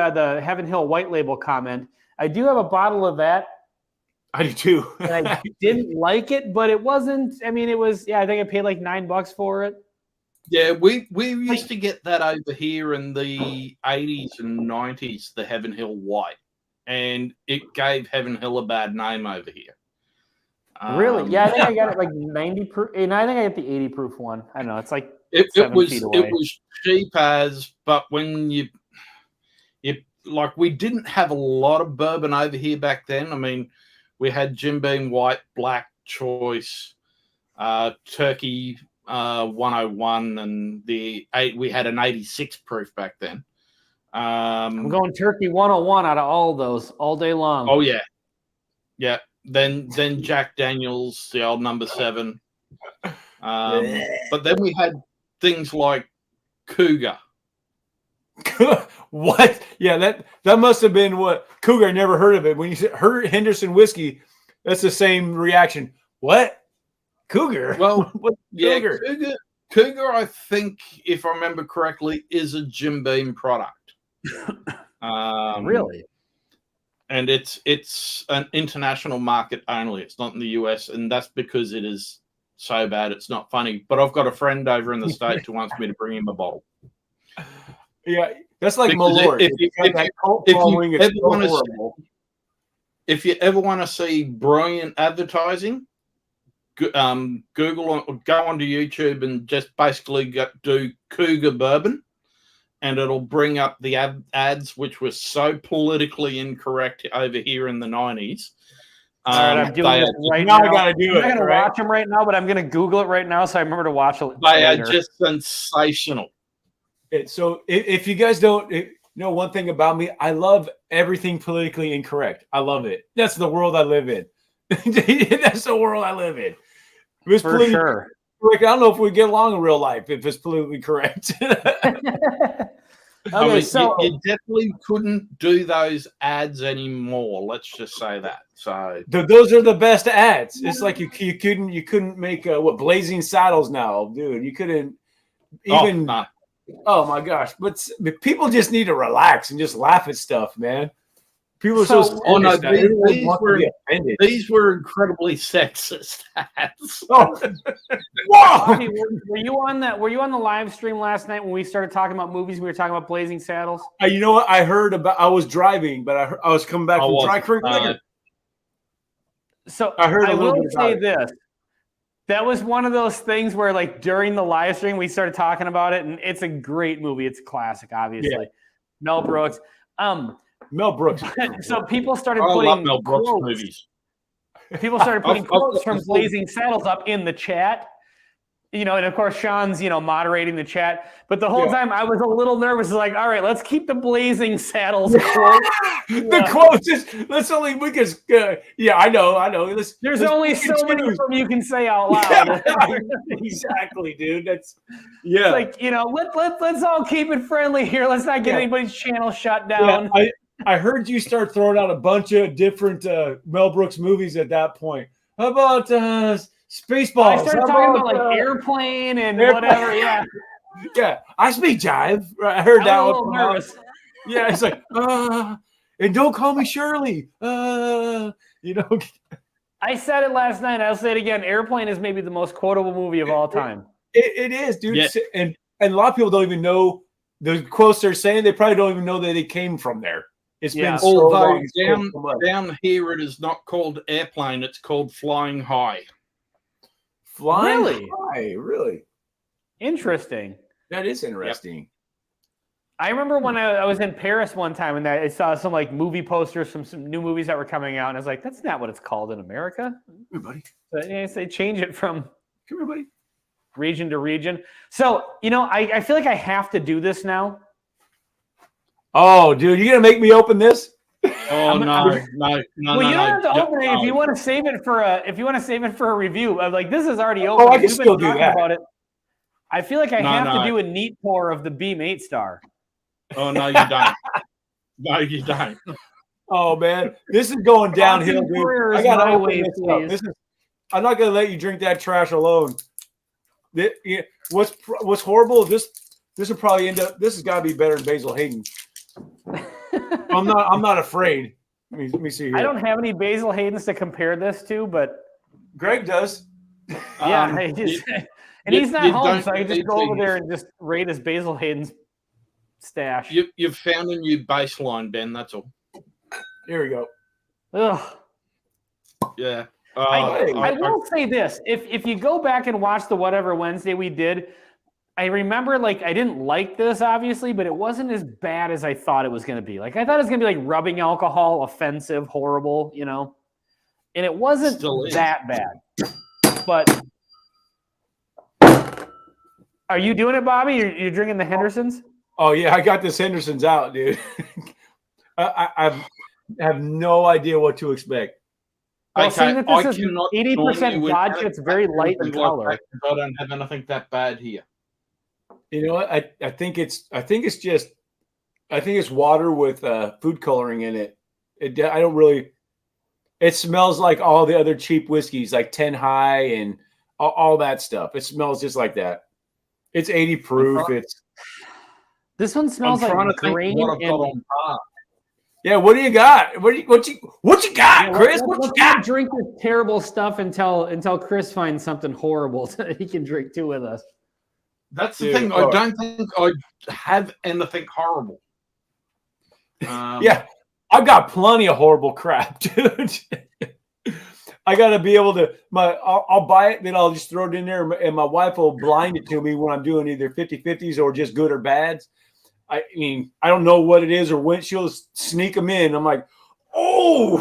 Heaven Hill White Label comment, I do have a bottle of that. I do too. And I didn't like it, but it wasn't. I mean, it was. Yeah, I think I paid like $9 for it. Yeah, we used to get that over here in the 80s and 90s, the Heaven Hill White, and it gave Heaven Hill a bad name over here. Really? Yeah, I think I got it like 90 proof, and I think I got the 80 proof one. I don't know. It's like it 7 was feet away. It was cheap as, but when you like, we didn't have a lot of bourbon over here back then. I mean, we had Jim Beam White, Black Choice, Turkey 101, and we had an 86 proof back then. I'm going Turkey 101 out of all of those all day long. Oh yeah. Then Jack Daniels, the old number 7. But then we had things like Cougar. What? Yeah, that must have been what Cougar. I never heard of it. When you heard Henderson whiskey, that's the same reaction. What? Cougar? Well, what? Yeah, Cougar? Cougar, I think, if I remember correctly, is a Jim Beam product. Really? And it's an international market only. It's not in the US, and that's because it is so bad it's not funny. But I've got a friend over in the States who wants me to bring him a bottle. Yeah, that's like Because Malort. If you ever want to see brilliant advertising, Google or go onto YouTube and just basically do Cougar bourbon, and it'll bring up the ads, which were so politically incorrect over here in the 90s. All right, I'm doing this right now. I gotta do it. I'm not going to watch them right now, but I'm going to Google it right now so I remember to watch it. They are just sensational. So if you guys don't know one thing about me, I love everything politically incorrect. I love it. That's the world I live in. That's the world I live in. For sure. Rick, I don't know if we get along in real life if it's politically correct. I mean, you definitely couldn't do those ads anymore. Let's just say that. So those are the best ads. It's like you couldn't make Blazing Saddles now, dude. You couldn't even. Oh my gosh! But people just need to relax and just laugh at stuff, man. People are these were incredibly sexist ads. Oh, Bobby, were you on that? Were you on the live stream last night when we started talking about movies? We were talking about Blazing Saddles. You know what? I heard about. I was driving, but I was coming back from Dry Creek Liquor. So I will say this. That was one of those things where, like, during the live stream, we started talking about it, and it's a great movie. It's a classic, obviously. Yeah. Mel Brooks. Mel Brooks. So people started putting Mel Brooks movies. People started putting quotes from Blazing Saddles up in the chat. And of course, Sean's, moderating the chat. But the whole time I was a little nervous, like, all right, let's keep the Blazing Saddles quote. The quotes let's only, because, I know. There's only so many of them you can say out loud. Yeah, exactly, dude. That's, yeah. It's like, let's all keep it friendly here. Let's not get anybody's channel shut down. Yeah, I heard you start throwing out a bunch of different Mel Brooks movies at that point. How about Spaceballs? I started talking about like Airplane and whatever. Yeah. Yeah. I speak jive. I heard that one. Nervous. Yeah. It's like, and don't call me Shirley. I said it last night. I'll say it again. Airplane is maybe the most quotable movie of all time. It is, dude. Yeah. And a lot of people don't even know the quotes they're saying. They probably don't even know that they came from there. It's been so long. Down here, it is not called Airplane. It's called Flying High. Flying High, really? Interesting. That is interesting. Yep. I remember when I was in Paris one time and I saw some like movie posters from some new movies that were coming out, and I was like, "That's not what it's called in America." Come here, buddy. But they change it from region to region. So I feel like I have to do this now. Oh, dude, you gonna make me open this? Oh no! Well, you don't have to open it if you want to save it for a review. I'm like, this is already open. I can still do that. About it. I feel like I have to do a neat pour of the Beam 8-star. Oh no, you don't. No, you don't. Oh man, this is going downhill, dude. I gotta open this up. I'm not gonna let you drink that trash alone. What's horrible? This will probably end up. This has got to be better than Basil Hayden. I'm not afraid. Let me see here. I don't have any Basil Haydens to compare this to, but Greg does. Yeah, he's not home, so I can just go over there and just rate his Basil Hayden's stash. You've found a new baseline, Ben. That's all. Here we go. Ugh. Yeah. I will say this: if you go back and watch the Whatever Wednesday we did, I remember, like, I didn't like this, obviously, but it wasn't as bad as I thought it was going to be. Like, I thought it was going to be, like, rubbing alcohol, offensive, horrible, And it wasn't that bad. But are you doing it, Bobby? You're drinking the Hendersons? Oh, yeah, I got this Hendersons out, dude. I have no idea what to expect. Well, seeing that this is 80% vodka, it's very light in color. I don't have anything that bad here. You know what? I think it's water with food coloring in it. It smells like all the other cheap whiskeys, like 10 High and all that stuff. It smells just like that. It's 80 proof. This one smells like grain. Yeah, what do you got? What you got, Chris? What you got? Drink this terrible stuff until Chris finds something horrible so that he can drink two with us. That's the thing. I don't think I have anything horrible. Yeah, I've got plenty of horrible crap, dude. I got to be able to. I'll buy it, then I'll just throw it in there, and my wife will blind it to me when I'm doing either 50-50s or just good or bads. I mean, I don't know what it is or when she'll sneak them in. I'm like, oh.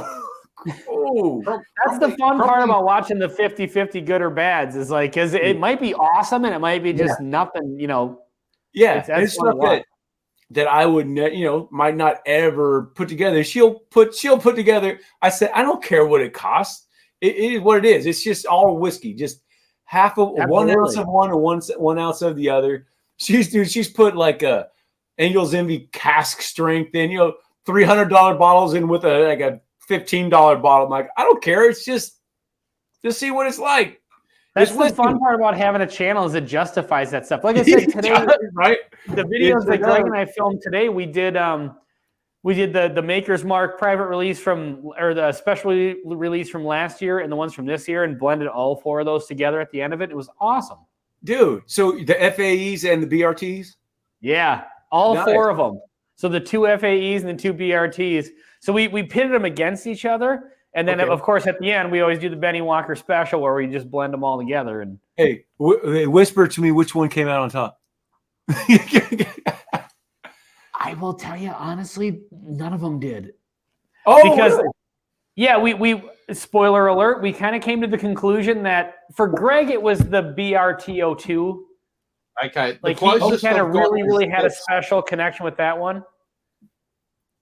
That's the fun part about watching the 50-50 good or bads is like, because it might be awesome and it might be just nothing, Yeah, it's stuff that I would, might not ever put together. She'll put together. I said, I don't care what it costs. It is what it is. It's just all whiskey. Just half of Absolutely. 1 ounce of one and 1 ounce of the other. She's put like a Angel's Envy cask strength in, $300 bottles in with a $15 bottle. I'm like, I don't care. It's just see what it's like. That's the fun part about having a channel is it justifies that stuff. Like I said today, right? The videos that Greg and I filmed today, we did the Maker's Mark private release or the special release from last year and the ones from this year and blended all 4 of those together at the end of it. It was awesome. Dude, so the FAEs and the BRTs? Yeah, all 4 of them. So the 2 FAEs and the 2 BRTs. So we pitted them against each other. And then, of course, at the end, we always do the Benny Walker special where we just blend them all together. And hey, whisper to me which one came out on top. I will tell you, honestly, none of them did. Oh, because, really? Yeah, we spoiler alert, we kind of came to the conclusion that for Greg, it was the BRT02. Okay. Like he kind of really had a special connection with that one.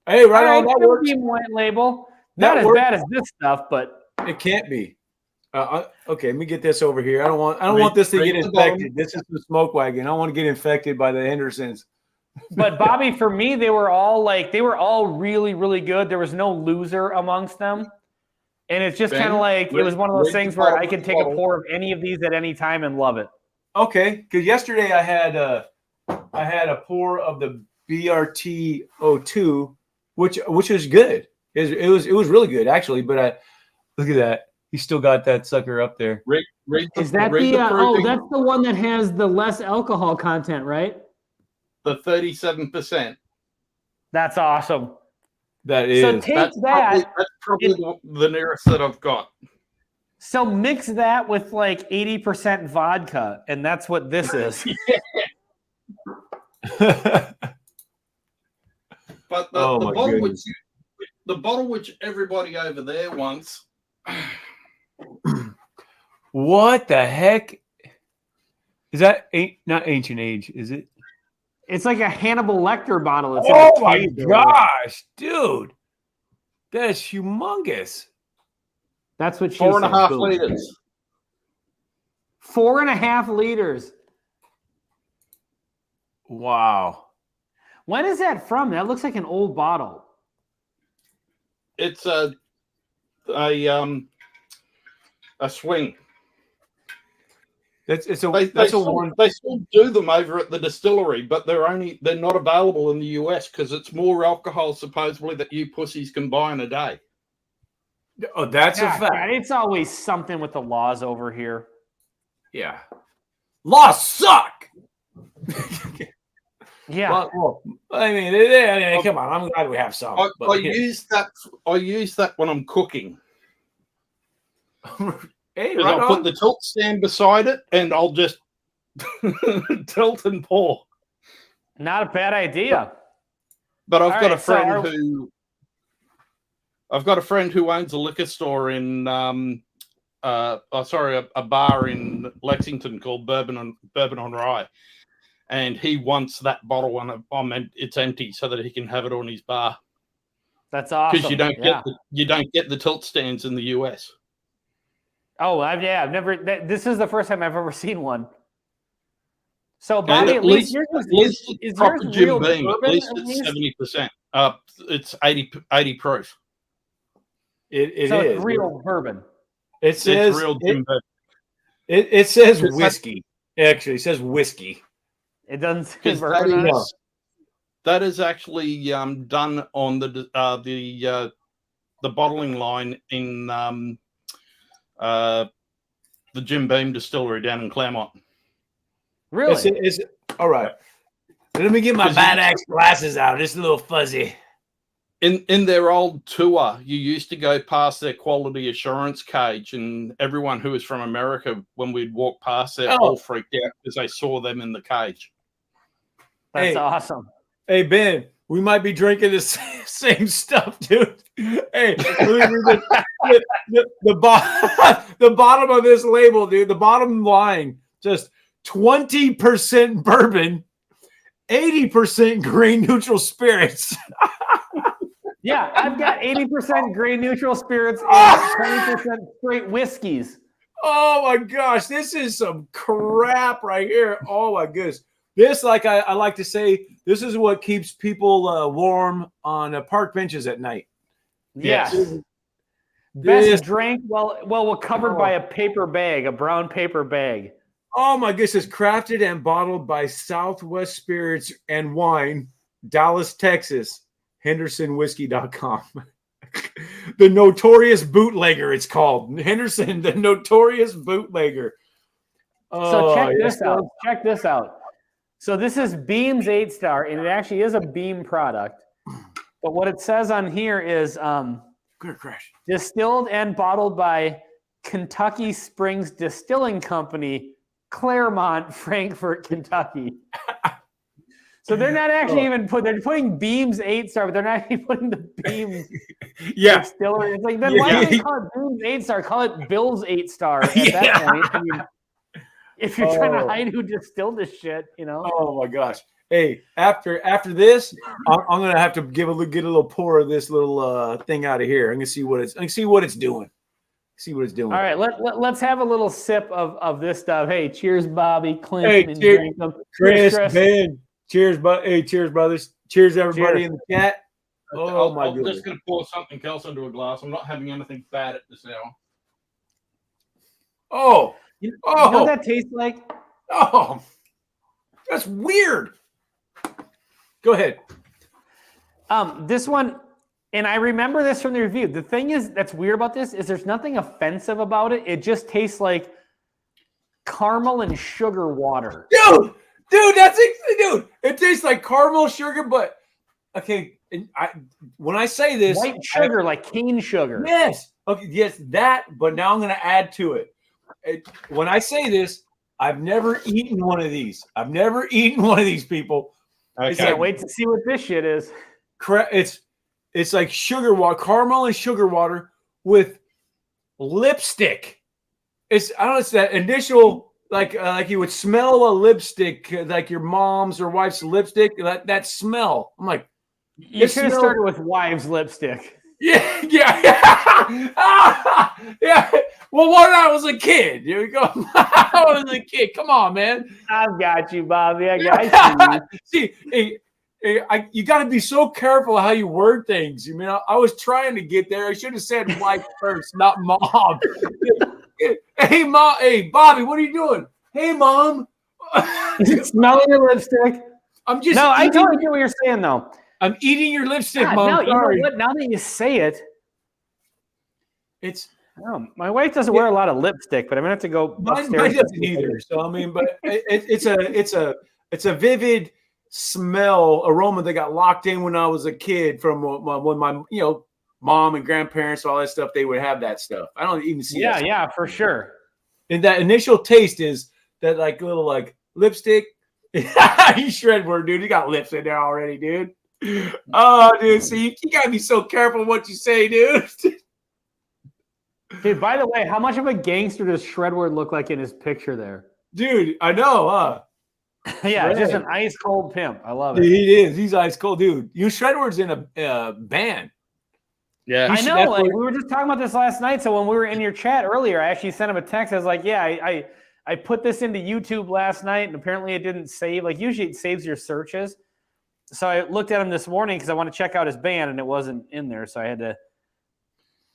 Hey, right on, that works. White label. Not as bad as this stuff, but it can't be. Okay, let me get this over here. I don't want this to get infected. This is the Smoke Wagon. I don't want to get infected by the Hendersons. But Bobby, for me, they were all really, really good. There was no loser amongst them. And it's just kind of like it was one of those things where I could take a pour of any of these at any time and love it. Okay, because yesterday I had a pour of the BRT02, which was good. It was really good actually. But look at that. He's still got that sucker up there. Is that that's the one that has the less alcohol content, right? The 37%. That's awesome. That is. So that's probably the nearest that I've got. So mix that with like 80% vodka, and that's what this is. But the bottle which everybody over there wants. What the heck? Is that not Ancient Age, is it? It's like a Hannibal Lecter bottle. It's oh my gosh, dude. That's humongous. That's what she 4.5 liters. 4.5 liters. Wow. When is that from? That looks like an old bottle. It's a swing. They still do them over at the distillery, but they're not available in the US because it's more alcohol supposedly that you pussies can buy in a day. Oh, that's a fact. God, it's always something with the laws over here. Yeah, laws suck. Yeah. Well, I mean, come on. I'm glad we have some. I use that when I'm cooking. Hey, I'll put the tilt stand beside it, and I'll just tilt and pour. Not a bad idea. But I've got a friend who owns a liquor store in a bar in Lexington called Bourbon on Rye, and he wants that bottle when it's empty so that he can have it on his bar. That's awesome. Because you don't get the tilt stands in the US. Oh, I've never. This is the first time I've ever seen one. So, Bobby, at least yours is proper yours Jim real Beam. bourbon, At least it's 70%. It's 80 proof. It is it's real bourbon. It says it's real Jim Beam. It says whiskey. Actually, it says whiskey. It doesn't say bourbon. That is actually done on the bottling line in the Jim Beam distillery down in Claremont. Really? It's all right. Let me get my badass glasses out. It's a little fuzzy. In their old tour, you used to go past their quality assurance cage, and everyone who was from America, when we'd walk past there, all freaked out because they saw them in the cage. That's awesome. Hey, Ben, we might be drinking the same stuff, dude. Hey, the bottom of this label, dude, the bottom line, just 20% bourbon, 80% grain neutral spirits. Yeah, I've got 80% gray neutral spirits and 20% straight whiskeys. Oh my gosh, this is some crap right here. Oh my goodness. This, like I like to say, this is what keeps people warm on park benches at night. Yes. This- Best drink, we're covered by a paper bag, a brown paper bag. Oh my goodness, it's crafted and bottled by Southwest Spirits and Wine, Dallas, Texas, HendersonWhiskey.com. The Notorious Bootlegger, it's called. Henderson, the Notorious Bootlegger. So check this out. Check this out. So this is Beam's 8-star, and it actually is a Beam product. But what it says on here is Good crash. Distilled and bottled by Kentucky Springs Distilling Company, Claremont, Frankfort, Kentucky. So they're not actually they're putting Beam's 8-star, but they're not even putting the Beam distillery. It's like, then why do they call it Beam's 8-star? Call it Bill's 8-star at that point. I mean, if you're trying to hide who distilled this shit, you know. Oh my gosh. Hey, after this, I'm gonna have to get a little pour of this little thing out of here. I'm gonna see what it's doing. See what it's doing. All right, let's have a little sip of this stuff. Hey, cheers, Bobby, Clint, Hey, and cheers, drink them. Chris, Ben. Cheers, hey, cheers, brothers. Cheers, everybody in the chat. Oh my goodness. I'm just gonna pour something else into a glass. I'm not having anything bad at this hour. Oh, you know what that tastes like? Oh, that's weird. Go ahead. This one, and I remember this from the review. The thing is that's weird about this is there's nothing offensive about it. It just tastes like caramel and sugar water. Dude, it tastes like caramel sugar, but okay. When I say this, white sugar, like cane sugar. Yes. Okay. Yes, that. But now I'm going to add to it. When I say this, I've never eaten one of these. I've never eaten one of these, people. I can't wait to see what this shit is. It's like sugar water, caramel and sugar water with lipstick. It's that initial like you would smell a lipstick, like your mom's or wife's lipstick. That smell. I'm like, you should have started with wives' lipstick. Yeah. Yeah. Well, when I was a kid, here we go. I was a kid. Come on, man. I've got you, Bobby. I got you. See, you got to be so careful how you word things. I mean, I was trying to get there. I should have said wife first, not mom. Hey, mom. Hey, Bobby, what are you doing? Hey, mom. Smelling your lipstick. I'm just. No, I totally get what you're saying, though. I'm eating your lipstick, God, mom. No, you know what? Now that you say it, my wife doesn't wear a lot of lipstick, but I'm gonna have to go upstairs. Mine doesn't either. So I mean, but it's a vivid smell, aroma that got locked in when I was a kid from when my mom and grandparents, all that stuff. They would have that stuff. I don't even see. Yeah, for sure. And that initial taste is that like little like lipstick. You shred word, dude. You got lips in there already, dude. Oh, dude. See, you gotta be so careful what you say, dude. Dude, by the way, how much of a gangster does Shredward look like in his picture there? Dude, I know, huh? Yeah, just an ice cold pimp. I love it. He is. He's ice cold, dude. Shredward's in a band. Yeah, I know. Like we were just talking about this last night. So when we were in your chat earlier, I actually sent him a text. I was like, "Yeah, I put this into YouTube last night, and apparently it didn't save. Like usually it saves your searches." So I looked at him this morning because I want to check out his band, and it wasn't in there. So I had to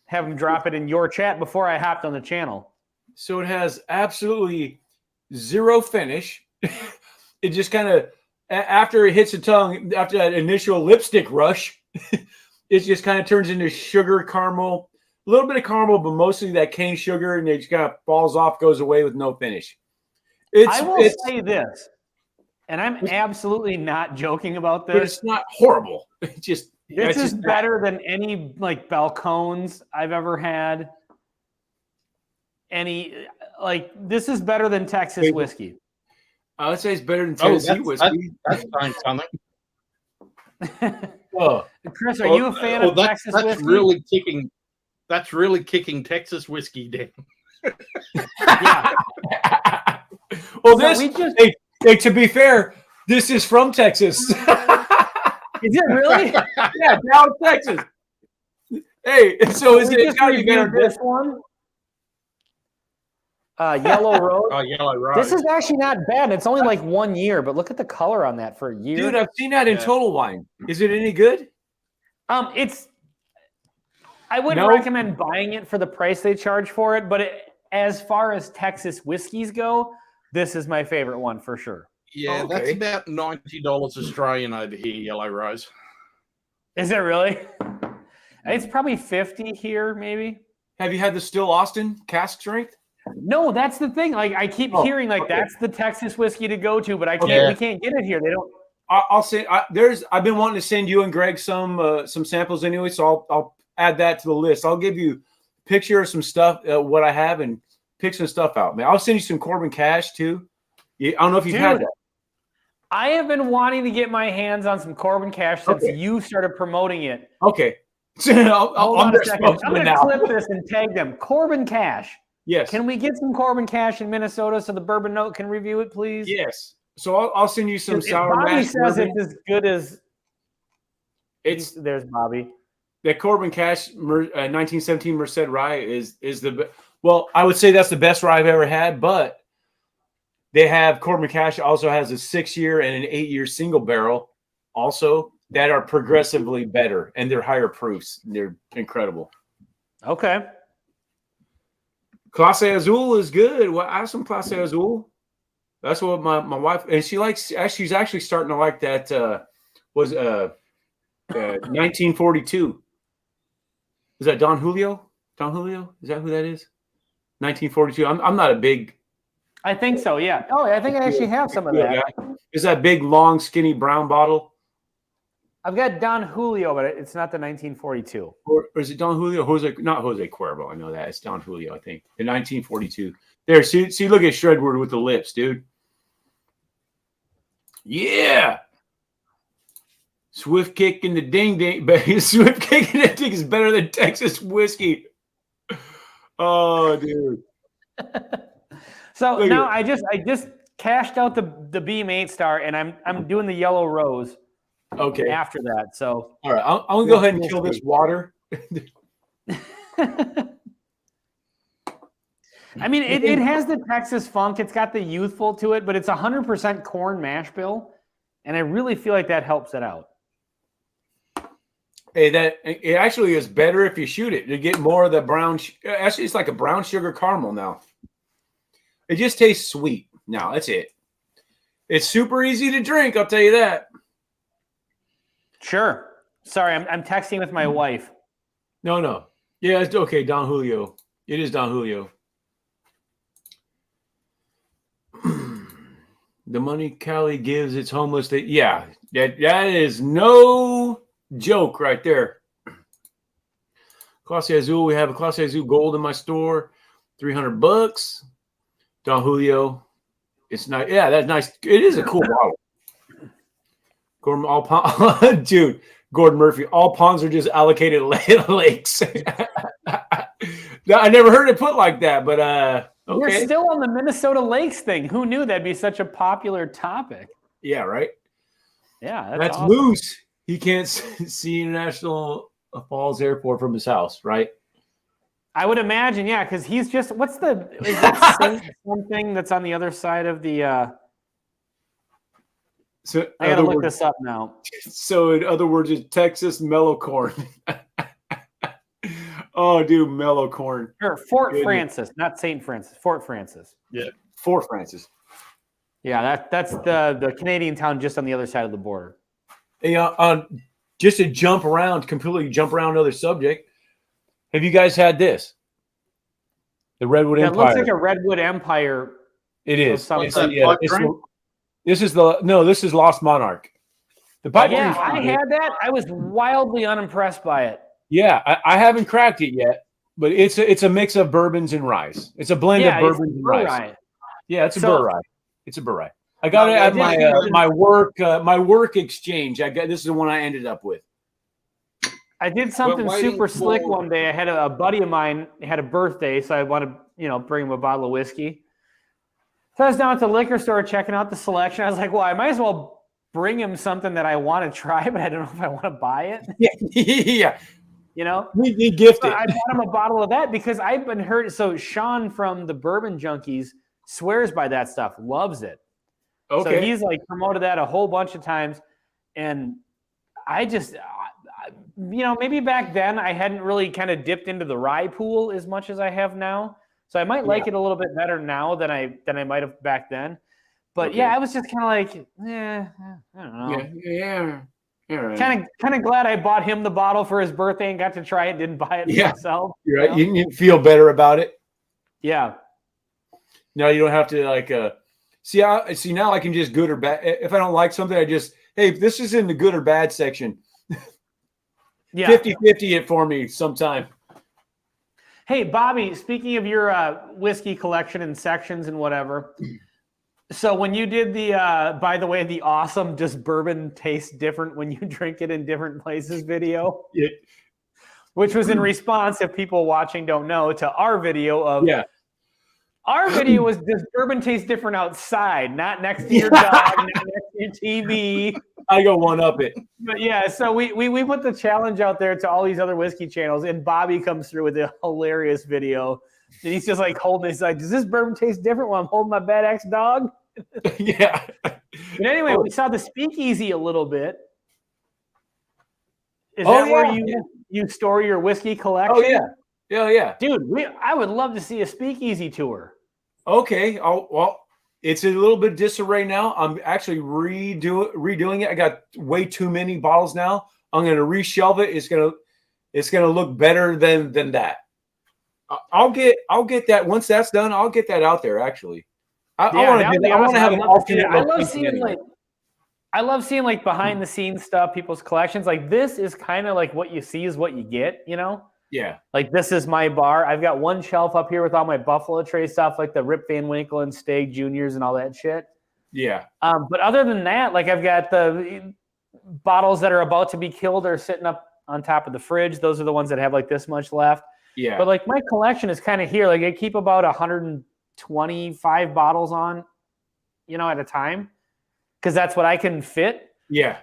have him drop it in your chat before I hopped on the channel. So it has absolutely zero finish. It just kind of, after it hits the tongue, after that initial lipstick rush, it just kind of turns into sugar caramel, a little bit of caramel, but mostly that cane sugar, and it just kind of falls off, goes away with no finish. I will say this, and I'm absolutely not joking about this. But it's not horrible. It just this is better than any like balcones I've ever had. This is better than Texas whiskey. I would say it's better than Tennessee whiskey. That's saying something. Chris, are you a fan of Texas whiskey? That's really kicking Texas whiskey down. Yeah. Well, hey, to be fair, this is from Texas. Is it really? Yeah, Dallas, Texas. Hey, so is We it just gotta be better reviewed than this one. Yellow Rose. Oh, Yellow Rose. This is actually not bad. It's only like 1 year, but look at the color on that for a year. Dude, I've seen that in Yeah. Total Wine. Is it any good? I wouldn't recommend buying it for the price they charge for it, but as far as Texas whiskeys go, this is my favorite one for sure. Yeah, Oh, that's okay. about $90 Australian over here, Yellow Rose. Is it really? It's probably 50 here, maybe. Have you had the Still Austin cask strength? No, that's the thing. Like I keep hearing, like that's the Texas whiskey to go to, but I can't. Yeah. We can't get it here. They don't. I'll say I've been wanting to send you and Greg some samples anyway, so I'll add that to the list. I'll give you a picture of some stuff, what I have, and pick some stuff out, man. I'll send you some Corbin Cash too. I don't know if you've had that. I have been wanting to get my hands on some Corbin Cash since you started promoting it. Okay. Hold on a second. I'm going to now. clip this and tag them. Corbin Cash. Yes. Can we get some Corbin Cash in Minnesota so the Bourbon Note can review it, please? Yes. So I'll send you some sour Bobby mash. says bourbon. it's as good as. There's Bobby. The Corbin Cash 1917 Merced rye is the well, I would say that's the best rye I've ever had, but they have Corbin Cash also has a 6-year and an 8-year single barrel also that are progressively better and they're higher proofs. They're incredible. Okay. Clase Azul is good. Well, I have some Clase Azul. That's what my wife, and she likes. She's actually starting to like that. 1942. Is that Don Julio? Don Julio? Is that who that is? 1942. I'm not a big. I think so. Yeah. Oh, I think I actually have some of that. Is that big, long, skinny brown bottle? I've got Don Julio, but it's not the 1942. Or is it Don Julio? Not Jose Cuervo. I know that. It's Don Julio, I think. The 1942. There, see, look at Shredwood with the lips, dude. Yeah. Swift kick in the ding ding. Swift kick in the ding is better than Texas whiskey. Oh, dude. So now I just cashed out the Beam 8-star, and I'm doing the Yellow Rose. Okay. After that, so all right, I'm gonna go ahead and kill this water. I mean, it has the Texas funk. It's got the youthful to it, but it's 100% corn mash bill, and I really feel like that helps it out. Hey, it actually is better if you shoot it to get more of the brown. Actually, it's like a brown sugar caramel now. It just tastes sweet. Now that's it. It's super easy to drink. I'll tell you that. Sure. Sorry, I'm texting with my wife. No. Yeah, it's okay. Don Julio. It is Don Julio. The money Cali gives its homeless. That is no joke right there. Clase Azul. We have a Clase Azul Gold in my store. $300. Don Julio. It's nice. Yeah, that's nice. It is a cool bottle. Gordon, dude, Gordon Murphy. All ponds are just allocated lakes. I never heard it put like that, but okay. We're still on the Minnesota Lakes thing. Who knew that'd be such a popular topic? Yeah, right. Yeah, that's awesome. Moose. He can't see International Falls Airport from his house, right? I would imagine, yeah, because he's just is that Saint something that's on the other side of the? So I gotta look this up now. So in other words, it's Texas mellow corn. Oh, dude, mellow corn. Sure, Fort Francis, not St. Francis. Fort Francis. Yeah, Fort Francis. Yeah, that's the Canadian town just on the other side of the border. Yeah, just to completely jump around another subject. Have you guys had this? The Redwood Empire. It looks like a Redwood Empire. It is. This is Lost Monarch. I had that. I was wildly unimpressed by it. Yeah, I haven't cracked it yet, but it's a mix of bourbons and rye. It's a blend of bourbons and rye. Yeah, it's a bourbon rye. It's a bourbon rye. I got it at my work exchange. This is the one I ended up with. I did something super slick one day. I had a buddy of mine had a birthday, so I wanted bring him a bottle of whiskey. So I was down at the liquor store checking out the selection. I was like, well, I might as well bring him something that I want to try, but I don't know if I want to buy it. Yeah. You know, we gift so it. I bought him a bottle of that because I've been heard. So Sean from the Bourbon Junkies swears by that stuff, loves it. Okay. So he's like promoted that a whole bunch of times. And I just, maybe back then I hadn't really kind of dipped into the rye pool as much as I have now. So I might like it a little bit better now than I might have back then. But I was just kind of like, I don't know. Yeah. Right. Kind of glad I bought him the bottle for his birthday and got to try it. Didn't buy it myself. You're right. You feel better about it. Yeah. No, you don't have to see now I can just good or bad. If I don't like something, I just, hey, this is in the good or bad section. 50-50 it for me sometime. Hey, Bobby, speaking of your whiskey collection and sections and whatever. So when you did by the way, the awesome "Does bourbon taste different when you drink it in different places" video, which was in response, if people watching don't know, to our video of our video was "Does bourbon taste different outside?" Not next to your dog, not next to your TV. I go one up it. But so we put the challenge out there to all these other whiskey channels, and Bobby comes through with a hilarious video. And he's just like holding, he's like, "Does this bourbon taste different when I'm holding my bad ex dog?" Yeah. But anyway, we saw the speakeasy a little bit. Is that where you store your whiskey collection? Oh yeah. Dude, I would love to see a speakeasy tour. Okay. It's a little bit disarray now. I'm actually redoing it. I got way too many bottles now. I'm going to reshelve it. It's gonna look better than that. I'll get that once that's done. I'll get that out there. Actually, I want to have an alternate. I love seeing like behind the scenes stuff, people's collections. Like this is kind of like what you see is what you get. You know? Yeah. Like this is my bar. I've got one shelf up here with all my Buffalo Trace stuff, like the Rip Van Winkle and Stag Juniors and all that shit. Yeah. But other than that, like I've got the bottles that are about to be killed are sitting up on top of the fridge. Those are the ones that have like this much left. Yeah. But like my collection is kind of here. Like I keep about 125 bottles on, at a time, because that's what I can fit. Yeah.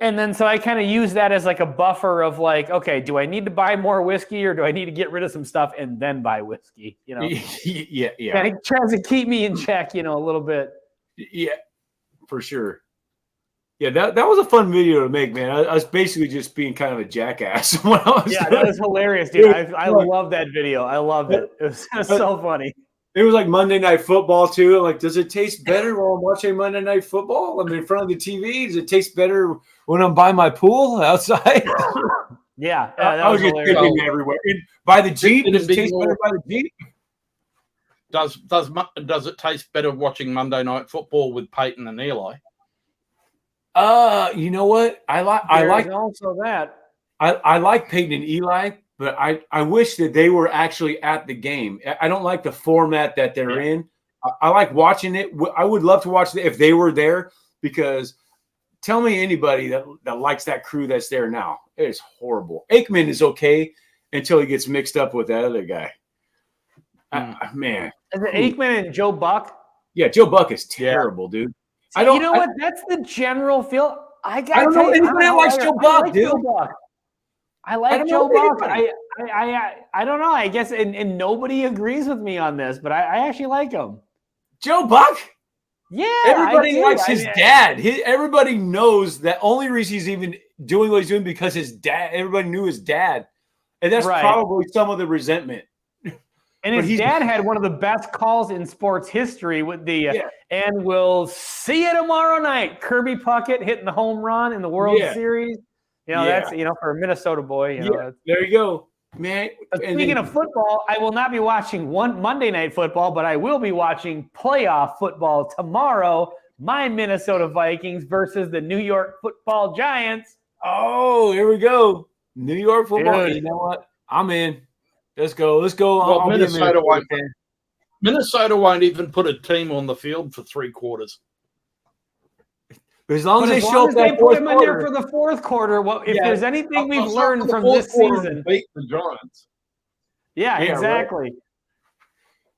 And then so I kind of use that as like a buffer of like, okay, do I need to buy more whiskey or do I need to get rid of some stuff and then buy whiskey? Yeah. And it tries to keep me in check, a little bit. Yeah, for sure. Yeah, that was a fun video to make, man. I was basically just being kind of a jackass when I was that was hilarious, dude. I love that video. I loved it. It was so funny. It was like Monday Night Football too. I'm like, does it taste better while I'm watching Monday Night Football? I'm in front of the TV. Does it taste better when I'm by my pool outside? Yeah, I was just thinking everywhere. By the Jeep, does it taste better by the Jeep? Does it taste better watching Monday Night Football with Peyton and Eli? You know what? I like also that. I like Peyton and Eli, but I wish that they were actually at the game. I don't like the format that they're in. I like watching it. I would love to watch it if they were there, because tell me anybody that likes that crew that's there now. It is horrible. Aikman is okay until he gets mixed up with that other guy. Man. Is it Aikman and Joe Buck? Yeah, Joe Buck is terrible, dude. So, you know what? That's the general feel. I don't know anybody that likes Joe Buck, dude. I like Joe Buck. I don't know. I guess, and nobody agrees with me on this, but I actually like him. Joe Buck? Yeah. Everybody likes his dad. Everybody knows that only reason he's even doing what he's doing because his dad. Everybody knew his dad, and that's probably some of the resentment. And his dad had one of the best calls in sports history with the and we'll see you tomorrow night. Kirby Puckett hitting the home run in the World Series. That's for a Minnesota boy. There you go, man. Speaking of football, I will not be watching Monday Night Football, but I will be watching playoff football tomorrow. My Minnesota Vikings versus the New York Football Giants. Oh, here we go. New York football. Dude. You know what? I'm in. Let's go. Well, Minnesota won't even put a team on the field for 3 quarters. As long as they show up that put them in there for the fourth quarter. Well, if there's anything we've learned from this season, beat the Giants. Yeah, exactly.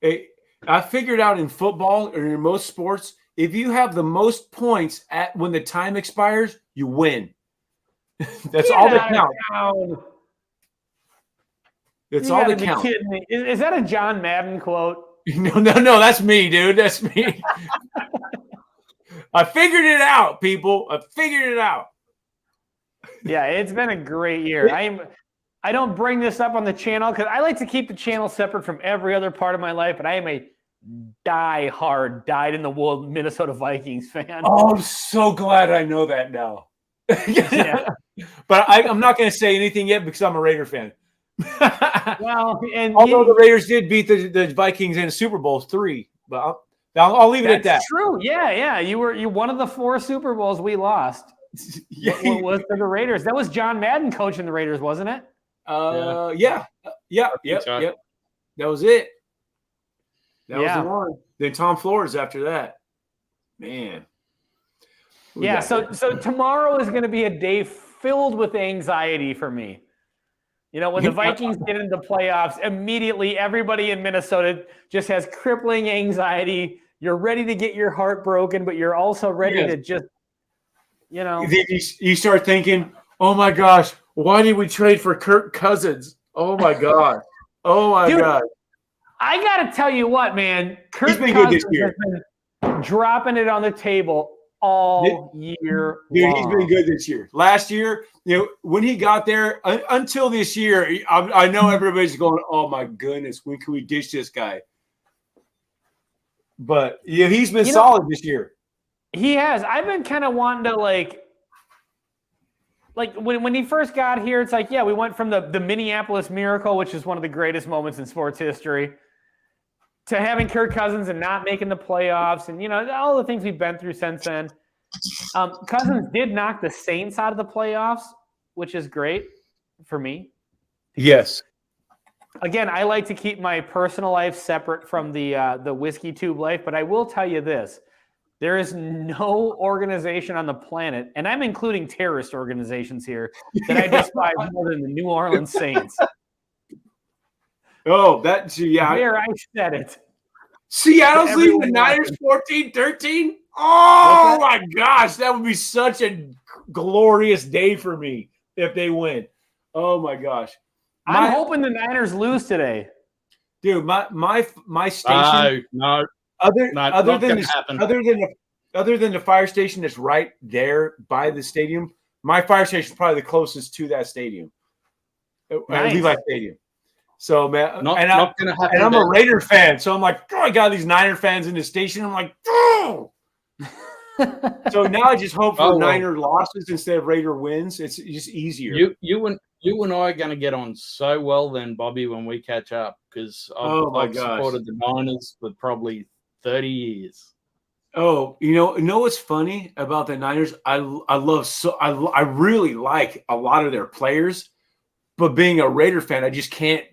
Right. Hey, I figured out in football or in most sports, if you have the most points when the time expires, you win. That's all that counts. It's You all gotta that be counts. kidding me. Is that a John Madden quote? No, that's me, dude. That's me. I figured it out, people. I figured it out. Yeah, it's been a great year. I don't bring this up on the channel because I like to keep the channel separate from every other part of my life, but I am a die-hard, dyed-in-the-wool Minnesota Vikings fan. Oh, I'm so glad I know that now. Yeah. But I'm not going to say anything yet because I'm a Raider fan. Well, and although the Raiders did beat the Vikings in Super Bowl 3, but I'll leave it at that. That's true. Yeah. You one of the 4 Super Bowls we lost. What was to the Raiders? That was John Madden coaching the Raiders, wasn't it? Yeah. That was it. That was the one. Then Tom Flores after that. Man. Yeah, so tomorrow is going to be a day filled with anxiety for me. You know, when the Vikings get into the playoffs, immediately everybody in Minnesota just has crippling anxiety. You're ready to get your heart broken, but you're also ready to just, you know. You start thinking, oh my gosh, why did we trade for Kirk Cousins? Oh my God. Oh my God. I got to tell you what, man. Kirk Cousins has been dropping it on the table all year long. He's been good this year. Last year, you know, when he got there, until this year, I know everybody's going, oh my goodness, when can we ditch this guy? But yeah, he's been solid this year. He has. I've been kind of wanting to like when he first got here, it's like, yeah, we went from the Minneapolis Miracle, which is one of the greatest moments in sports history, to having Kirk Cousins and not making the playoffs and, you know, all the things we've been through since then. Cousins did knock the Saints out of the playoffs, which is great for me. Yes. Again, I like to keep my personal life separate from the whiskey tube life, but I will tell you this. There is no organization on the planet, and I'm including terrorist organizations here, that I despise more than the New Orleans Saints. Oh, There I said it. Seattle's leading the Niners 14-13? Oh, my gosh. That would be such a glorious day for me if they win. Oh, my gosh. I'm hoping the Niners lose today. Dude, my station. No. Other than the fire station that's right there by the stadium, my fire station is probably the closest to that stadium. Nice. Levi Stadium. So, man, not gonna happen. And I'm a Raider fan, so I'm like, oh, I got these Niner fans in the station. I'm like, oh. So now I just hope for Niner losses instead of Raider wins. It's just easier. You and I are going to get on so well then, Bobby, when we catch up, because I've supported the Niners for probably 30 years. Oh, you know what's funny about the Niners? I really like a lot of their players, but being a Raider fan, I just can't.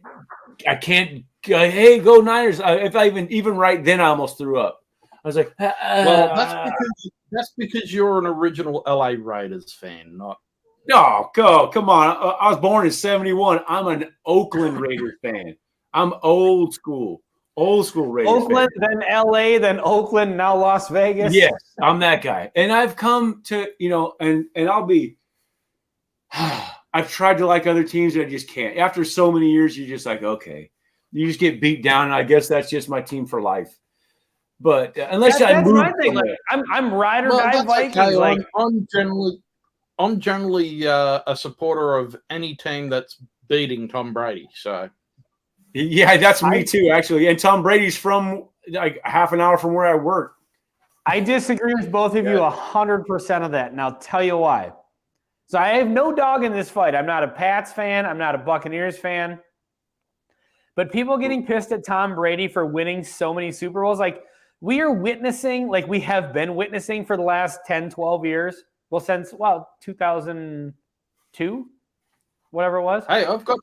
I can't. Hey, go Niners! If I even right then, I almost threw up. I was like, well, that's because you're an original LA Raiders fan, not. No, come on! I was born in '71. I'm an Oakland Raiders fan. I'm old school Raiders. Oakland, fan. Then LA, then Oakland, now Las Vegas. Yes, I'm that guy, and I've come to and I'll be. I've tried to like other teams, and I just can't. After so many years, you're just like, okay, you just get beat down, and I guess that's just my team for life. But unless I move, my thing. Like, I'm ride or die Vikings. Okay. Like, I'm generally a supporter of any team that's beating Tom Brady. So, yeah, that's me too, actually. And Tom Brady's from like half an hour from where I work. I disagree with both of you 100% of that, and I'll tell you why. So I have no dog in this fight. I'm not a Pats fan. I'm not a Buccaneers fan. But people getting pissed at Tom Brady for winning so many Super Bowls, like we are witnessing, like we have been witnessing for the last 10, 12 years. Well, since 2002, whatever it was. Hey, I've got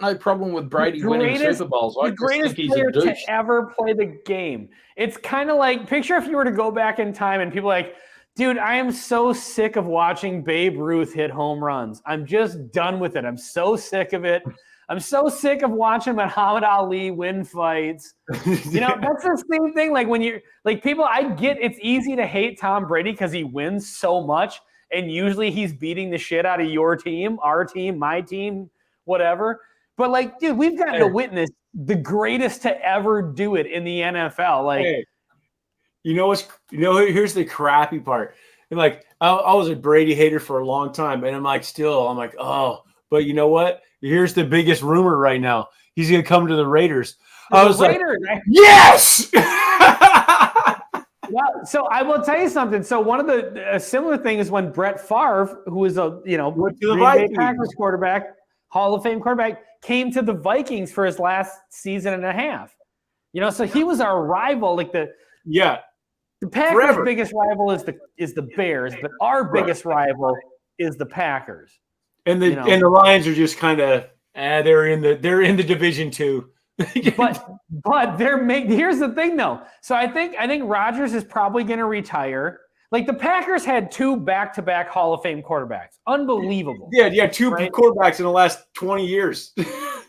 no problem with Brady winning Super Bowls. I the greatest player to ever play the game. It's kind of like, picture if you were to go back in time and people like, dude, I am so sick of watching Babe Ruth hit home runs. I'm just done with it. I'm so sick of it. I'm so sick of watching Muhammad Ali win fights. You know, that's the same thing. Like when you're like people, I get it's easy to hate Tom Brady because he wins so much. And usually he's beating the shit out of your team, our team, my team, whatever. But like, dude, we've gotten to witness the greatest to ever do it in the NFL. Like, here's the crappy part. And like, I was a Brady hater for a long time, and I'm like, oh, but you know what? Here's the biggest rumor right now. He's gonna come to the Raiders. I was like, yes. Well, so I will tell you something. So one of the similar thing is when Brett Favre, who is a Green Bay Packers quarterback, Hall of Fame quarterback, came to the Vikings for his last season and a half. So he was our rival. Like the Packers' biggest rival is the Bears, but our biggest rival is the Packers. And the Lions are just kind of they're in the division too. but here's the thing though. So I think Rodgers is probably going to retire. Like the Packers had 2 back-to-back Hall of Fame quarterbacks. Unbelievable. Yeah, 2 quarterbacks in the last 20 years.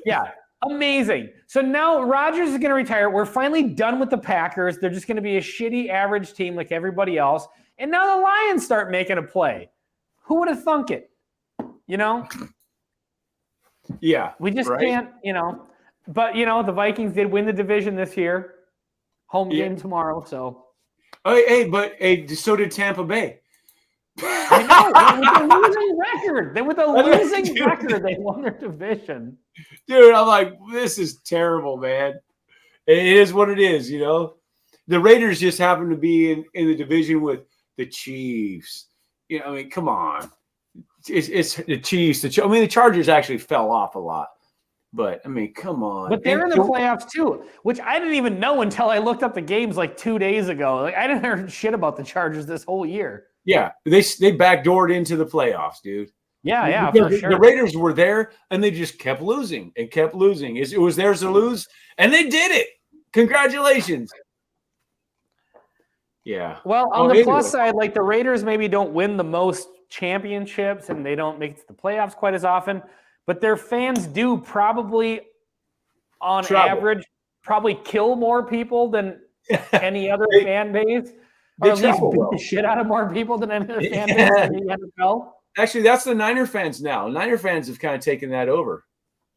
Yeah, amazing. So now Rodgers is going to retire. We're finally done with the Packers. They're just going to be a shitty average team like everybody else. And now the Lions start making a play. Who would have thunk it? Yeah. We just can't, But, the Vikings did win the division this year. Home game tomorrow, so. But so did Tampa Bay. I know. With a losing record. With a losing record, they won their division. Dude, I'm like, this is terrible, man. It is what it is, The Raiders just happen to be in the division with the Chiefs. Come on. It's the Chiefs. The Chargers actually fell off a lot. But, come on. But they're in the playoffs, too, which I didn't even know until I looked up the games like 2 days ago. Like, I didn't hear shit about the Chargers this whole year. Yeah, they backdoored into the playoffs, dude. Yeah, for sure. The Raiders were there, and they just kept losing and kept losing. It was theirs to lose, and they did it. Congratulations. Yeah. Well, on the plus side, like the Raiders maybe don't win the most championships, and they don't make it to the playoffs quite as often. But their fans do probably, on average, kill more people than any other fan base. Or at least beat the shit out of more people than any other fan base in the NFL. Actually, that's the Niner fans now. Niner fans have kind of taken that over.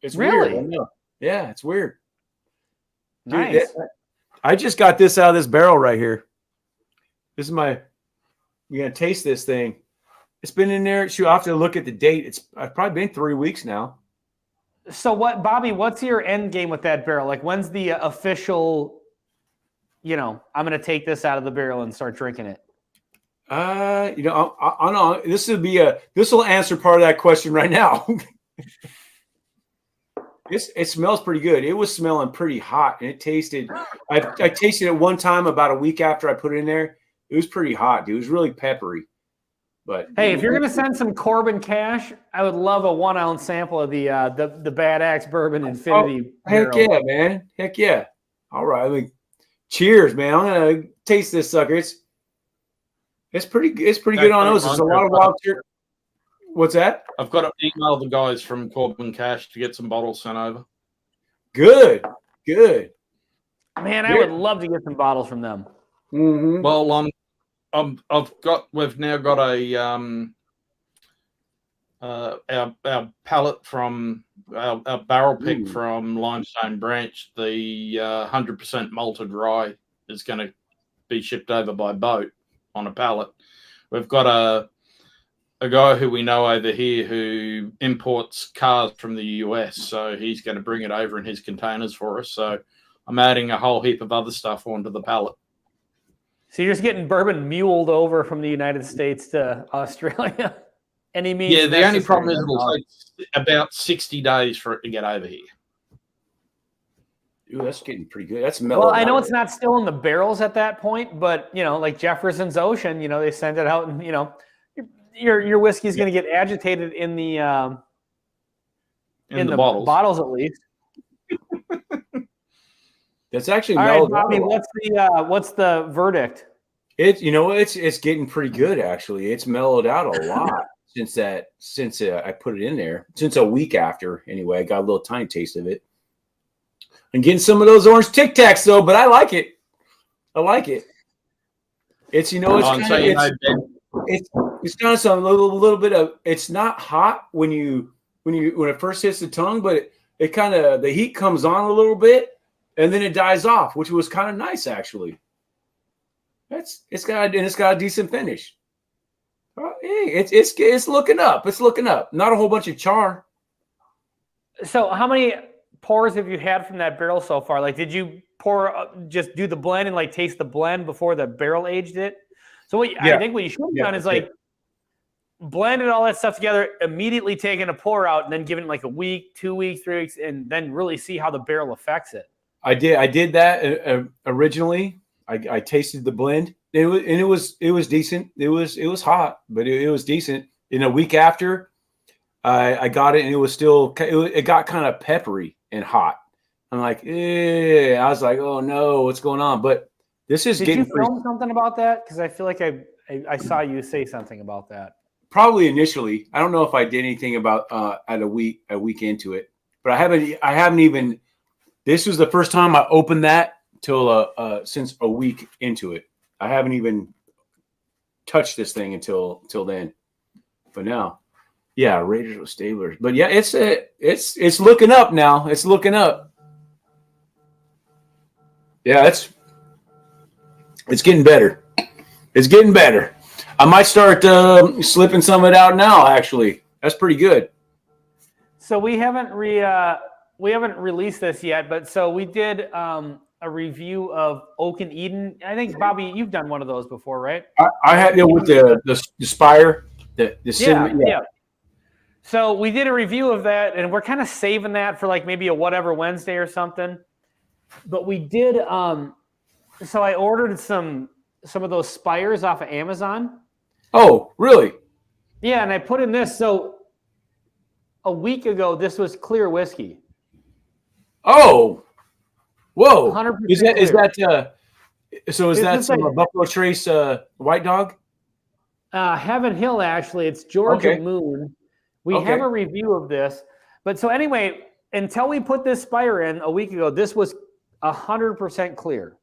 It's really weird. Yeah, it's weird. Nice. Dude, I just got this out of this barrel right here. This is you're going to taste this thing. It's been in there. I'll have to look at the date. It's probably been 3 weeks now. So Bobby, what's your end game with that barrel? Like when's the official, I'm going to take this out of the barrel and start drinking it? I know this will answer part of that question right now. It smells pretty good. It was smelling pretty hot, and it tasted. I tasted it one time about a week after I put it in there. It was pretty hot, dude. It was really peppery. But hey, if you're gonna send some Corbin cash, I would love a 1 ounce sample of the Bad Axe Bourbon Infinity. Heck yeah, man! Heck yeah! All right, cheers, man! I'm gonna taste this sucker. It's pretty good on those. There's a lot of wild cherry. What's that? I've got to email the guys from Corbin Cash to get some bottles sent over. Good. Man, I would love to get some bottles from them. Mm-hmm. Well, we've now got our pallet from our barrel pick from Limestone Branch. The 100% malted rye is going to be shipped over by boat on a pallet. We've got a guy who we know over here who imports cars from the US, so he's going to bring it over in his containers for us. So I'm adding a whole heap of other stuff onto the pallet. So you're just getting bourbon muled over from the United States to Australia? Any means? Yeah, the only problem is it'll take about 60 days for it to get over here. Ooh, that's getting pretty good. That's mellow. Well, I know it's not still in the barrels at that point, but like Jefferson's Ocean, they send it out, and your whiskey is going to get agitated in the bottles at least. That's actually all mellowed right, Bobby. out. What's the verdict? It's getting pretty good actually. It's mellowed out a lot since I put it in there. Since a week after, anyway, I got a little tiny taste of it. I'm getting some of those orange Tic Tacs though, but I like it. It's it's kind of some little bit of. It's not hot when it first hits the tongue, but the heat comes on a little bit and then it dies off, which was kind of nice actually. It's got a decent finish. Hey, it's looking up. It's looking up. Not a whole bunch of char. So how many pours have you had from that barrel so far? Like, did you pour, just do the blend and like taste the blend before the barrel aged it? So I think what you should have done is like blended all that stuff together, immediately taking a pour out, and then giving it like a week, 2 weeks, 3 weeks, and then really see how the barrel affects it. I did that originally. I tasted the blend. It was decent. It was hot, but it was decent. In a week after, I got it, and it was still. It got kind of peppery and hot. I'm like, I was like, oh no, what's going on? But this is Did you film something about that? Because I feel like I saw you say something about that. Probably initially. I don't know if I did anything about at a week into it, but I haven't even. This was the first time I opened that till since a week into it. I haven't even touched this thing until then. But now, yeah, Raiders with Stablers. But yeah, it's looking up now. It's looking up. Yeah, it's getting better. It's getting better. I might start slipping some of it out now. Actually, that's pretty good. So we haven't released this yet, but so we did a review of Oak and Eden. I think Bobby, you've done one of those before, right? I had it with the Spire, the cinnamon. Yeah. So we did a review of that, and we're kind of saving that for like maybe a whatever Wednesday or something. But we did. So I ordered some of those Spires off of Amazon. Oh, really? Yeah, and I put in this. So a week ago, this was clear whiskey. Oh, whoa! 100% Is that so? Is that some like, Buffalo Trace White Dog? Heaven Hill, actually, it's Georgia Moon. We have a review of this, but so anyway, until we put this Spire in a week ago, this was 100% clear.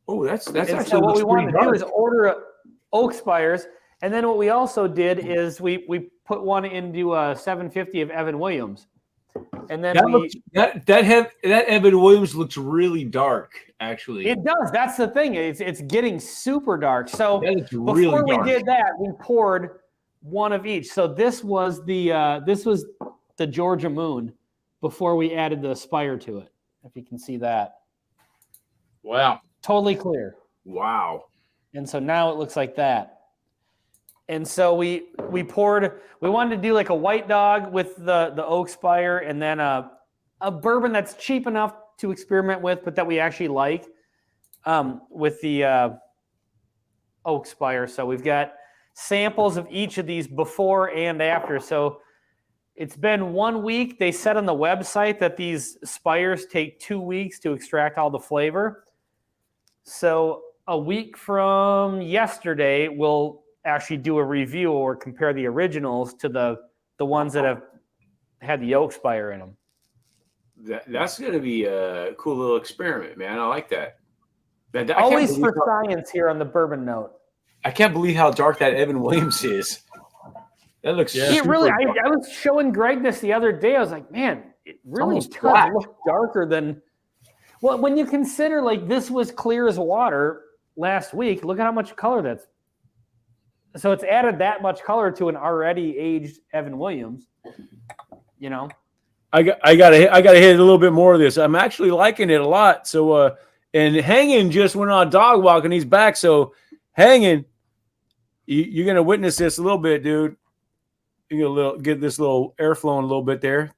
Oh, that's actually so what we wanted to do dark. is order Oak Spires, and then what we also did is we put one into a 750 of Evan Williams, and then that Evan Williams looks really dark. Actually, it does. That's the thing. It's getting super dark. So really before we dark. did that, we poured one of each. So this was the Georgia Moon before we added the Spire to it. If you can see that. Wow. Totally clear. Wow. And so now it looks like that. And so we wanted to do like a White Dog with the Oak Spire, and then a bourbon that's cheap enough to experiment with, but that we actually like with the Oak Spire. So we've got samples of each of these before and after. So it's been 1 week. They said on the website that these Spires take 2 weeks to extract all the flavor. So a week from yesterday, we'll actually do a review or compare the originals to the ones that have had the Oak Spire in them. That's going to be a cool little experiment, man. I like that. Man, always for science here on the Bourbon Note. I can't believe how dark that Evan Williams is. That looks super really. dark. I was showing Greg this the other day. I was like, man, it really does look darker than. Well, when you consider like this was clear as water last week, look at how much color that's. So it's added that much color to an already aged Evan Williams. You know. I gotta hit a little bit more of this. I'm actually liking it a lot. So and Hanging just went on a dog walk and he's back. So Hanging, you're gonna witness this a little bit, dude. You gonna get this little air flowing a little bit there.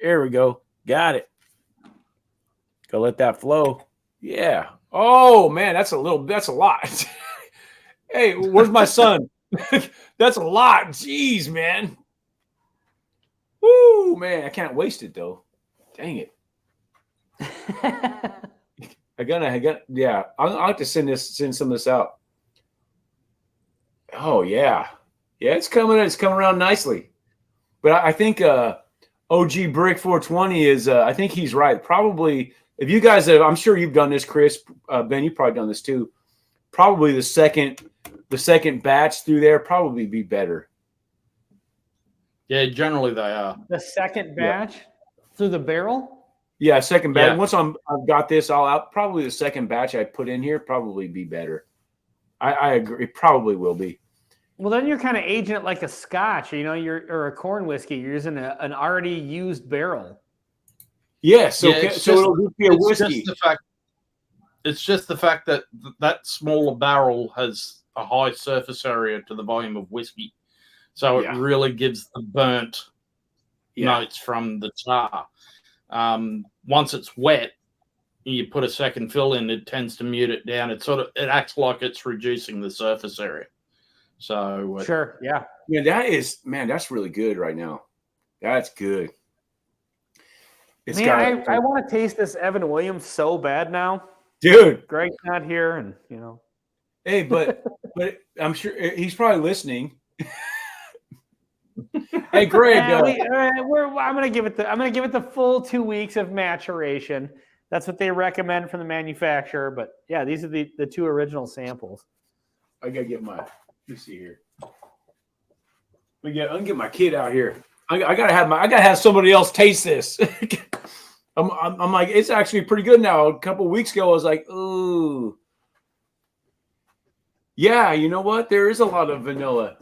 There we go. Got it. Go let that flow. Yeah. Oh man, that's a lot. Hey, where's my son? That's a lot. Jeez, man. Woo, man, I can't waste it though. Dang it. Yeah. I'll have to send some of this out. Oh yeah. Yeah, it's coming around nicely. But I think OG Brick 420 is I think he's right. Probably if you guys have, I'm sure you've done this, Chris, Ben, you've probably done this too. Probably the second batch through there probably be better. Yeah, generally they are. The second batch? Through the barrel? Yeah, second batch. Yeah. Once I've got this all out, probably the second batch I put in here probably be better. I agree. It probably will be. Well, then you're kind of aging it like a Scotch, or a corn whiskey. You're using an already used barrel. Yes. So, Yeah, so it'll just be a whiskey. It's just the fact that that smaller barrel has a high surface area to the volume of whiskey. So it really gives the burnt notes from the tar. Once it's wet, you put a second fill in, it tends to mute it down. It acts like it's reducing the surface area. So sure, yeah. That's really good right now. That's good. I want to taste this Evan Williams so bad now. Dude. Greg's not here, and Hey, but I'm sure he's probably listening. Hey, Greg. I'm gonna give it the full 2 weeks of maturation. That's what they recommend from the manufacturer. But yeah, these are the two original samples. I gotta get let me see here. I can get my kid out here. I gotta have somebody else taste this. I'm like, it's actually pretty good now. A couple of weeks ago, I was like, ooh. Yeah, you know what? There is a lot of vanilla.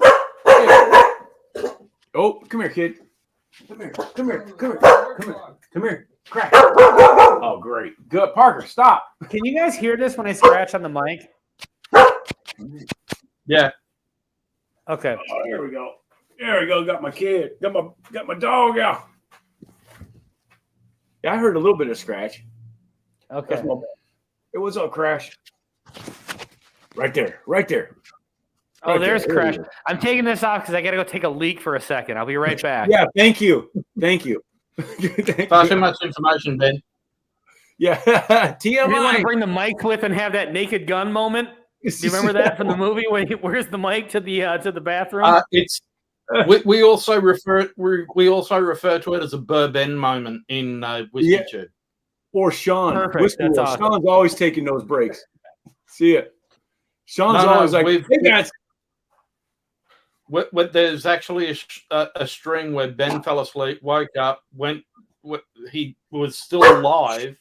Oh, come here, kid. Come here. Crack. Oh, great. Good. Parker, stop. Can you guys hear this when I scratch on the mic? Yeah. Okay. Oh, there we go. There we go. Got my kid. Got my dog out. Yeah, I heard a little bit of scratch. Okay. It was all Crash. Right there. Oh, there's Crash. I'm taking this off because I got to go take a leak for a second. I'll be right back. Yeah, thank you. Far too much information, Ben. Yeah, TMI. You didn't want to bring the mic with and have that Naked Gun moment? Do you remember that from the movie? Where's the mic to the bathroom? We also refer to it as a bourbon moment in Whiskey Tube. Or Sean. Perfect. That's awesome. Sean's always taking those breaks. See it. Sean's always like, hey guys. There's actually a string where Ben fell asleep, woke up, he was still alive,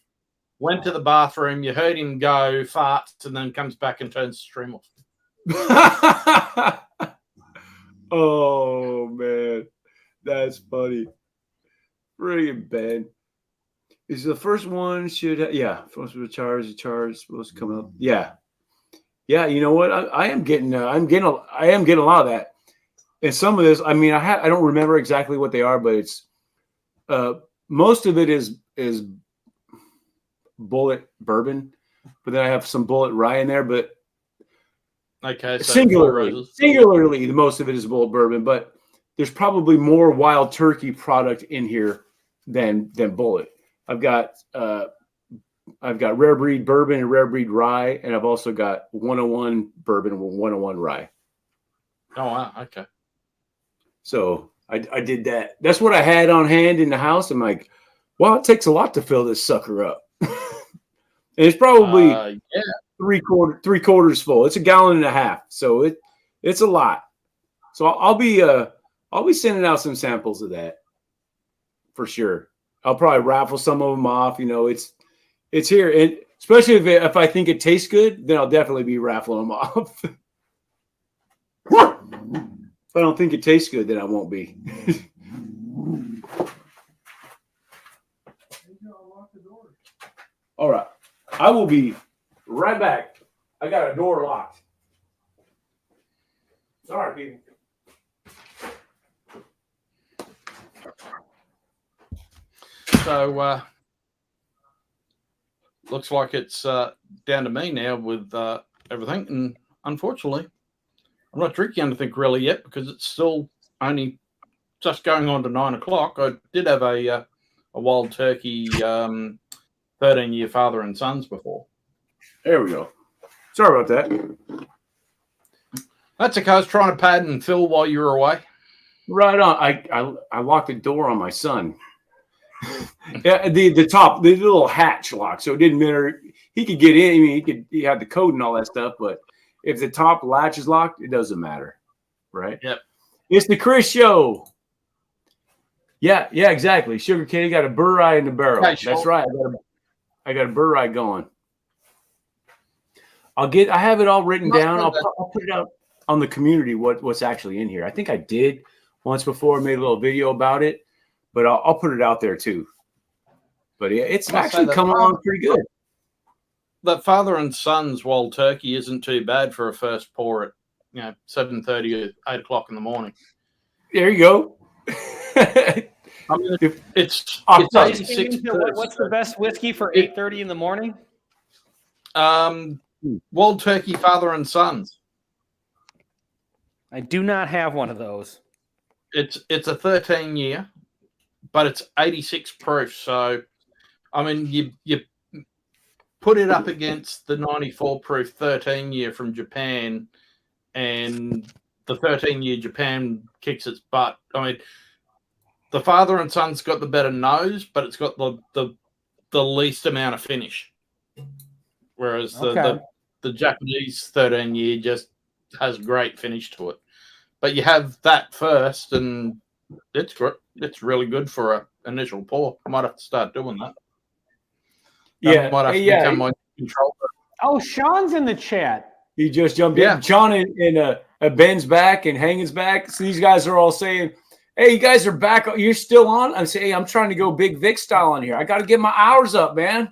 went to the bathroom, you heard him go, farts, and then comes back and turns the stream off. Oh, man. That's funny. Brilliant, Ben. Is the first one first with the charge supposed to come up. Yeah. Yeah, you know what? I am getting a lot of that. And some of this, I mean, I don't remember exactly what they are, but it's most of it is Bullet bourbon, but then I have some Bullet rye in there. But okay, so singularly, the most of it is Bullet bourbon, but there's probably more Wild Turkey product in here than Bullet. I've got Rare Breed bourbon and Rare Breed rye, and I've also got 101 bourbon and 101 rye. Oh wow, okay. So I did that. That's what I had on hand in the house. I'm like, well, it takes a lot to fill this sucker up. And it's probably three quarters full. It's 1.5 gallons. So it's a lot. So I'll be sending out some samples of that for sure. I'll probably raffle some of them off. You know, it's here, and especially if I think it tastes good, then I'll definitely be raffling them off. If I don't think it tastes good, then I won't be. All right. I will be right back. I got a door locked. Sorry, people. So, looks like it's down to me now with everything. And unfortunately, I'm not drinking anything really yet because it's still only just going on to 9 o'clock. I did have a Wild Turkey 13-year father and sons before. There we go. Sorry about that. That's okay. I was trying to pad and fill while you were away. Right on. I locked the door on my son. Yeah, the little hatch lock, so it didn't matter. He could get in. I mean, he had the code and all that stuff, but if the top latch is locked, it doesn't matter, right? Yep. It's the Chris Show. Yeah, exactly. Sugar Kitty got a burr rye in the barrel. Okay, sure. That's right. I got a burr rye going. I have it all written down. I'll put it out on the community what's actually in here. I think I did once before, made a little video about it, but I'll put it out there too. But yeah, it's actually coming along pretty good. That father and son's wild turkey isn't too bad for a first pour at 7:30 or 8 o'clock in the morning. There you go. I mean, it's 86. What's the best whiskey for 8:30 in the morning? Wild Turkey Father and Sons. I do not have one of those. It's a 13-year, but it's 86 proof. So, I mean, you put it up against the 94 proof 13-year from Japan, and the 13-year Japan kicks its butt. I mean, the Father and Son's got the better nose, but it's got the least amount of finish. Whereas the Japanese 13-year just has great finish to it. But you have that first, and it's really good for an initial pour. I might have to start doing that. Yeah, might have to become my controller. Oh, Sean's in the chat. He just jumped in. Sean and Ben's back and Hanging's back. So these guys are all saying, "Hey, you guys are back. You're still on?" I'm saying, "Hey, I'm trying to go Big Vic style on here. I got to get my hours up, man.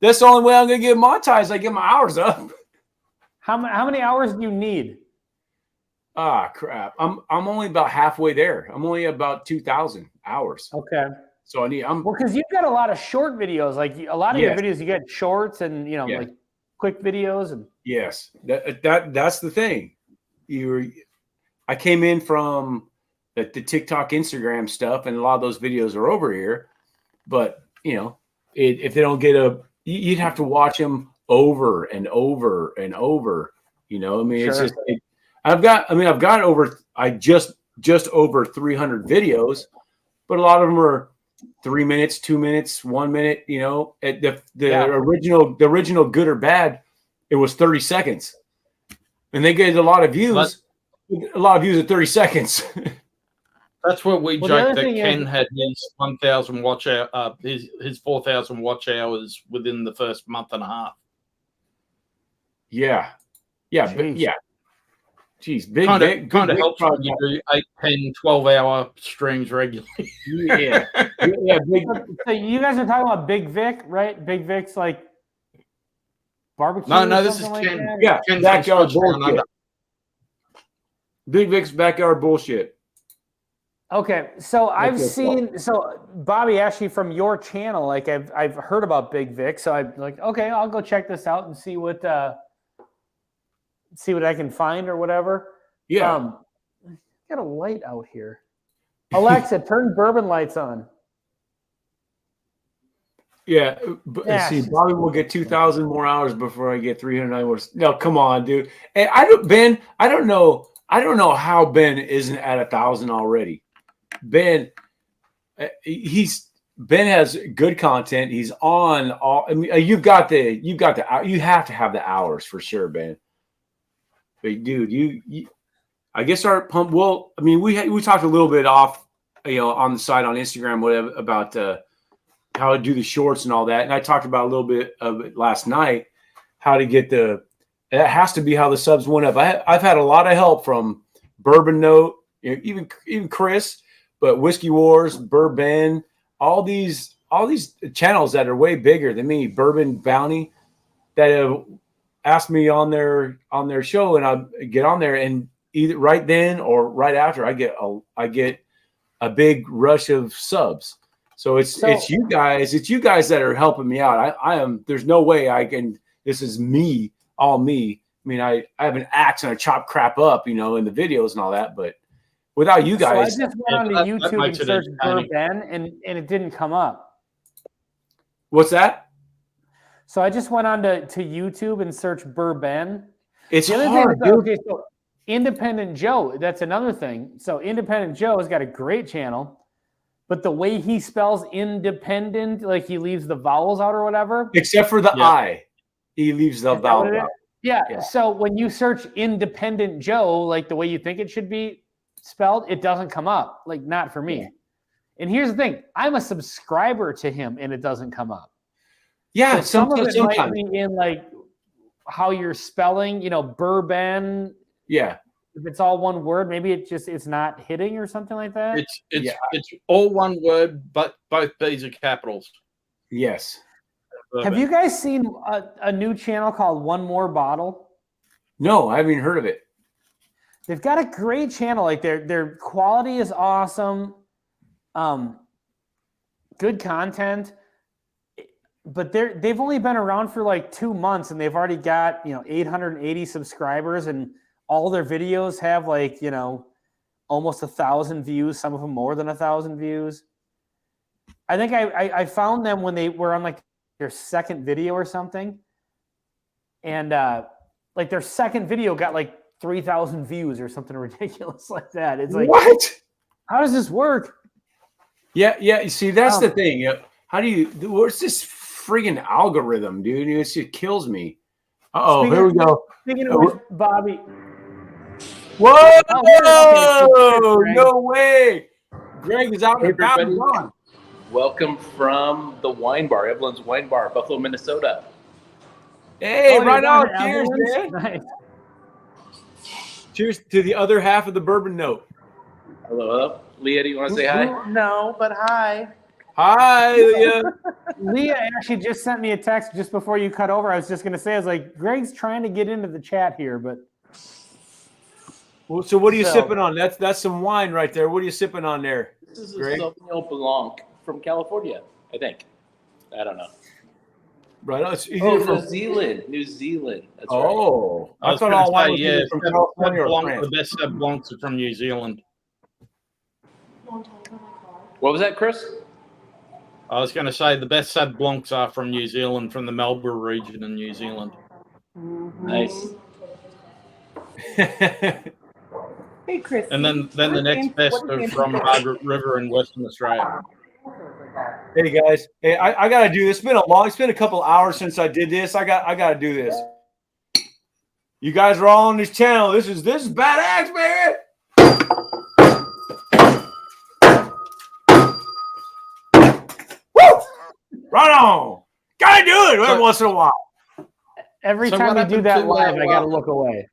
That's the only way I'm gonna get monetized. I get my hours up." How many hours do you need? Ah, crap. I'm only about halfway there. I'm only about 2,000 hours. Okay. So because you've got a lot of short videos. Like a lot of your videos, you get shorts and like quick videos and. Yes, that's the thing. I came in from the TikTok, Instagram stuff, and a lot of those videos are over here. But if they don't get you'd have to watch them over and over and over. I mean, sure. It's just. I've got over. I just over 300 videos, but a lot of them are 3 minutes, 2 minutes, 1 minute. At the original Good or Bad, it was 30 seconds, and they get a lot of views. A lot of views at 30 seconds. That's what we joked that Ken had his 1,000 watch hour, his 4,000 watch hours within the first month and a half. Yeah. Geez, kind of helps when you do 8, 10, 12-hour streams regularly. Yeah. So you guys are talking about Big Vic, right? Big Vic's like barbecue. No, this is Ken. Yeah, Ken's backyard bullshit. Big Vic's backyard bullshit. Okay, so I've seen Bobby, actually from your channel, like I've heard about Big Vic, so I'm like, okay, I'll go check this out and see what I can find or whatever. Yeah. Got a light out here. Alexa, turn bourbon lights on. Yeah. See, Bobby will get 2,000 more hours before I get 309 more. No, come on, dude. Hey, I don't know how Ben isn't at 1,000 already. Ben has good content. He's on all. I mean, you have to have the hours for sure, Ben. But dude, I guess our pump. Well, I mean, we talked a little bit off, on the side on Instagram, whatever, about how to do the shorts and all that. And I talked about a little bit of it last night. How to get it has to be how the subs went up. I've had a lot of help from Bourbon Note, even Chris, but Whiskey Wars, Bourbon, all these channels that are way bigger than me, Bourbon Bounty, that have asked me on their show, and I get on there, and either right then or right after I get a big rush of subs. So it's you guys that are helping me out. I am. There's no way I can. This is me, all me. I mean, I have an axe and I chop crap up, in the videos and all that. But without you guys, so I just went onto YouTube and searched Bourbon, and it didn't come up. What's that? So I just went on to YouTube and searched Bourbon. It's hard, dude. Okay, so Independent Joe, that's another thing. So Independent Joe has got a great channel, but the way he spells independent, like he leaves the vowels out or whatever. Except for the I. He leaves the vowel out. Yeah. So when you search Independent Joe, like the way you think it should be spelled, it doesn't come up. Like not for me. And here's the thing: I'm a subscriber to him, and it doesn't come up. Yeah, so some of it sometimes. might be in like how you're spelling, bourbon. Yeah. If it's all one word, maybe it's not hitting or something like that. It's all one word, but both B's are capitals. Yes. Have you guys seen a new channel called One More Bottle? No, I haven't even heard of it. They've got a great channel. Like their quality is awesome. Good content. But they've only been around for like 2 months, and they've already got 880 subscribers, and all their videos have like almost 1,000 views. Some of them more than 1,000 views. I think I found them when they were on like their second video or something, and like their second video got like 3,000 views or something ridiculous like that. It's like, what? How does this work? Yeah. You see, that's the thing. How do you? What's this friggin' algorithm, dude? It kills me. Here we go. Speaking of which, Bobby. Whoa! No way! Greg is out and about and gone. Welcome from the wine bar, Evelyn's Wine Bar, Buffalo, Minnesota. Hey, right on. Cheers, Evelyn's? man. Nice. Cheers to the other half of the bourbon note. Hello. Leah, do you want to say hi? No, but hi. Hi, Leah. Leah actually just sent me a text just before you cut over. I was just going to say, I was like, Greg's trying to get into the chat here, but. Well, so what are you sipping on? That's some wine right there. What are you sipping on there? This is a Greg? Sauvignon Blanc from California, I think. I don't know. Right. It's New Zealand. New Zealand. That's right. Oh, I thought all wine was either from California or France. The best Sauv Blancs are from New Zealand. What was that, Chris? I was going to say the best Sauv Blancs are from New Zealand, from the Melbourne region in New Zealand. Nice. Hey, Chris. And then the next best are from Margaret River in Western Australia. Hey guys, hey, I gotta do this. It's been a couple hours since I did this. I gotta do this. You guys are all on this channel. This is badass, baby. Woo! Right on. Gotta do it every once in a while. Every time we do that live, I gotta look away.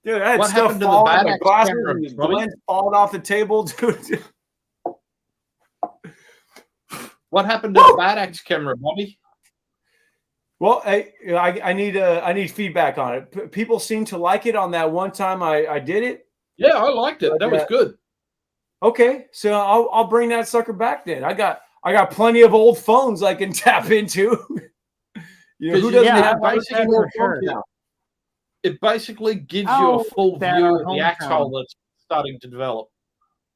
Dude, I had What stuff happened to the fall Bad my Axe glasses camera, and Robbie? blends falling off the table, dude. What happened to the Bad Axe camera, Bobby? Well, I need feedback on it. People seem to like it on that one time I did it. Yeah, I liked it. That was good. Okay, so I'll bring that sucker back then. I got plenty of old phones I can tap into. Who doesn't have basically old phones now? It basically gives you a full view of the axe hole that's starting to develop.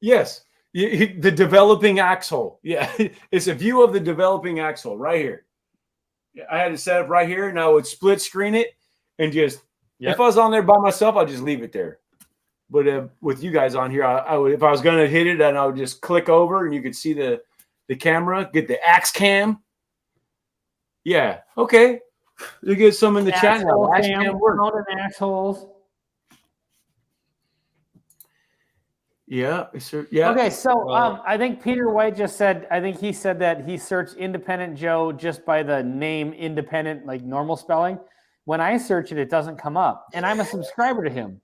Yes, the developing axe hole. Yeah, it's a view of the developing axe hole right here. I had it set up right here, and I would split screen it and just if I was on there by myself, I'd just leave it there. But with you guys on here, I would, if I was going to hit it, and I would just click over, and you could see the camera, get the axe cam. Yeah, okay. You get some in the chat now. Assholes. Yeah, sure. Yeah. Okay, so I think Peter White just said. I think he said that he searched Independent Joe just by the name Independent, like normal spelling. When I search it, it doesn't come up, and I'm a subscriber to him.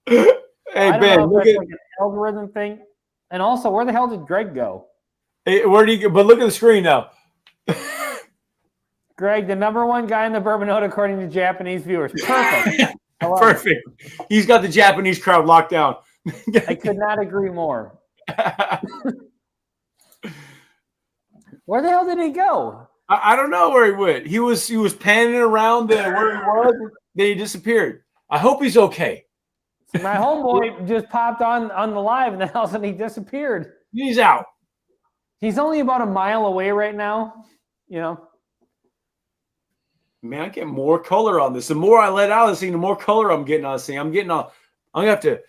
Hey Ben, look at like an algorithm thing. And also, where the hell did Greg go? Hey, where do you go? But look at the screen now. Greg, the #1 guy in the Bourbon Note according to Japanese viewers. Perfect. Perfect. He's got the Japanese crowd locked down. I could not agree more. Where the hell did he go? I don't know where he went. He was panning around where he was. Then he disappeared. I hope he's okay. My homeboy just popped on the live, and then all of a sudden he disappeared. He's out. He's only about a mile away right now. Man, I get more color on this. The more I let out of this thing, the more color I'm getting on this thing. I'm gonna have to.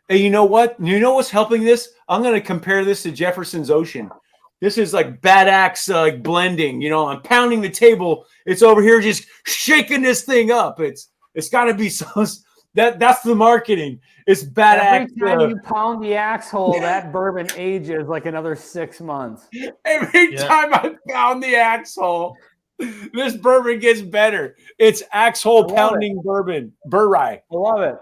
Hey, you know what? You know what's helping this? I'm gonna compare this to Jefferson's Ocean. This is like bad axe like blending. I'm pounding the table. It's over here just shaking this thing up. It's got to be That's the marketing. It's badass. Every time you pound the axe hole, that bourbon ages like another 6 months. Every time I pound the axe hole, this bourbon gets better. It's axe hole pounding bourbon. Burrye. I love it.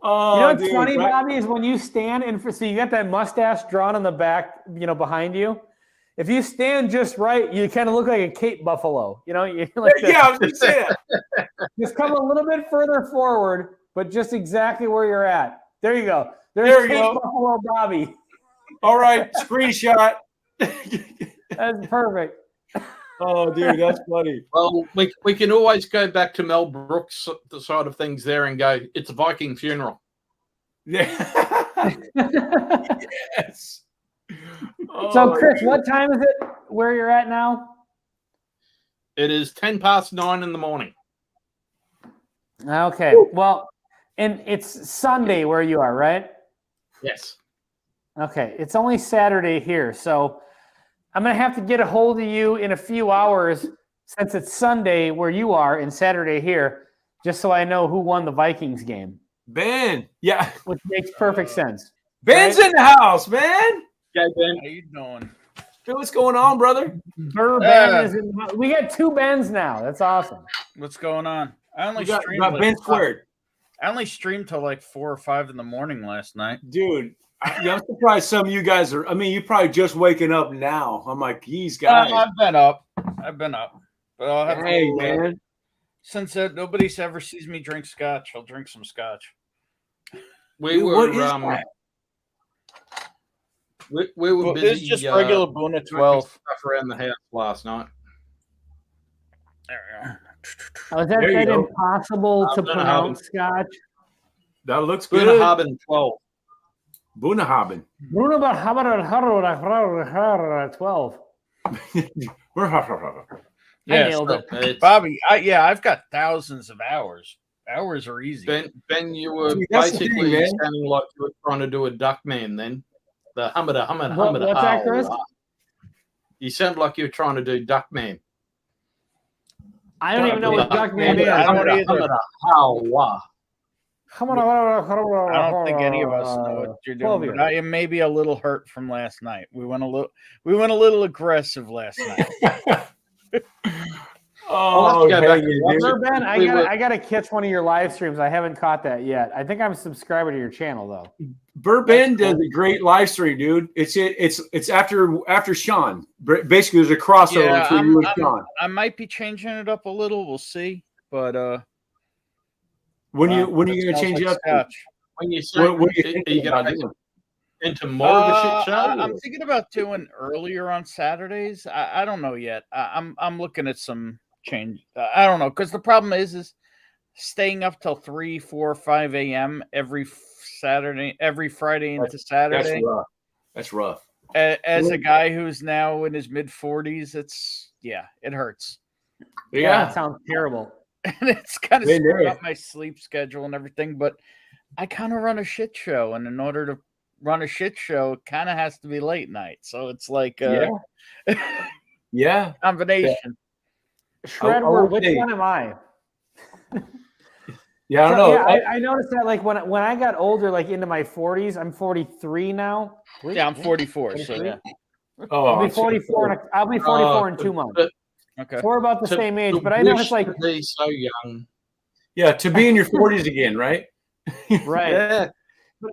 Oh, you know what's dude, funny, right? Bobby, is when you stand and so you got that mustache drawn on the back, behind you. If you stand just right, you kind of look like a Cape Buffalo. You're like Yeah, I was going to say that. Just come a little bit further forward, but just exactly where you're at. There you go. There's There you Cape go. Buffalo Bobby. All right, screenshot. That's perfect. Oh, dude, that's funny. Well, we can always go back to Mel Brooks' the side of things there and go, it's a Viking funeral. Yeah. Yes. So, Oh, Chris, dude. what time is it where you're at now? It is 9:10 in the morning. Okay. Well, and it's Sunday where you are, right? Yes. Okay. It's only Saturday here. So I'm going to have to get a hold of you in a few hours since it's Sunday where you are and Saturday here, just so I know who won the Vikings game. Ben. Yeah. Which makes perfect sense. Ben's in the house, man. Okay, Ben. How you doing? Dude, what's going on, brother? Ben is in the house. We got 2 Bens now. That's awesome. What's going on? I only You got streamed. Ben squared. I only streamed till like 4 or 5 in the morning last night. Dude, I'm surprised some of you guys are. I mean, you're probably just waking up now. I'm like, these guys. I've been up. But I'll have Hey, to. man. Since nobody ever sees me drink scotch, I'll drink some scotch. We Dude, were what is that? we were busy. It's just regular Buna doing 12. stuff around the house last night. There we are. Oh, is There you that go. impossible to don't know pronounce Scotch? That looks good. Bunahaben 12. Bunahaben. 12. I Yeah, nailed so, it. Bobby, I've got thousands of hours. Hours are easy. Ben, you were See, that's the basically thing, man. sounding like you were trying to do a duck man then. The hummada. What's that, Chris? You sound like you were trying to do duck man. I don't even know what Duckman is. I don't either. I don't think any of us know what you're doing. But I am maybe a little hurt from last night. We went a little aggressive last night. Oh, I'll have to go back and watch Sure, it. Ben, I gotta catch one of your live streams. I haven't caught that yet. I think I'm a subscriber to your channel though. Bourbon does a great live stream, dude. It's after Sean. Basically, there's a crossover between you and Sean. I might be changing it up a little. We'll see. But When are you gonna change it up? Scotch. When you say, What are you are thinking you going about to doing? into more of a shit show? I'm thinking about doing earlier on Saturdays. I don't know yet. I'm looking at some change. I don't know, because the problem is staying up till 3, 4, 5 a.m. every Friday into Saturday. That's rough. As a guy who's now in his mid 40s, it hurts. Yeah. That sounds terrible. And it's kind of Been screwed there. up my sleep schedule and everything. But I kind of run a shit show, and in order to run a shit show, it kind of has to be late night. So it's like Yeah. combination. Shredward, which one am I? Yeah, I don't know. Yeah, I noticed that like when I got older, like into my 40s, I'm 43 now. Yeah, I'm 44. So yeah. I'll be 44. I'll be 44 in 2 months. Okay. We're about the same age, but I noticed like to be so young. Yeah, to be in your 40s again, right? right.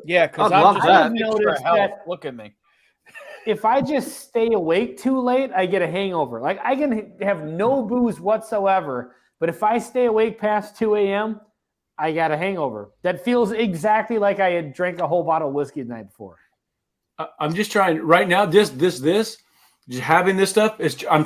Yeah, because I'd love I'm just that. extra Noticed health. that- Look at me. If I just stay awake too late, I get a hangover. Like I can have no booze whatsoever, but if I stay awake past 2 a.m., I got a hangover. That feels exactly like I had drank a whole bottle of whiskey the night before. I'm just trying right now. Just having this stuff is. I'm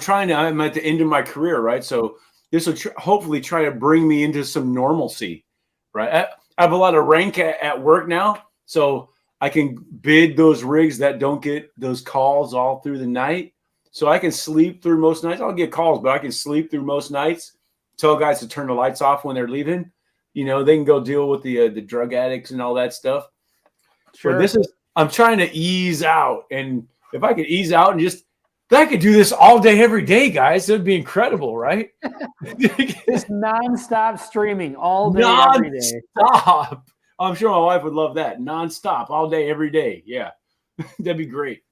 at the end of my career, right? So this will hopefully try to bring me into some normalcy, right? I have a lot of rank at work now, so I can bid those rigs that don't get those calls all through the night. So I can sleep through most nights. I'll get calls, but I can sleep through most nights. Tell guys to turn the lights off when they're leaving. You know, they can go deal with the drug addicts and all that stuff. Sure. But I'm trying to ease out. And if I could ease out and just I could do this all day, every day, guys. It would be incredible, right? Just nonstop streaming all day, every day. Nonstop. I'm sure my wife would love that. Nonstop, all day, every day. Yeah, that'd be great.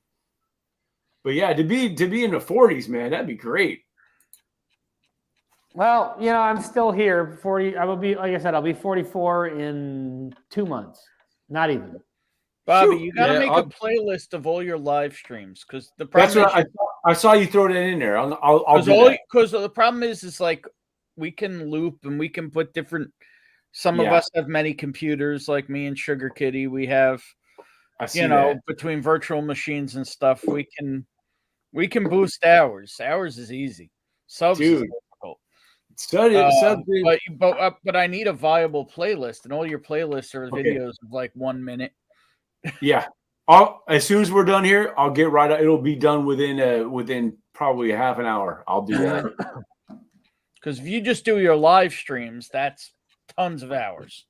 But yeah, to be in the 40s, man, that'd be great. Well, you know, I'm still here. 40. I will be, like I said, I'll be 44 in 2 months. Not even. Bobby, you got to make a playlist of all your live streams because the problem that's what I saw you throw that in there. I'll do that. Because the problem is like we can loop and we can put different. Some of us have many computers, like me and Sugar Kitty. We have, between virtual machines and stuff, we can boost hours. Hours is easy. Subs is difficult. But I need a viable playlist, and all your playlists are videos of like 1 minute. Yeah. As soon as we're done here, I'll get right up. It'll be done within probably a half an hour. I'll do that. Because if you just do your live streams, that's tons of hours.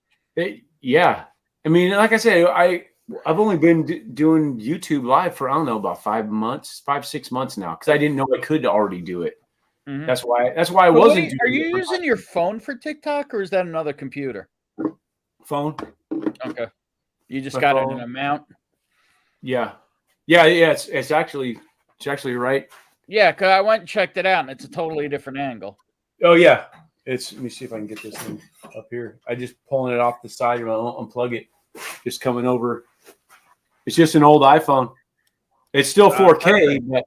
Yeah. I mean, like I said, I've only been doing YouTube live for, I don't know, about 5-6 months now, because I didn't know I could already do it. Mm-hmm. That's why I wasn't. Are you using your phone for TikTok, or is that another computer? Phone. Okay. You just got an amount. Yeah. It's actually right. Yeah, because I went and checked it out, and it's a totally different angle. Oh yeah, let me see if I can get this thing up here. I just pulling it off the side. And I'll unplug it. Just coming over. It's just an old iPhone. It's still 4K, but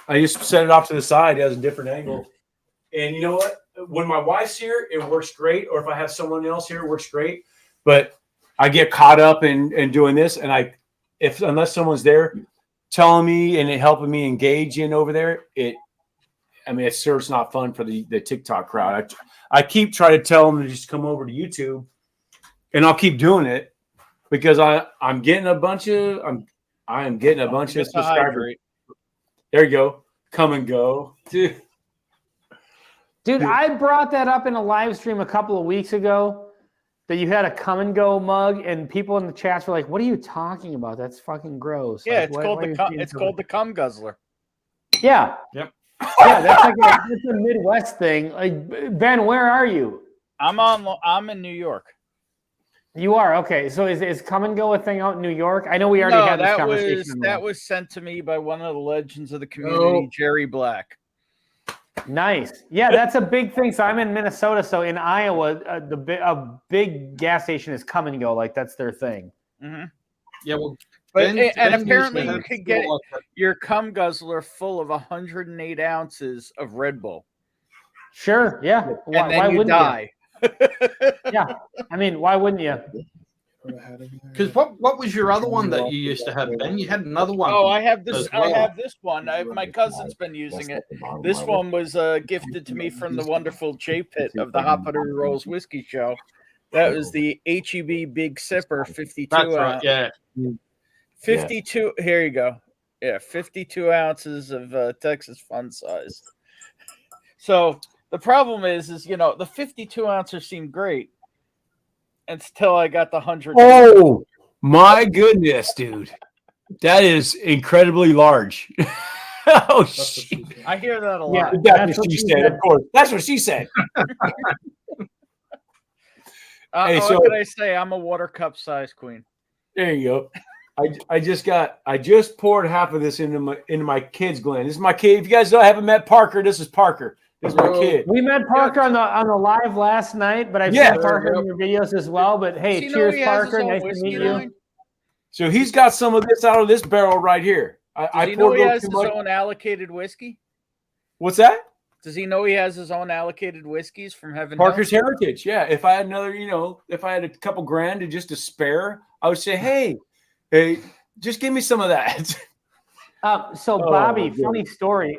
I just set it off to the side. It has a different angle. And you know what? When my wife's here, it works great. Or if I have someone else here, it works great. But I get caught up in doing this, and unless someone's there telling me and helping me engage in over there, it's sure it's not fun for the TikTok crowd. I keep trying to tell them to just come over to YouTube, and I'll keep doing it because I'm getting a bunch of subscribers. There you go. Come and go, dude. I brought that up in a live stream a couple of weeks ago. That you had a come and go mug, and people in the chats were like, "What are you talking about? That's fucking gross." Yeah, like, it's called the cum guzzler. Yeah. Yep. Yeah, that's a Midwest thing. Like, Ben, where are you? I'm in New York. You are? Okay. So is come and go a thing out in New York? I know we already had this conversation. That was sent to me by one of the legends of the community, Jerry Black. Nice. Yeah, that's a big thing. So I'm in Minnesota. So in Iowa, a big gas station is come and go. Like, that's their thing. Mm-hmm. Yeah, well, and apparently you could get your cum guzzler full of 108 ounces of Red Bull. Sure. Yeah. And then you die. Yeah. I mean, why wouldn't you? Because what was your other one that you used to have, Ben? You had another one. Oh, I have this. Well. I have this one. My cousin's been using it. This one was gifted to me from the wonderful J Pit of the Hot Buttery Rolls Whiskey Show. That was the HEB Big Sipper 52. That's right. Yeah. 52. Here you go. Yeah, 52 ounces of Texas Fun Size. So the problem is the 52 ouncer seemed great until I got the 100. Oh my goodness, dude. That is incredibly large. Oh shit. I hear that a lot. Yeah, that's what she said, of course. That's what she said. Hey, what can I say? I'm a water cup size queen. There you go. I just poured half of this into my kid's Glen. This is my kid. If you guys haven't met Parker, this is Parker. This is my kid. We met Parker on the live last night, but I've seen Parker in your videos as well. But hey, cheers, Parker. Nice to meet you. So he's got some of this out of this barrel right here. Does he know he has his own allocated whiskey? What's that? Does he know he has his own allocated whiskeys from Heaven Parker's Heritage? Yeah. If I had if I had a couple grand to spare, I would say, hey, just give me some of that. So Bobby, funny story.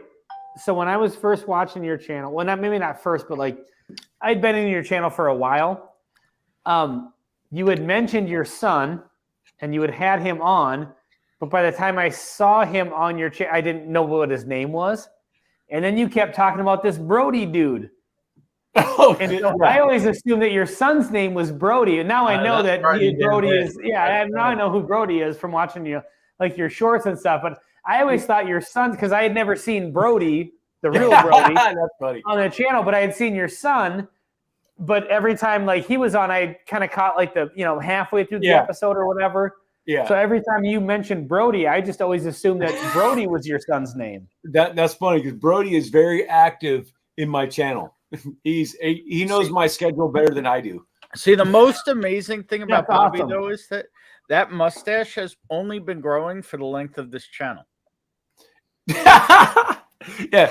So when I was first watching your channel, well, maybe not first, but like I'd been in your channel for a while. You had mentioned your son, and you had him on, but by the time I saw him on your channel, I didn't know what his name was, and then you kept talking about this Brody dude. So I always assumed that your son's name was Brody, and now I know that Brody is. Yeah, now I know who Brody is from watching you, like your shorts and stuff. But I always thought your son, because I had never seen Brody, the real Brody, That's funny. on the channel, but I had seen your son. But every time like he was on, I kind of caught like the halfway through the episode or whatever. Yeah. So every time you mentioned Brody, I just always assumed that Brody was your son's name. That's funny because Brody is very active in my channel. He knows my schedule better than I do. See, the most amazing thing about That's Bobby awesome. though is that mustache has only been growing for the length of this channel. Yeah.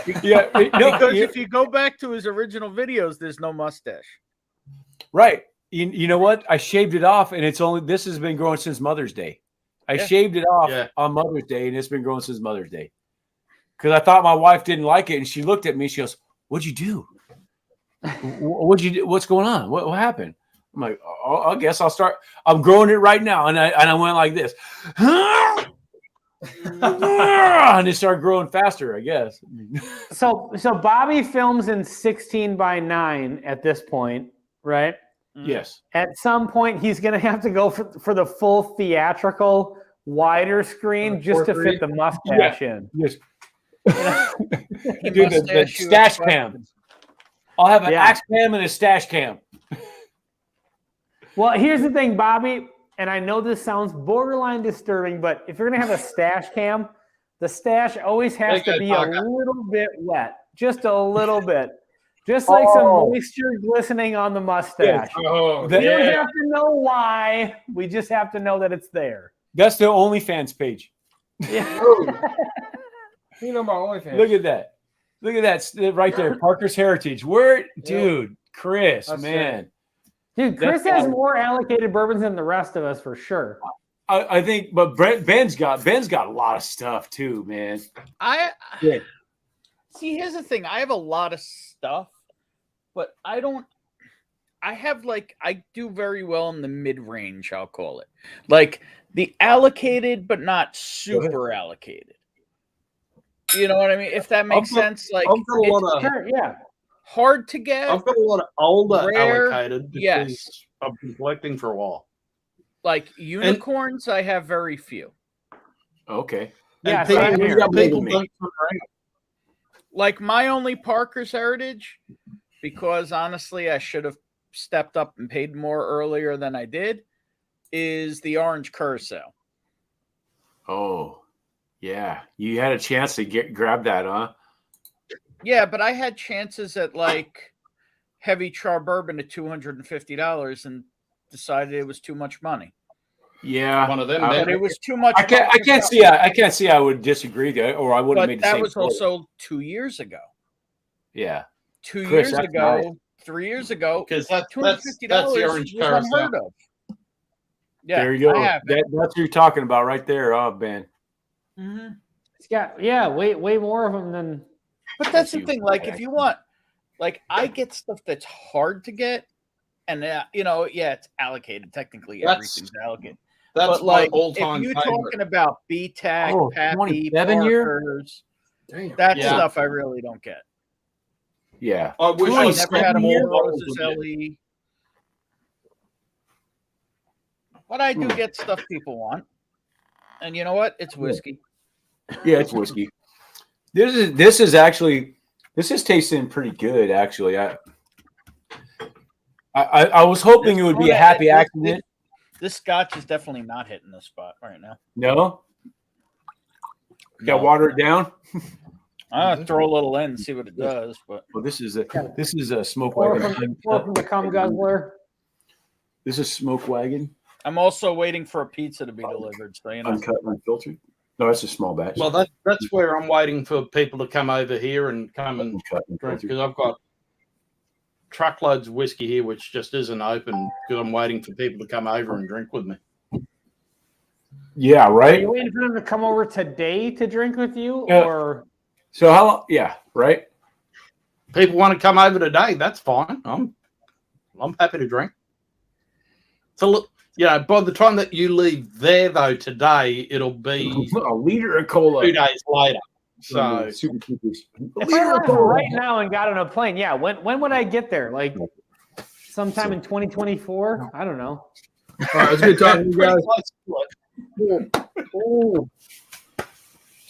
Because if you go back to his original videos, there's no mustache. Right. You know what? I shaved it off, and this has been growing since Mother's Day. I shaved it off on Mother's Day, and it's been growing since Mother's Day. Because I thought my wife didn't like it, and she looked at me. She goes, "What'd you do? What'd you do? What's going on? What happened?" I'm like, "Oh, I guess I'll start. I'm growing it right now," and I went like this. And it started growing faster, I guess. So Bobby films in 16:9 at this point, right? Yes. At some point, he's going to have to go for the full theatrical wider screen just to fit the mustache in. Yes. Dude, the stash cam. I'll have an axe cam and a stash cam. Well, here's the thing, Bobby, and I know this sounds borderline disturbing, but if you're going to have a stash cam, the stash always has to be a little bit wet, just a little bit. Just like some moisture glistening on the mustache. Yes. You don't have to know why. We just have to know that it's there. That's the OnlyFans page. Yeah. You know my OnlyFans. Look at that. Look at that right there. Parker's Heritage. Dude, Chris, man. Dude, Chris has more allocated bourbons than the rest of us for sure. I think, but Ben's got a lot of stuff too, man. See, here's the thing. I have a lot of stuff, but I do very well in the mid-range, I'll call it. Like the allocated, but not super allocated. You know what I mean? If that makes sense. Like, hard to get. I've got a lot of older rare, allocated because I've been collecting for a while. Like unicorns, I have very few. Okay. Yeah, people don't like my only Parker's Heritage, because honestly, I should have stepped up and paid more earlier than I did, is the orange curacao. Oh, yeah. You had a chance to grab that, huh? Yeah, but I had chances at like heavy char bourbon at $250 and decided it was too much money. Yeah, one of them. But it was too much. I can't see. I would disagree, or I wouldn't have made the same. That was also 2 years ago. Yeah, 2 years ago, 3 years ago, because that's $250 the orange was unheard of. Yeah, there you go. That's what you're talking about right there, Ben. Mm-hmm. It's got way more of them than. But that's the thing. Like, if you want, like, I get stuff that's hard to get, and it's allocated. Technically, everything's allocated. That's but like, all-time if you're favorite. talking about B-Tac, Pappy, Parkers, that stuff I really don't get. Yeah, I wish I I never had a more Roses LE. But I do get stuff people want, and you know what? It's whiskey. Yeah, it's whiskey. This is tasting pretty good, actually. I was hoping it would be a happy accident. This scotch is definitely not hitting the spot right now. No? Got to water it down? I'll throw a little in and see what it does. But well, this is a Smoke Wagon. From the cum guzzler. This is Smoke Wagon. I'm also waiting for a pizza to be delivered. So, Uncut and unfiltered. No, that's a small batch. Well, that's where I'm waiting for people to come over here and come and drink, because I've got truckloads of whiskey here which just isn't open because I'm waiting for people to come over and drink with me. Yeah, right. Are you waiting for them to come over today to drink with you, or so how long? Yeah, right. People want to come over today, that's fine. I'm happy to drink. So look, by the time that you leave there though today, it'll be a liter of cola 2 days later. So if I left right now and got on a plane, when would I get there? Like sometime in 2024? I don't know. All right, it's good talking to you guys.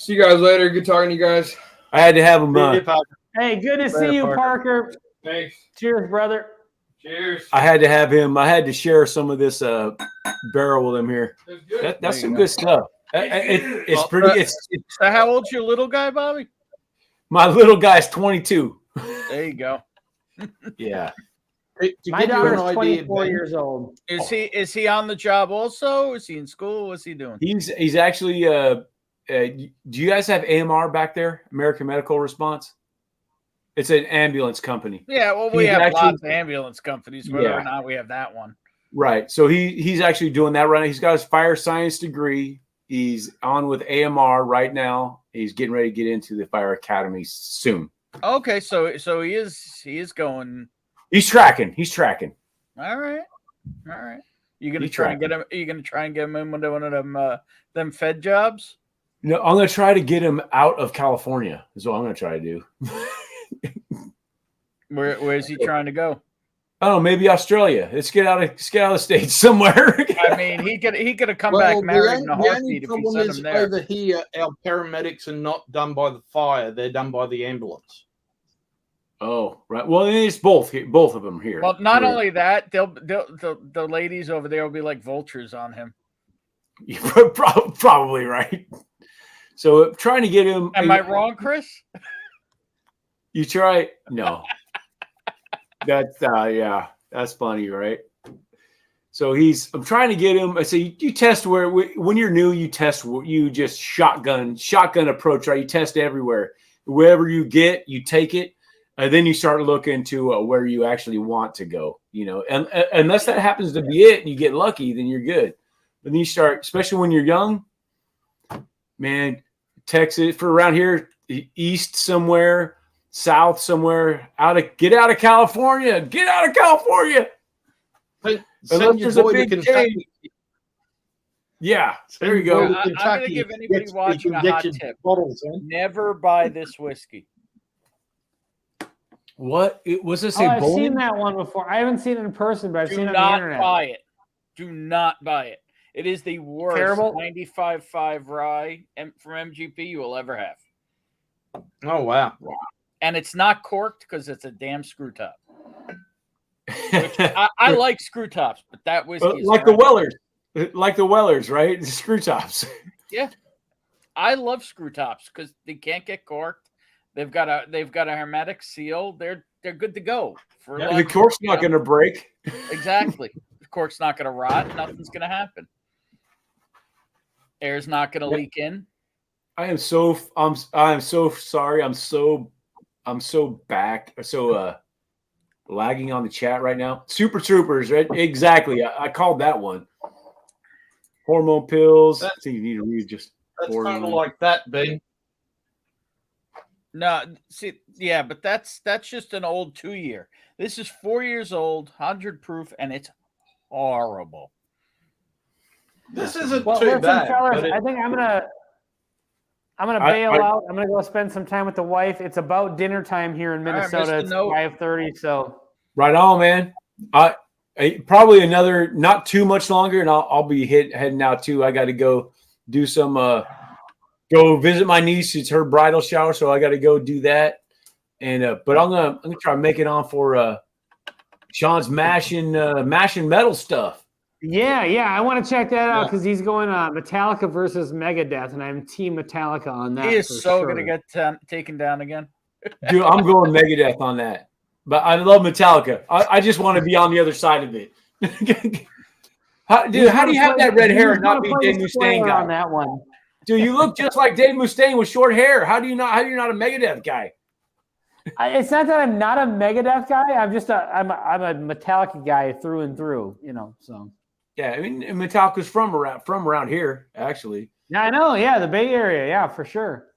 See you guys later. Good talking to you guys. I had to have him. Hey, good to see you, Parker. Thanks. Cheers, brother. Cheers. I had to have him. I had to share some of this barrel with him here. That's some good stuff. It's pretty. So how old's your little guy, Bobby? My little guy's 22. There you go. Yeah. My daughter's 24 years old. Is he on the job also? Is he in school? What's he doing? He's actually. Do you guys have AMR back there? American Medical Response. It's an ambulance company. Yeah, well, we have lots of ambulance companies, whether or not we have that one. Right. So he's actually doing that right now. He's got his fire science degree. He's on with AMR right now. He's getting ready to get into the fire academy soon. Okay, so he is going. He's tracking. All right. You gonna try and get him? Are you gonna try and get him in one of them Fed jobs? No, I'm gonna try to get him out of California. Is what I'm gonna try to do. Where is he trying to go? Oh, maybe Australia. Let's get out of the States somewhere. I mean, he could have come back married in a heartbeat if we sent him there. Over here, our paramedics are not done by the fire; they're done by the ambulance. Oh, right. Well, it's both of them here. Well, not only that, the ladies over there will be like vultures on him. You're probably right. So trying to get him. Am I wrong, Chris? You try? No. That's that's funny, right? So I'm trying to get him. I say you test when you're new, you test. You just shotgun approach, right? You test everywhere. Wherever you get, you take it, and then you start looking to where you actually want to go. You know, and unless that happens to be it, and you get lucky, then you're good. But then you start, especially when you're young, man. Texas for around here, east somewhere, south somewhere. Get out of California. Get out of California. Unless there's a big change. Yeah, there you go. I'm going to give anybody watching a hot tip. Never buy this whiskey. What? Was this I've seen that one before. I haven't seen it in person, but I've seen it on the internet. Do not buy it. It is the worst 95.5 rye from MGP you will ever have. Oh, wow. And it's not corked because it's a damn screw top. I like screw tops, but that was like the Wellers, right? The screw tops. Yeah, I love screw tops because they can't get corked. They've got a hermetic seal. They're good to go. The cork's not going to break. Exactly, the cork's not going to rot. Nothing's going to happen. Air's not going to leak in. I'm so sorry. I'm so lagging on the chat right now. Super Troopers, right? Exactly. I called that one. Hormone pills. I think you need to read just. That's kind of like that, Ben. No, see, yeah, but that's just an old 2-year. This is 4 years old, 100 proof, and it's horrible. This isn't too bad. Fellas, I think I'm gonna bail out. I'm gonna go spend some time with the wife. It's about dinner time here in Minnesota. Right, it's 5:30. So right on, man. I probably another not too much longer, and I'll be heading out too. I got to go do some go visit my niece. It's her bridal shower, so I got to go do that. And but I'm gonna try to make it on for Sean's mashing metal stuff. Yeah, I want to check that out because he's going Metallica versus Megadeth, and I'm Team Metallica on that. He is going to get taken down again. Dude, I'm going Megadeth on that. But I love Metallica. I just want to be on the other side of it. How do you have that red hair and not be Dave Mustaine guy? On that one. Dude, you look just like Dave Mustaine with short hair. How are you not a Megadeth guy? It's not that I'm not a Megadeth guy. I'm just I'm a Metallica guy through and through. So. Yeah, I mean, Metallica's from around here, actually. Yeah, I know. Yeah, the Bay Area. Yeah, for sure.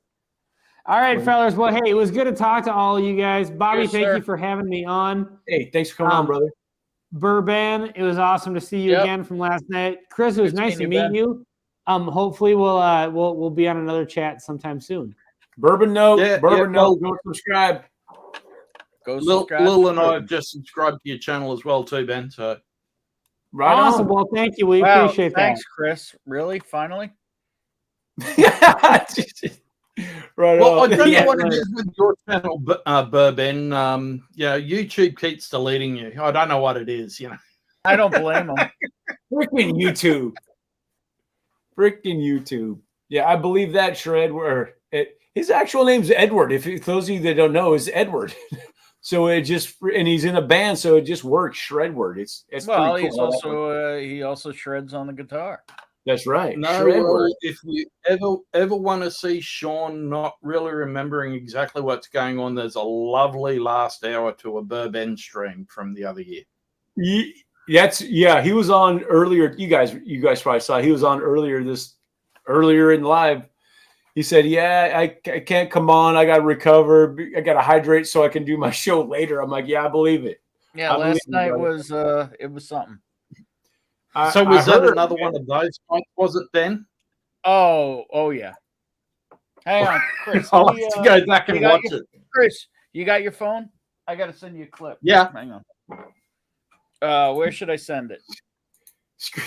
All right, fellas. Well, hey, it was good to talk to all of you guys. Bobby, thank you for having me on. Hey, thanks for coming on, brother. Burban, it was awesome to see you again from last night. Chris, it was nice to meet you. Hopefully we'll be on another chat sometime soon. Bourbon note, go subscribe. Go subscribe. Lil and I have just subscribed to your channel as well too, Ben. So. Right awesome. On. Well, thank you. We appreciate that. Thanks, Chris. Really? Finally? Right. Well, I on. don't Yeah, know what right. it is with your channel, Bourbon. YouTube keeps deleting you. I don't know what it is. I don't blame them. Freaking YouTube. Freaking YouTube. Yeah, I believe that, Shred. His actual name's Edward. If those of you that don't know, is Edward. So and he's in a band, so it just works. Shredward. It's Well, pretty cool. he also shreds on the guitar. That's right. No, Shredward. if you ever want to see Sean not really remembering exactly what's going on, there's a lovely last hour to a Bourbon stream from the other year. He was on earlier. You guys probably saw he was on earlier in live. He said, "Yeah, I can't come on. I got to recover. I got to hydrate so I can do my show later." I'm like, "Yeah, I believe it." Yeah, last night was it was something. So was that another one of those fights? Was it then? Oh yeah. Hang on, Chris. I'll have to go back and watch it. Chris, you got your phone? I got to send you a clip. Yeah. Hang on. Where should I send it?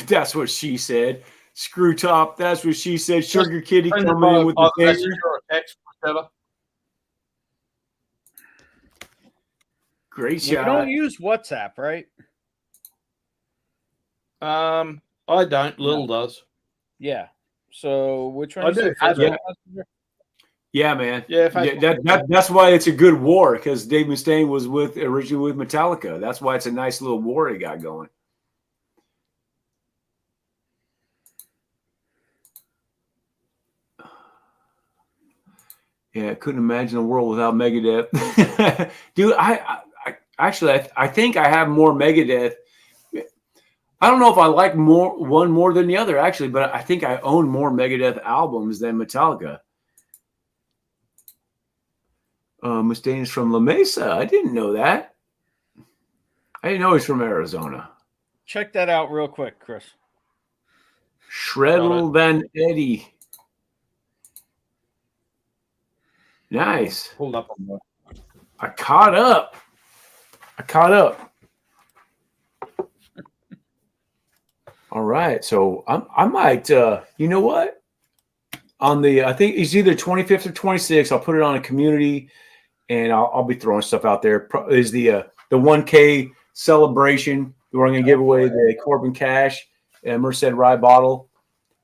That's what she said. Screw top. That's what she said. Sugar Kitty coming in with the message or a text, whatever. Great shot. You don't use WhatsApp, right? I don't. Lil does. Yeah. So which one? I do. Yeah, man. Yeah, that's why it's a good war, because Dave Mustaine was originally with Metallica. That's why it's a nice little war he got going. Yeah, I couldn't imagine a world without Megadeth. Dude, I think I have more Megadeth. I don't know if I like one more than the other, actually, but I think I own more Megadeth albums than Metallica. Mustaine's from La Mesa. I didn't know that. I didn't know he's from Arizona. Check that out real quick, Chris. Shreddle Van Eddie. Nice. Pulled up on that. I caught up. All right. So I might, you know what? I think it's either 25th or 26th. I'll put it on a community, and I'll be throwing stuff out there. Is the 1K celebration where I'm going to give away the Corbin Cash and Merced Rye bottle.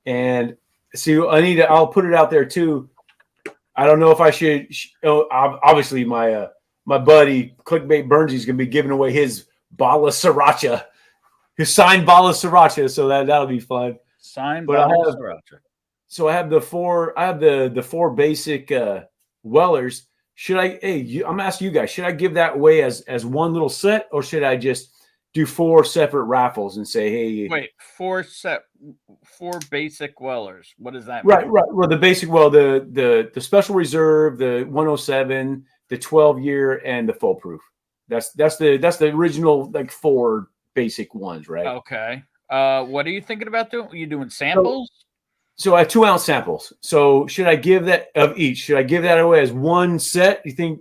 And see, I'll put it out there too. I don't know if I should. Obviously, my buddy ClickBait Brnsie is going to be giving away his bottle of Sriracha, his signed bottle of Sriracha. So that'll be fun. Signed bottle of Sriracha. So I have the four basic Wellers. Should I? Hey, I'm asking you guys. Should I give that away as one little set, or should I just do 4 separate raffles and say, hey? Wait, 4 basic Wellers. What does that mean? Right. Well, the basic the Special Reserve, the 107, the 12-year, and the Full Proof. That's the original 4 basic ones, right? Okay. What are you thinking about doing? Are you doing samples? So I have 2-ounce samples. So should I give that of each? Should I give that away as one set? You think,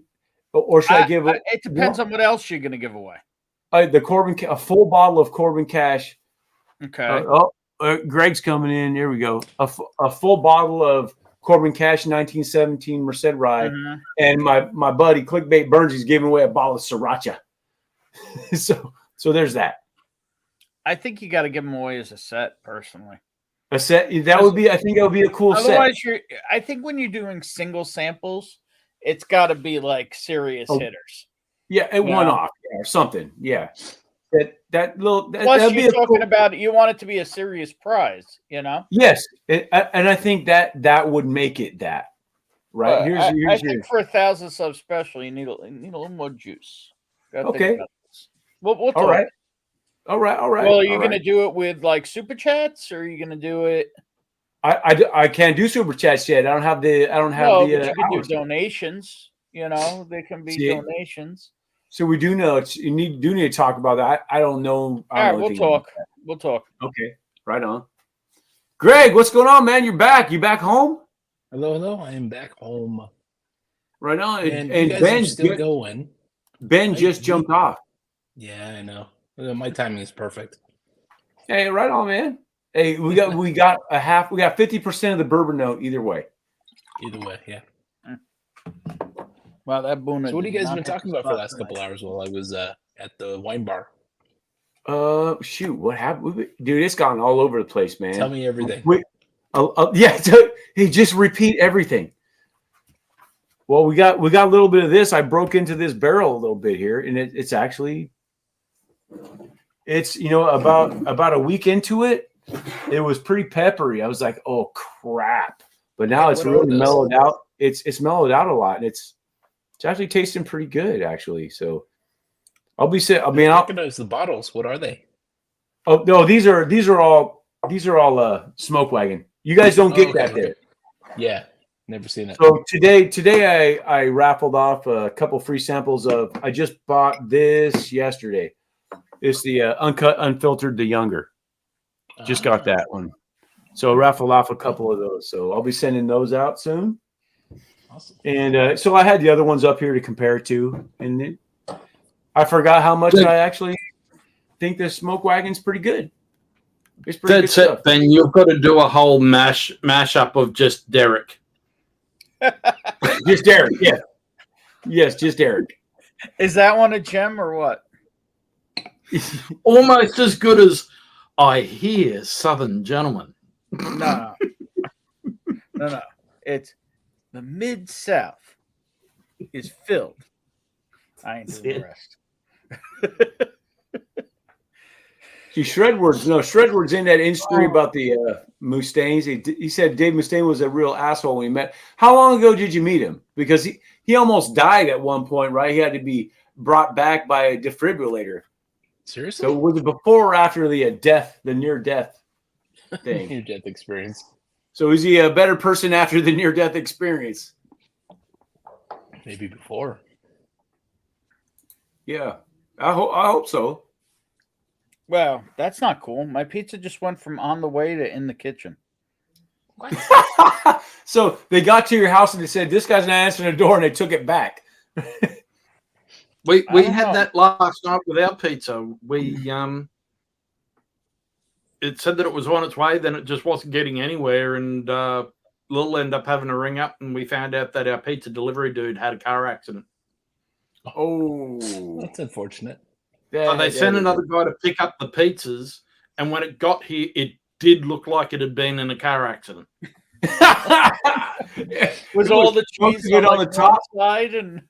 or should I give it? It depends on what else you're going to give away. The Corbin, a full bottle of Corbin Cash. Okay. Greg's coming in. Here we go. A full bottle of Corbin Cash 1917 Merced Rye, and my buddy ClickBait Brnsie is giving away a bottle of Sriracha. so there's that. I think you got to give them away as a set, personally. A set that would be. I think that would be a cool set. Otherwise, I think when you're doing single samples, it's got to be serious hitters. Yeah, one off or something. Yeah, that little. Plus, you're talking about it. You want it to be a serious prize, you know? Yes, and I think that would make it that. Right. I think for 1,000 sub special, you need a little more juice. Okay. We'll talk. All right. Well, are you going to do it with super chats, or are you going to do it? I can't do super chats yet. I don't have the. But you can do donations. You know, they can be donations. So we do know do need to talk about that. I don't know. All right, we'll talk. We'll talk. Okay, right on. Greg, what's going on, man? You're back. You back home? Hello. I am back home. Right on. And Ben's still going. Ben just jumped off. Yeah, I know. My timing is perfect. Hey, right on, man. Hey, we got 50% of the bourbon note either way. Either way, yeah. Wow, that Boona. So what have you did guys not been hit talking the about for the spot last couple tonight. hours while I was at the wine bar? Shoot, what happened? Dude, it's gone all over the place, man. Tell me everything. Yeah, hey, just repeat everything. Well, we got a little bit of this. I broke into this barrel a little bit here, and it's actually about a week into it, it was pretty peppery. I was like, oh crap. But now it's really mellowed out. It's mellowed out a lot, and it's actually tasting pretty good, actually. So I'll be saying, I mean, I'll recognize the bottles. What are they? Oh no, these are all Smoke Wagon. You guys don't get that there. Yeah, never seen it. So today I raffled off a couple free samples of. I just bought this yesterday. It's the Uncut, Unfiltered, the Younger. Just got that one. So I raffled off a couple of those. So I'll be sending those out soon. Awesome. And so I had the other ones up here to compare to, and I forgot how much I actually think this Smoke Wagon's pretty good. It's pretty good stuff. Ben, you've got to do a whole mashup of just Derek. Just Derek, yeah. Yes, just Derek. Is that one a gem or what? Almost as good as I hear Southern Gentlemen. No. It's the Mid-South is filled. I ain't doing the rest. See, Shredward's in that industry about the Mustangs. He said Dave Mustaine was a real asshole when we met. How long ago did you meet him? Because he almost died at one point, right? He had to be brought back by a defibrillator. Seriously? So was it before or after the near-death thing? Near-death experience. So is he a better person after the near-death experience? Maybe before. Yeah, I hope so. Well, that's not cool. My pizza just went from on the way to in the kitchen. So they got to your house and they said, this guy's not answering the door, and they took it back. We had that last night with our pizza. It said that it was on its way, then it just wasn't getting anywhere, and Lil ended up having to ring up, and we found out that our pizza delivery dude had a car accident. Oh, that's unfortunate. So they sent another guy to pick up the pizzas, and when it got here, it did look like it had been in a car accident. Was all the cheese on the top side and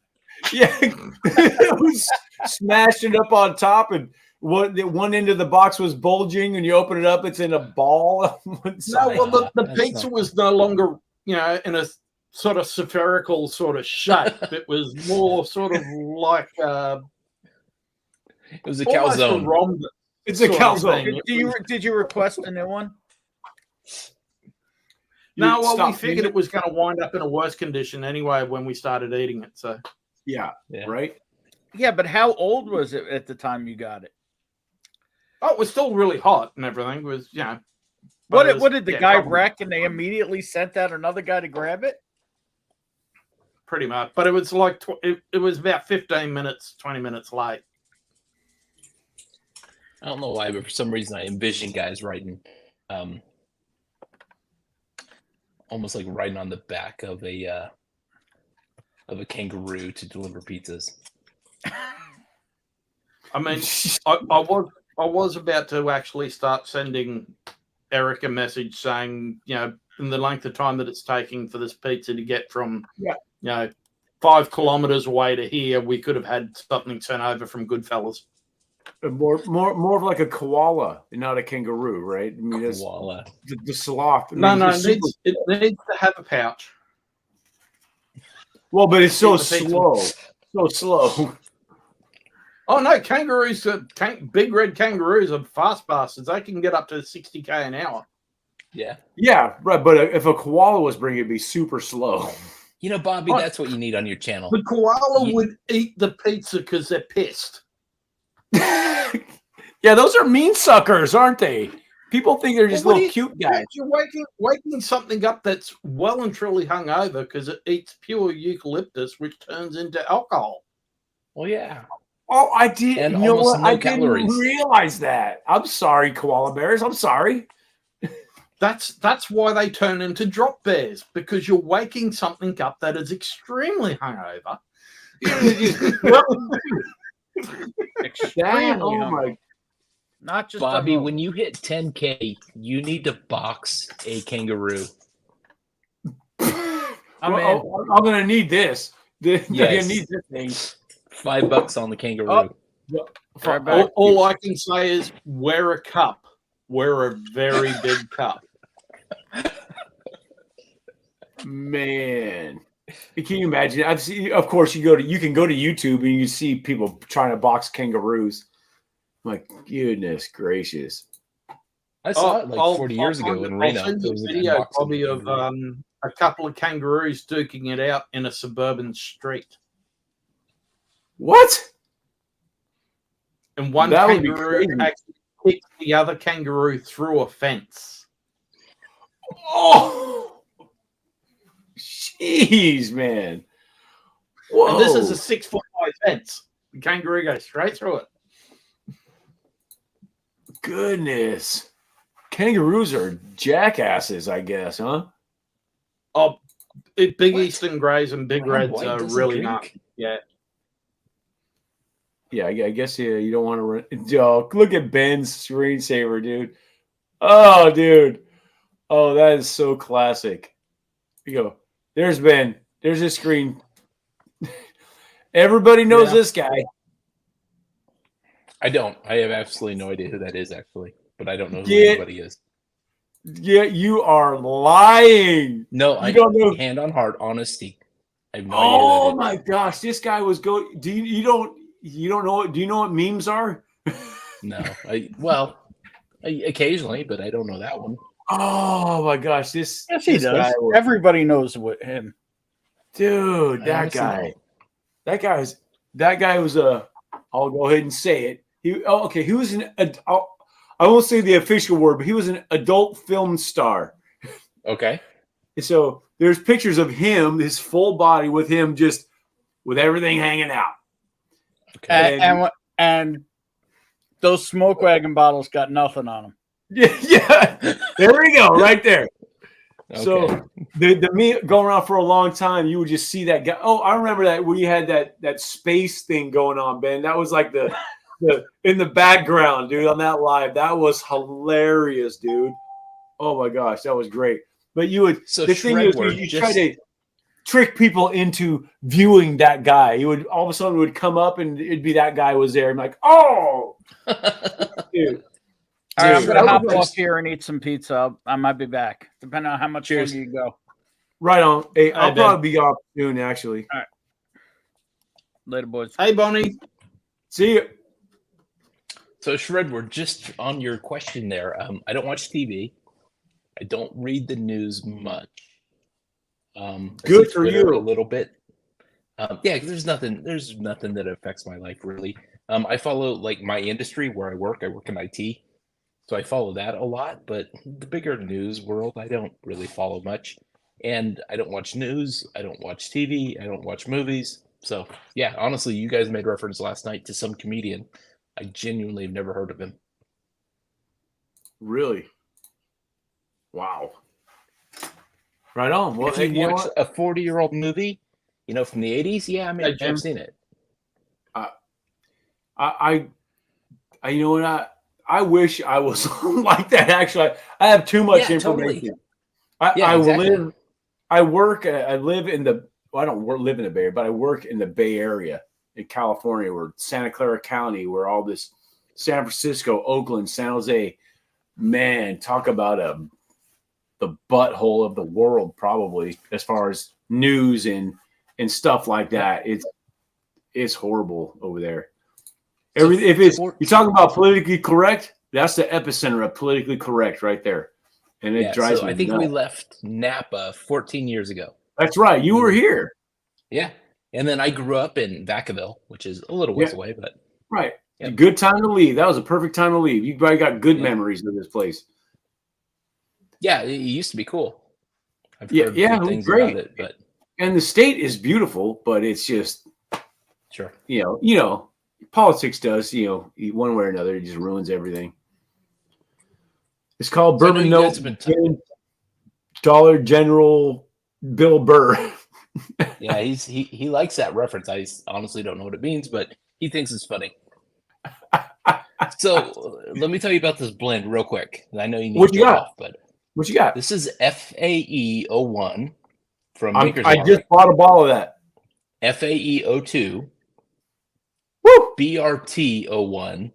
yeah, it was smashing up on top, and one end of the box was bulging, and you open it up, it's in a ball. No, well, the pizza was no longer, in a sort of spherical sort of shape. It was more sort of like it was a calzone. It's a calzone. Did you request a new one? No, well, we figured it was going to wind up in a worse condition anyway when we started eating it. So, yeah. Right. Yeah, but how old was it at the time you got it? Oh, it was still really hot and everything. It was, What did the guy wreck, and they immediately sent out another guy to grab it? Pretty much, but it was like it was about 15 minutes, 20 minutes late. I don't know why, but for some reason I envision guys riding, almost like riding on the back of a kangaroo to deliver pizzas. I mean, I was about to actually start sending Eric a message saying, in the length of time that it's taking for this pizza to get from 5 kilometers away to here, we could have had something sent over from Goodfellas. More of like a koala, not a kangaroo, right? I mean, koala. The sloth. No, it needs to have a pouch. Well, but it's so slow. So slow. Oh, no, kangaroos, big red kangaroos are fast bastards. They can get up to 60k an hour. Yeah. Yeah, right. But if a koala was bringing it, it'd be super slow. Bobby, that's what you need on your channel. The koala would eat the pizza because they're pissed. Yeah, those are mean suckers, aren't they? People think they're just little cute guys. You're waking something up that's well and truly hungover because it eats pure eucalyptus, which turns into alcohol. Well, yeah. Oh, I did. And you know what? no I calories. didn't realize that. I'm sorry, koala bears. I'm sorry. That's why they turn into drop bears, because you're waking something up that is extremely hungover. Extremely oh hungover. my Not just Bobby, hungover. when you hit 10K, you need to box a kangaroo. I'm I'm gonna need this. I'm gonna Yes. need this thing. $5 on the kangaroo. Oh. Right back. All I can say is wear a cup. Wear a very big cup. Man, can you imagine? I've seen. Of course, you can go to YouTube and you see people trying to box kangaroos. My goodness gracious! I saw it like 40 years ago in Reno. I'll send you There was a an video unboxing probably of kangaroo. a couple of kangaroos duking it out in a suburban street. What? And one That would be kangaroo crazy. actually kicked the other kangaroo through a fence. Oh, jeez, man! Whoa. And this is a 6 foot high fence. The kangaroo goes straight through it. Goodness. Kangaroos are jackasses, I guess, huh? Oh, Big What? Eastern Greys and Big Brown Reds white are doesn't really drink? not. Yeah. Yeah, I guess you don't want to run. Oh, look at Ben's screensaver, dude. Oh, dude. Oh, that is so classic. You go. There's Ben. There's his screen. Everybody knows this guy. I don't. I have absolutely no idea who that is, actually. But I don't know who Yeah. anybody is. Yeah, you are lying. No, You don't know. Hand on heart, honesty. I have no Oh idea who that my gosh, this guy was going. You don't know? Do you know what memes are? is. No. Occasionally, but I don't know that one. Oh my gosh, this Yes, he this does. guy was- Everybody knows what him. dude, I that honestly guy. don't. That guy was a. I'll go ahead and say it. He was I won't say the official word, but he was an adult film star. Okay. And so there's pictures of him, his full body with him just with everything hanging out. Okay. And those Smoke Wagon bottles got nothing on them. Yeah. There we go, right there. Okay. So the meme going around for a long time, you would just see that guy. Oh, I remember that when you had that space thing going on, Ben. That was like the in the background, dude, on that live. That was hilarious, dude. Oh my gosh, that was great. But you would So the thing is Shredward you try to trick people into viewing that guy. You would all of a sudden would come up and it'd be that guy was there. I'm like, oh, dude. All right, I'm Dude, gonna hop that was- off here and eat some pizza. I might be back, depending on how much Cheers. longer you go. Right on. Hey, All I'll right, probably be off soon, actually. Later, boys. Hey, Bonnie. See you. So Shredward, just on your question there, I don't watch TV. I don't read the news much. I Good see for Twitter you. a little bit. Yeah, 'cause there's nothing that affects my life really. I follow like my industry where I work in IT. So I follow that a lot, but the bigger news world, I don't really follow much. And I don't watch news, I don't watch TV, I don't watch movies. So yeah, honestly, you guys made reference last night to some comedian. I genuinely have never heard of him. Really? Wow. Right on. Well, If hey, you you know watch what? a 40-year-old movie, from the 80s, yeah, I mean, Hey, Jim. I've seen it. I you know what? I wish I was like that. Actually, I have too much Yeah, information. totally. Yeah, I exactly. I live in the. Well, I don't live in the Bay Area, but I work in the Bay Area in California, where Santa Clara County, where all this San Francisco, Oakland, San Jose, man, talk about the butthole of the world, probably as far as news and stuff like that. It's horrible over there. So If it's for- you're talking about politically correct, that's the epicenter of politically correct right there, and it Yeah, drives so me I think nuts. we left Napa 14 years ago. That's right. You were here, Yeah. And then I grew up in Vacaville, which is a little ways Yeah. away, but right? Yep. Good time to leave. That was a perfect time to leave. You probably got good Yeah. memories of this place. yeah, it used to be cool. I've Yeah, heard yeah, good it was things great. about it, but And the state is beautiful, but it's just sure. you know, politics does, one way or another, it just ruins everything. It's called So I know Bourbon you guys Note have been t- Dollar General Bill Burr. Yeah, he likes that reference. I honestly don't know what it means, but he thinks it's funny. So let me tell you about this blend real quick. I know you need What to you jump got? off, but What you got? this is FAE01 from Maker's I Mark, just bought a bottle of that. FAE02, Woo! BRT01,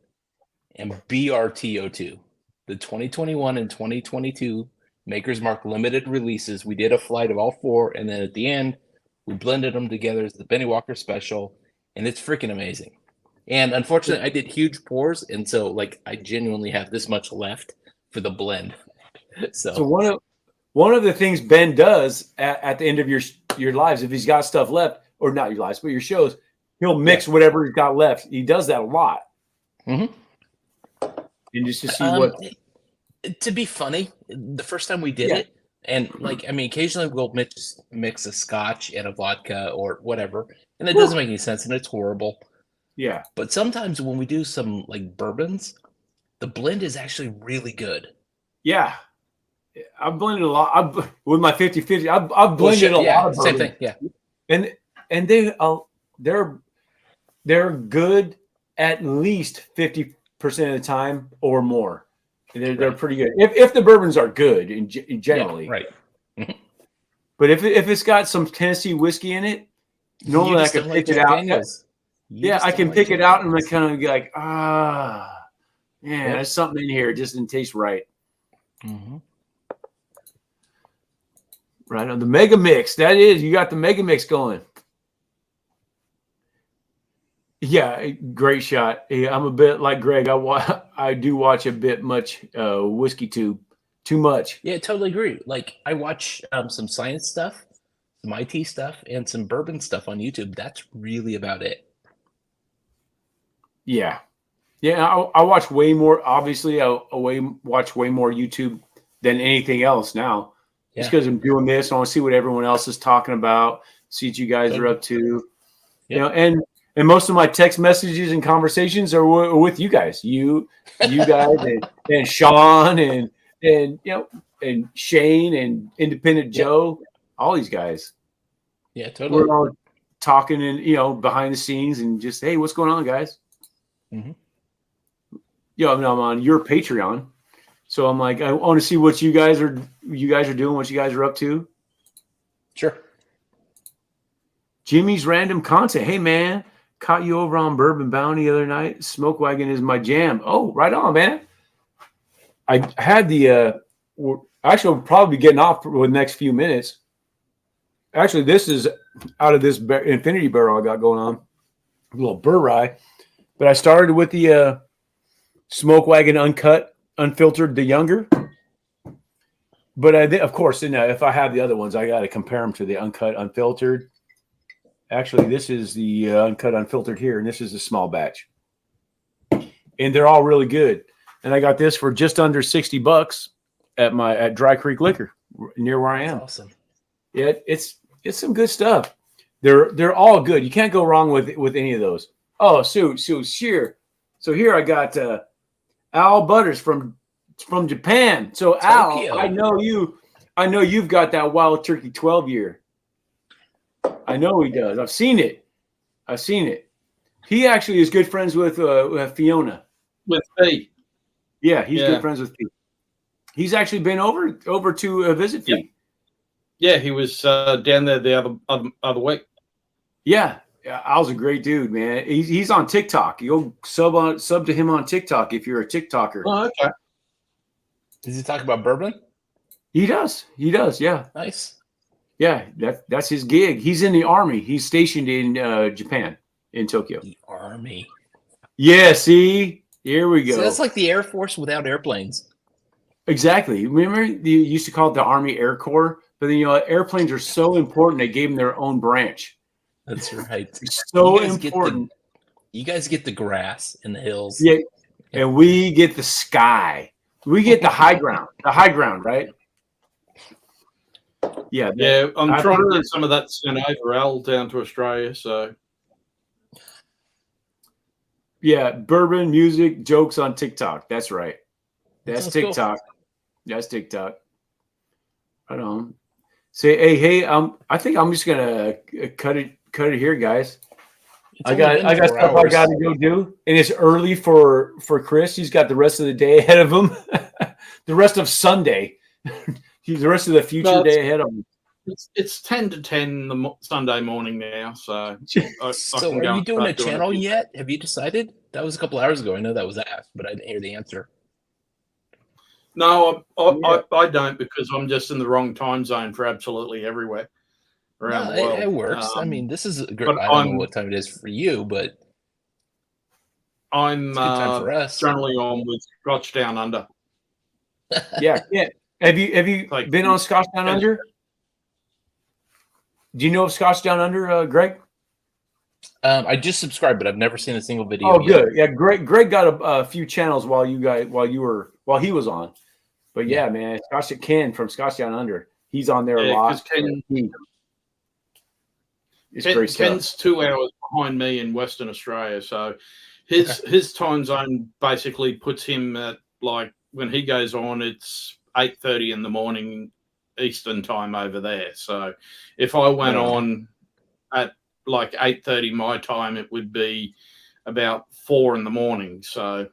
and BRT02. The 2021 and 2022 Maker's Mark limited releases. We did a flight of all four, and then at the end, we blended them together as the Benny Walker special, and it's freaking amazing. And unfortunately, I did huge pours, and so like I genuinely have this much left for the blend. So one of the things Ben does at the end of your lives, if he's got stuff left, or not your lives, but your shows, he'll mix whatever he's got left. He does that a lot. Mm-hmm. And just to see what. To be funny, the first time we did it, and like I mean, occasionally we'll mix a scotch and a vodka or whatever, and it doesn't make any sense, and it's horrible. Yeah. But sometimes when we do some like bourbons, the blend is actually really good. Yeah. I've blended a lot. With my 50-50, I've blended a lot of bourbon. Same thing. Yeah. And they're good at least 50% of the time or more. They're pretty good. If the bourbons are good in generally. Yeah, right. Mm-hmm. But if it's got some Tennessee whiskey in it, normally I can pick it out. I can pick it out and I kind of be like, there's something in here. It just didn't taste right. Mm-hmm. Right on the mega mix. That is, you got the mega mix going. Yeah, great shot. Yeah, I'm a bit like Greg. I do watch a bit much whiskey tube. Too much. Yeah, totally agree. Like I watch some science stuff, some IT stuff, and some bourbon stuff on YouTube. That's really about it. Yeah. Yeah, I watch way more. Obviously, I watch way more YouTube than anything else now. Yeah. Just because I'm doing this, I want to see what everyone else is talking about, see what you guys are up to. Yep. You know, and most of my text messages and conversations are with you guys. You guys and Sean and you know and Shane and Independent Joe, all these guys. Yeah, totally. We're all talking and behind the scenes and just, hey, what's going on, guys? Mm-hmm. I'm on your Patreon, so I'm like, I want to see what you guys are doing, what you guys are up to. Sure. Jimmy's random content. Hey man, caught you over on Bourbon Bounty the other night. Smoke Wagon is my jam. Oh, right on, man. I had the actually I'll probably be getting off for the next few minutes. Actually, this is out of this infinity barrel I got going on, a little burr rye. But I started with the Smoke Wagon Uncut, Unfiltered, the younger. But of course, if I have the other ones, I got to compare them to the Uncut, Unfiltered. Actually, this is the Uncut, Unfiltered here, and this is a small batch. And they're all really good. And I got this for just under $60 at Dry Creek Liquor, near where I am. That's awesome. Yeah, it's some good stuff. They're all good. You can't go wrong with any of those. Oh, so here. So here I got Al Butters from Japan. So Tokyo. Al, I know you've got that Wild Turkey 12 year. I know he does. I've seen it. He actually is good friends with Fiona. With Fee. Yeah, he's good friends with Fee. He's actually been over to visit Fee. Yeah, he was down there the other week. Yeah, Al's a great dude, man. He's on TikTok. You'll sub to him on TikTok if you're a TikToker. Oh, okay. Does he talk about bourbon? He does. Yeah. Nice. Yeah, that's his gig. He's in the Army. He's stationed in Japan, in Tokyo. The Army. Yeah, see? Here we go. So that's like the Air Force without airplanes. Exactly. Remember, you used to call it the Army Air Corps, but then airplanes are so important they gave them their own branch. That's right. So important. You guys get the grass and the hills. Yeah, and we get the sky. We get the high ground. The high ground, right? Yeah. Yeah, I'm trying to get some of that sent over Al down to Australia. So. Yeah, bourbon music jokes on TikTok. That's right. That's TikTok. Cool. Yeah, it's TikTok. Right on. Say, hey, I think I'm just gonna cut it here, guys. I got stuff I got to go do, and it's early for Chris. He's got the rest of the day ahead of him, the rest of Sunday. He's the rest of the future day ahead of him. It's 10 to 10 the Sunday morning now, so. So are you doing a channel yet? Have you decided? That was a couple hours ago. I know that was asked, but I didn't hear the answer. No, I don't, because I'm just in the wrong time zone for absolutely everywhere around the world. It works. I mean, this is a great. I don't know what time it is for you, but I'm it's a good time for us. generally on with Scotch Down Under. Yeah. Have you been on Scotch Down Under? Do you know of Scotch Down Under, Greg? I just subscribed, but I've never seen a single video. Oh, good. Yeah, Greg got a few channels while he was on. But yeah, man, Ken from Scotch Down Under, he's on there a lot. Ken's 2 hours behind me in Western Australia, so his time zone basically puts him at, like, when he goes on, it's 8:30 in the morning Eastern time over there. So if I went on at like 8:30 my time, it would be about 4 in the morning. So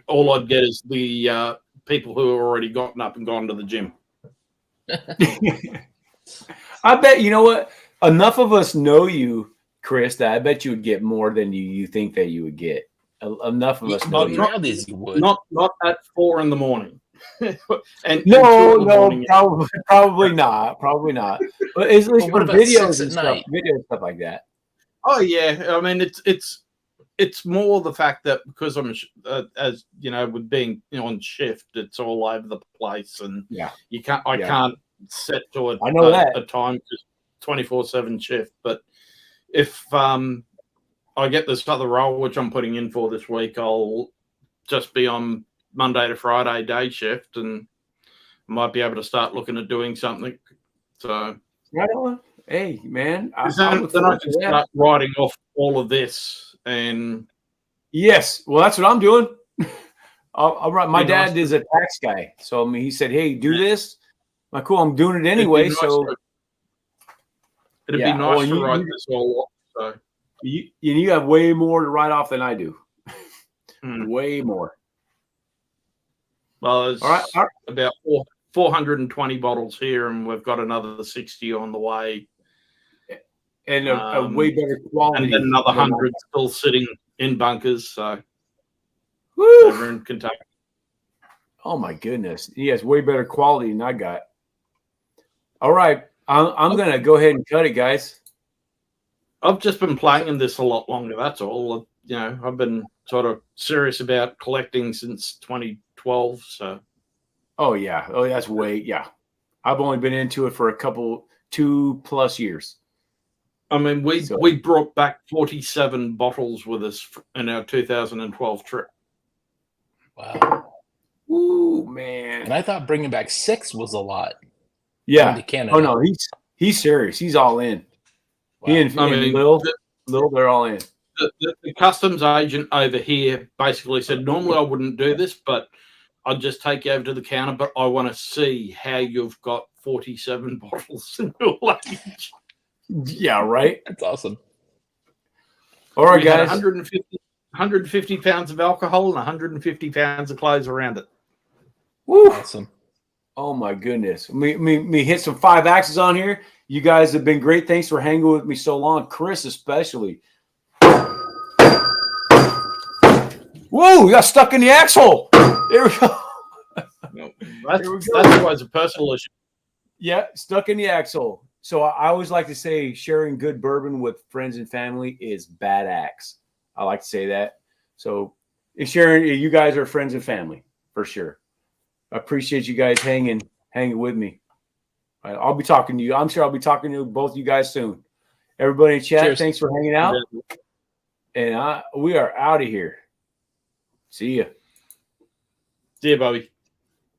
all I'd get is the people who have already gotten up and gone to the gym. I bet, you know what? Enough of us know you, Chris, that I bet you would get more than you think that you would get. Enough of us know you. Not at 4 in the morning. and probably not. But at least for videos and stuff like that. Oh yeah, I mean it's more the fact that because I'm as you know, with being on shift, it's all over the place, and I can't set to a time, just 24/7 shift. But if I get this other role which I'm putting in for this week, I'll just be on Monday to Friday day shift, and might be able to start looking at doing something. So, hey man, then I can start writing off all of this. And yes, well, that's what I'm doing. I'll write. My dad is a tax guy, so I mean, he said, "Hey, do this." I'm like, cool, I'm doing it anyway. So it'd be nice to write this all off. So you have way more to write off than I do. Way more. Well, it's about 420 bottles here, and we've got another 60 on the way. And a way better quality. And then another 100 still sitting in bunkers. So over in Kentucky. Oh, my goodness. He has way better quality than I got. All right. I'm going to go ahead and cut it, guys. I've just been playing in this a lot longer. That's all. You know, I've been sort of serious about collecting since 2012. So, that's I've only been into it for 2+ years. I mean, we brought back 47 bottles with us in our 2012 trip. Wow. Ooh, man. And I thought bringing back 6 was a lot. Yeah. To Canada. Oh no, he's serious. He's all in. Wow. He and Lil, they're all in. The customs agent over here basically said, normally I wouldn't do this, but I'd just take you over to the counter, but I want to see how you've got 47 bottles in your luggage. Yeah, right. That's awesome. All right, guys. 150 pounds of alcohol and 150 pounds of clothes around it. Woo. Awesome. Oh my goodness. Me hit some 5 axes on here. You guys have been great. Thanks for hanging with me so long. Chris especially. Whoa, we got stuck in the axle. There we go. That's always a personal issue. Yeah, stuck in the axle. So I always like to say sharing good bourbon with friends and family is bad axe. I like to say that. So sharing, you guys are friends and family for sure. I appreciate you guys hanging with me. I'll be talking to you. I'm sure I'll be talking to both you guys soon. Everybody in chat, cheers. Thanks for hanging out. And we are out of here. See ya. See ya, Bobby.